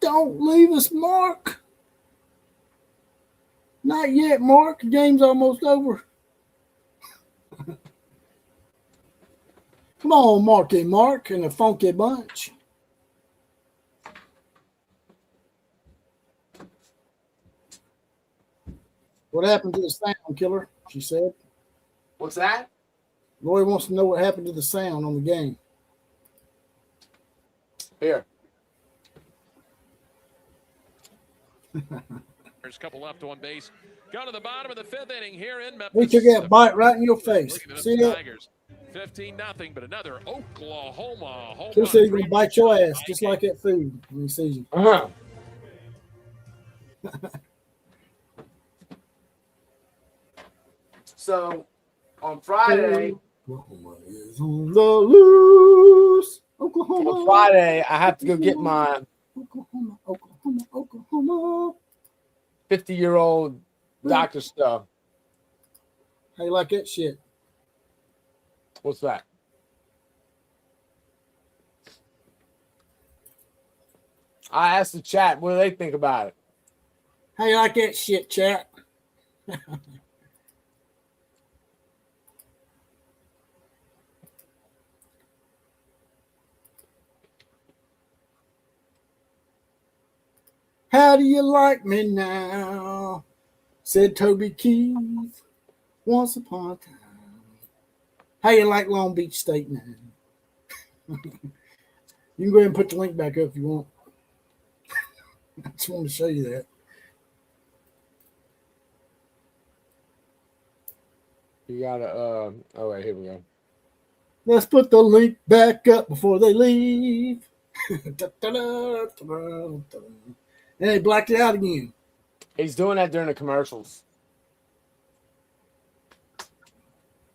Don't leave us, Mark. Not yet, Mark. The game's almost over. Come on, Marky Mark and the Funky Bunch. What happened to the sound, Killer? She said. What's that? Roy wants to know what happened to the sound on the game. Here. There's a couple left on base. Go to the bottom of the 5th inning here in Memphis. We took that bite right in your face. See that? Tigers. 15-0, but another Oklahoma home He run. said he's going to bite your ass just like that food when he sees you. Uh-huh. So, on Friday, Oklahoma is on the loose. Oklahoma. on Friday, I have to go get my Oklahoma. 50-year-old doctor stuff. How you like that shit? What's that? I asked the chat, what do they think about it? How you like that shit, chat? How do you like me now? Said Toby Keith once upon a time. How you like Long Beach State now? You can go ahead and put the link back up if you want. I just wanted to show you that. You gotta, oh, wait, here we go. Let's put the link back up before they leave. And they blacked it out again. He's doing that during the commercials.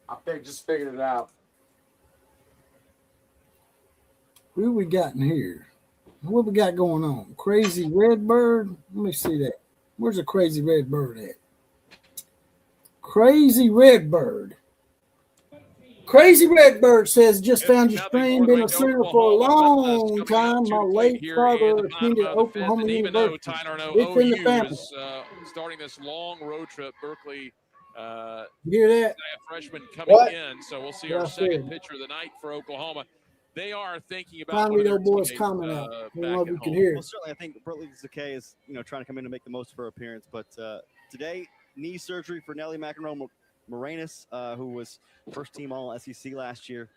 I just figured it out. Who we got in here? What we got going on? Crazy Redbird? Let me see that. Where's the Crazy Redbird at? Crazy Redbird. Crazy Redbird says, just found your stream. Been a sinner for a long time. My late father attended Oklahoma University. It's in the family. Is starting this long road trip, Berkeley. You hear that? A freshman coming in, so we'll see our second pitcher of the night for Oklahoma. they are thinking about Finally, one of old their boy's teammates, comment out. back I don't know if at you can home. hear Well, it. certainly, I think Berkeley Zakay is, trying to come in to make the most of her appearance. But today, knee surgery for Nellie McEnroe Moranis, who was first team All SEC last year,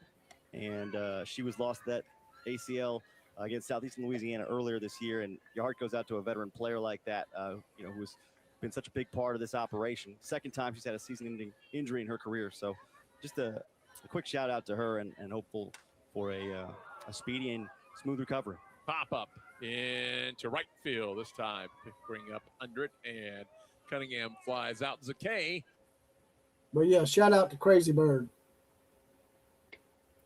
and she was lost that ACL against Southeastern Louisiana earlier this year. And your heart goes out to a veteran player like that, who's been such a big part of this operation. Second time she's had a season-ending injury in her career. So just a quick shout out to her, and hopeful for a speedy and smooth recovery. Pop up into right field this time, bring up under it, and Cunningham flies out. Zakay. But yeah, shout out to Crazy Bird.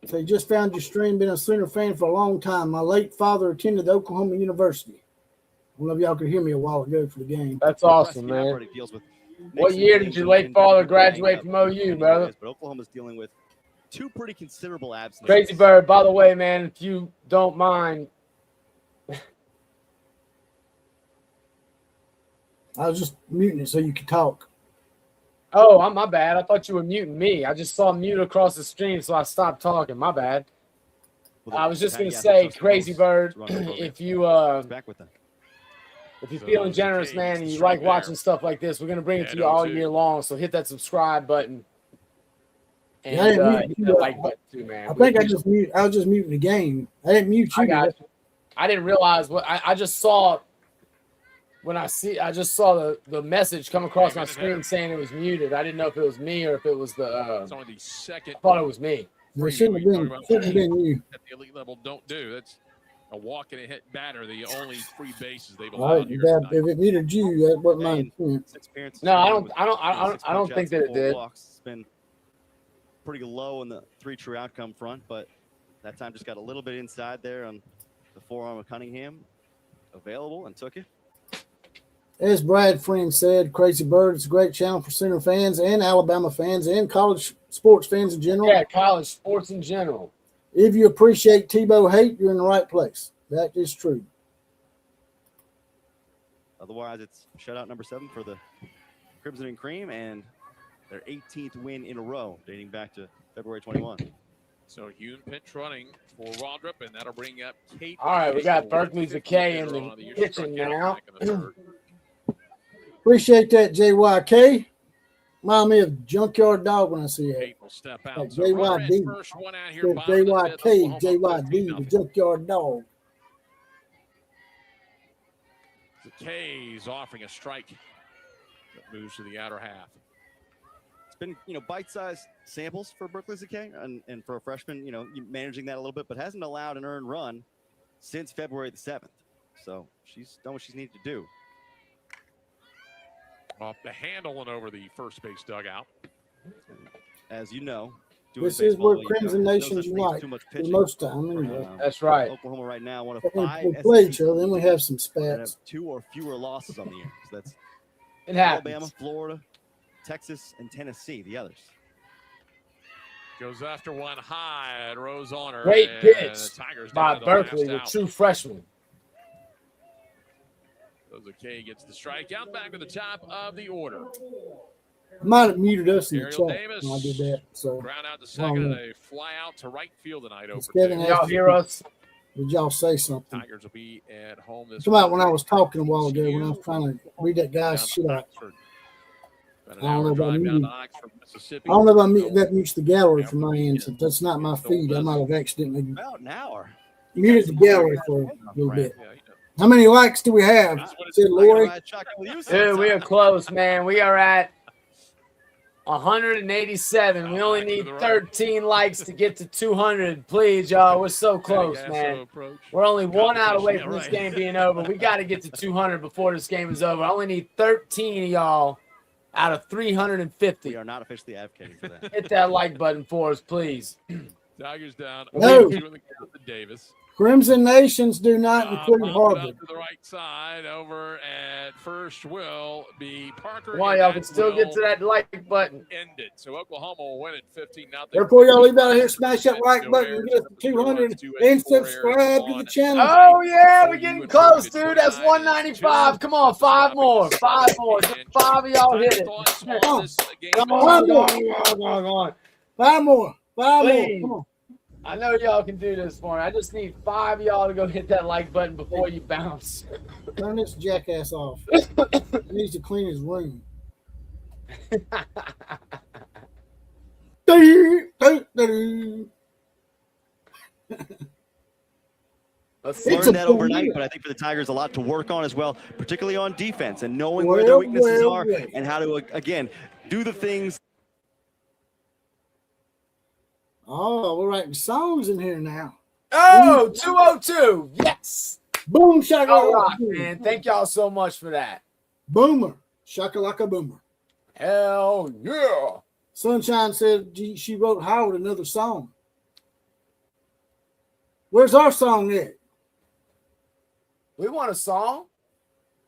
So just found your stream. Been a Sooner fan for a long time. My late father attended Oklahoma University. I don't know if y'all could hear me a while ago for the game. That's awesome, man. Deals with What year did your late father graduate from OU, brother? But Oklahoma's dealing with two pretty considerable absences. Crazy Bird, by the way, man, if you don't mind. I was just muting it so you could talk. Oh, my bad. I thought you were muting me. I just saw mute across the stream, so I stopped talking. My bad. I was just going to say, Crazy Bird, if you're feeling generous, man, and you like watching stuff like this, we're going to bring it to you all year long. So hit that subscribe button. And hit that like button too, man. I think I was just muting the game. I didn't mute you. I didn't realize what I just saw. I just saw the message come across my screen saying it was muted. I didn't know if it was me or if it was the. It's only the second. I thought it was me. It shouldn't have been you. At the elite level, don't do. That's a walk and a hit batter. The only free bases they've All right, allowed here if tonight. it muted you, that wasn't my intent. No, I don't think that it did. It's been pretty low in the 3 true outcome front, but that time just got a little bit inside there on the forearm of Cunningham. Available and took it. As Brad Friend said, Crazy Bird, it's a great channel for Sooner fans and Alabama fans and college sports fans in general. Yeah, college sports in general. If you appreciate Tebow hate, you're in the right place. That is true. Otherwise, it's shutout number 7 for the Crimson and Cream and their 18th win in a row, dating back to February 21. So Hune pinch running for Waldrop, and that'll bring up Kate. All right, we got Berkeley Zakay in the kitchen now. Appreciate that, JYK. Remind me of Junkyard Dog when I see that. Kate will step out. Like So JYD. first one out here. JYK, JYD, the Junkyard Dog. Zakay's offering a strike that moves to the outer half. It's been, bite-sized samples for Berkeley Zakay, and for a freshman, managing that a little bit, but hasn't allowed an earned run since February the 7th. So she's done what she's needed to do. Off the handle and over the first base dugout. As you know, this is where Crimson Nation's unite for most time. Anyway. That's right. Oklahoma right now, one of We 5 play each other, then we have some that have spats. 2 or fewer losses on the year. So that's It happens. Alabama, Florida, Texas, and Tennessee, the others. Goes after one high and Rose on her. Great and pitch the Tigers by down to the Berkeley, last the out. true freshman. So Zakay gets the strikeout, back to the top of the order. Might have muted us in the Ariel chat Davis. when I did that. So, Ground out to second, and they fly out to right field tonight. Over Kevin two. asked Y'all hear us? did y'all say something? Tigers will be at home this Come out when I was talking a while ago when I was trying to read that guy's shit out. I I don't know about muted. I Mississippi. don't know if that mutes the gallery from my end. Since that's not my feed, I might have accidentally About an hour. muted the gallery for a little bit. Yeah, How many likes do we have? Said Lori. Dude, we are close, man. We are at 187. We only need 13 likes to get to 200. Please, y'all. We're so close, man. We're only 1 out away from this game being over. We got to get to 200 before this game is over. I only need 13 of y'all out of 350. We are not officially advocating for that. Hit that like button for us, please. Tigers down. No. 2 in the count to Davis. Crimson Nations do not include Up Harvard. to the right side over at first will be Parker. Come on, and y'all that can still get to will that like button. end it. So Oklahoma will win at 15-0. Therefore, y'all leave out of here, smash that like button, and get us to 200, and subscribe to the channel. Oh, yeah, we're getting close, dude. That's 195. Come on, 5 more. 5 more. Just 5 of y'all hit it. Come on. Come on, go on. 5 more. 5 more. Please. Come on. I know y'all can do this for me. I just need 5 of y'all to go hit that like button before you bounce. Turn this jackass off. He needs to clean his room. Let's It's Learned a that overnight, tornado. but I think for the Tigers, a lot to work on as well, particularly on defense and knowing where their weaknesses are and how to, again, do the things. Oh, we're writing songs in here now. Oh, 202. Yes. Boom, All shakalaka, right, boom. man. Thank y'all so much for that. Boomer, shakalaka, boomer. Hell yeah. Sunshine said she wrote Howard another song. Where's our song at? We want a song.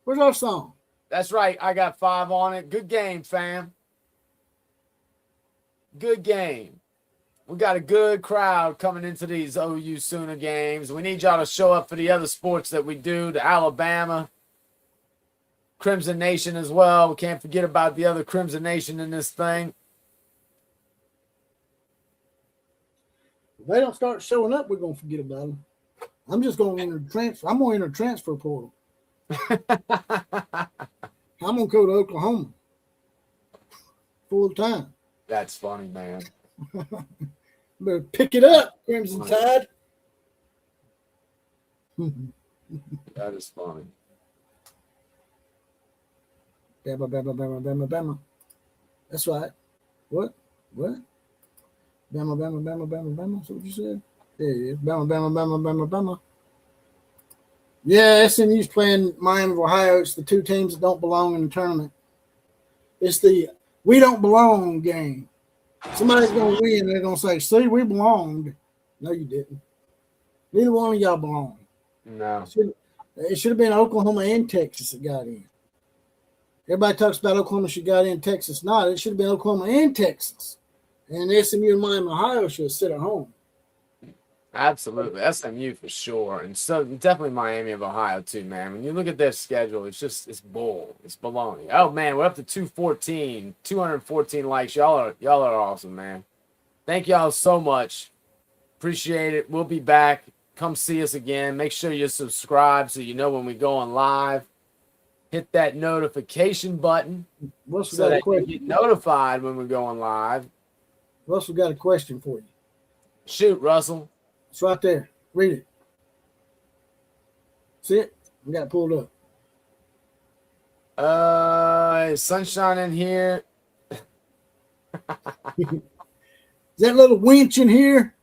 Where's our song? That's right. I got 5 on it. Good game, fam. Good game. We got a good crowd coming into these OU Sooner games. We need y'all to show up for the other sports that we do, the Alabama, Crimson Nation as well. We can't forget about the other Crimson Nation in this thing. If they don't start showing up, we're going to forget about them. I'm just going to enter transfer. I'm going to enter transfer portal. I'm going to go to Oklahoma full time. That's funny, man. Better pick it up, Crimson Tide. That is funny. Bama, Bama, Bama, Bama, Bama. That's right. What? Bama, Bama, Bama, Bama, Bama. That's what you said? Yeah. Bama, Bama, Bama, Bama, Bama. Yeah, SMU's playing Miami of Ohio. It's the two teams that don't belong in the tournament. It's the we don't belong game. Somebody's going to win. They're going to say, see, we belonged. No, you didn't. Neither one of y'all belonged. No. It should have been Oklahoma and Texas that got in. Everybody talks about Oklahoma should got in, Texas not. It should have been Oklahoma and Texas. And SMU and Miami, Ohio should have sit at home. Absolutely. SMU for sure. And so definitely Miami of Ohio too, man. When you look at their schedule, it's bull. It's baloney. Oh man, we're up to 214 likes. Y'all are awesome, man. Thank y'all so much. Appreciate it. We'll be back. Come see us again. Make sure you subscribe so you know when we go on live. Hit that notification button so that you get notified when we go on live. Russell got a question for you. Shoot, Russell. It's right there. Read it. See it? We got it pulled up. Is Sunshine in here? Is that little winch in here?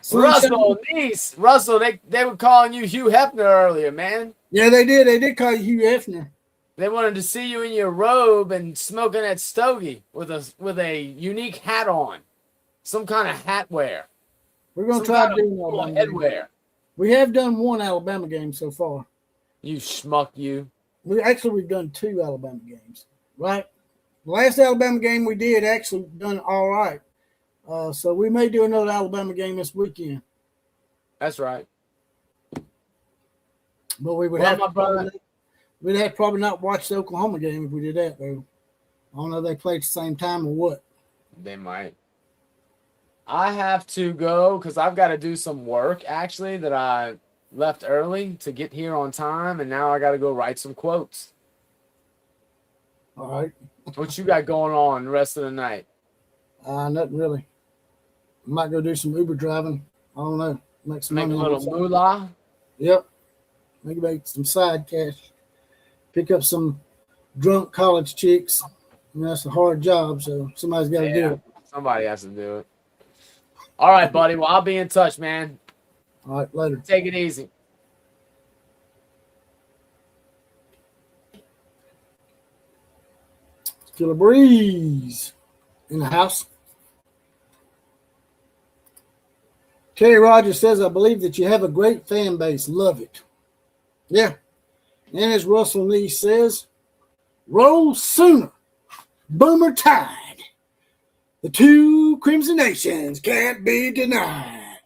Sunshine? Russell, they were calling you Hugh Hefner earlier, man. Yeah, they did. They did call you Hugh Hefner. They wanted to see you in your robe and smoking that stogie with a unique hat on. Some kind of hat wear. We're going to try to do cool headwear. We have done one Alabama game so far. You schmuck, you. We've done 2 Alabama games, right? The last Alabama game we did actually done all right. So we may do another Alabama game this weekend. That's right. But we would we'd have probably not watch the Oklahoma game if we did that, though. I don't know if they played at the same time or what. They might. I have to go because I've got to do some work, actually, that I left early to get here on time, and now I got to go write some quotes. All right. What you got going on the rest of the night? Nothing really. I might go do some Uber driving. I don't know. Make some money. A little moolah? Yep. Maybe make some side cash. Pick up some drunk college chicks. That's a hard job, so somebody's got to do it. Somebody has to do it. All right, buddy. Well, I'll be in touch, man. All right, later. Take it easy. Killer Breeze in the house. Terry Rogers says, I believe that you have a great fan base. Love it. Yeah. And as Russell Nee says, roll Sooner, Boomer Tide. The 2 Crimson Nations can't be denied.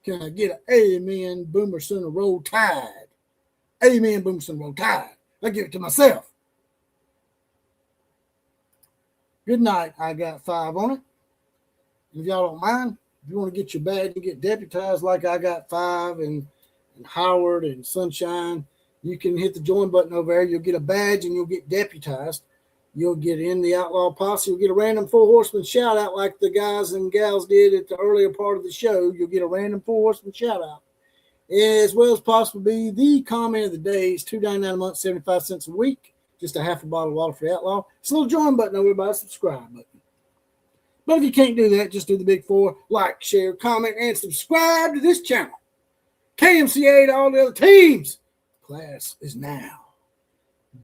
Can I get an amen, Boomer Sooner, roll Tide? Amen, Boomer Sooner, roll Tide. I give it to myself. Good night. I got 5 on it. If y'all don't mind, If you want to get your badge and get deputized like I got 5 and Howard and Sunshine, you can hit the join button over there. You'll get a badge and you'll get deputized. You'll get in the Outlaw Posse. You'll get a random 4 Horsemen shout out like the guys and gals did at the earlier part of the show. You'll get a random 4 Horsemen shout out, as well as possibly the comment of the day. Is $2.99 a month, 75 cents a week. Just a half a bottle of water for the Outlaw. It's a little join button over by the subscribe button. But if you can't do that, just do the big 4. Like, share, comment, and subscribe to this channel. KMCA to all the other teams. Class is now.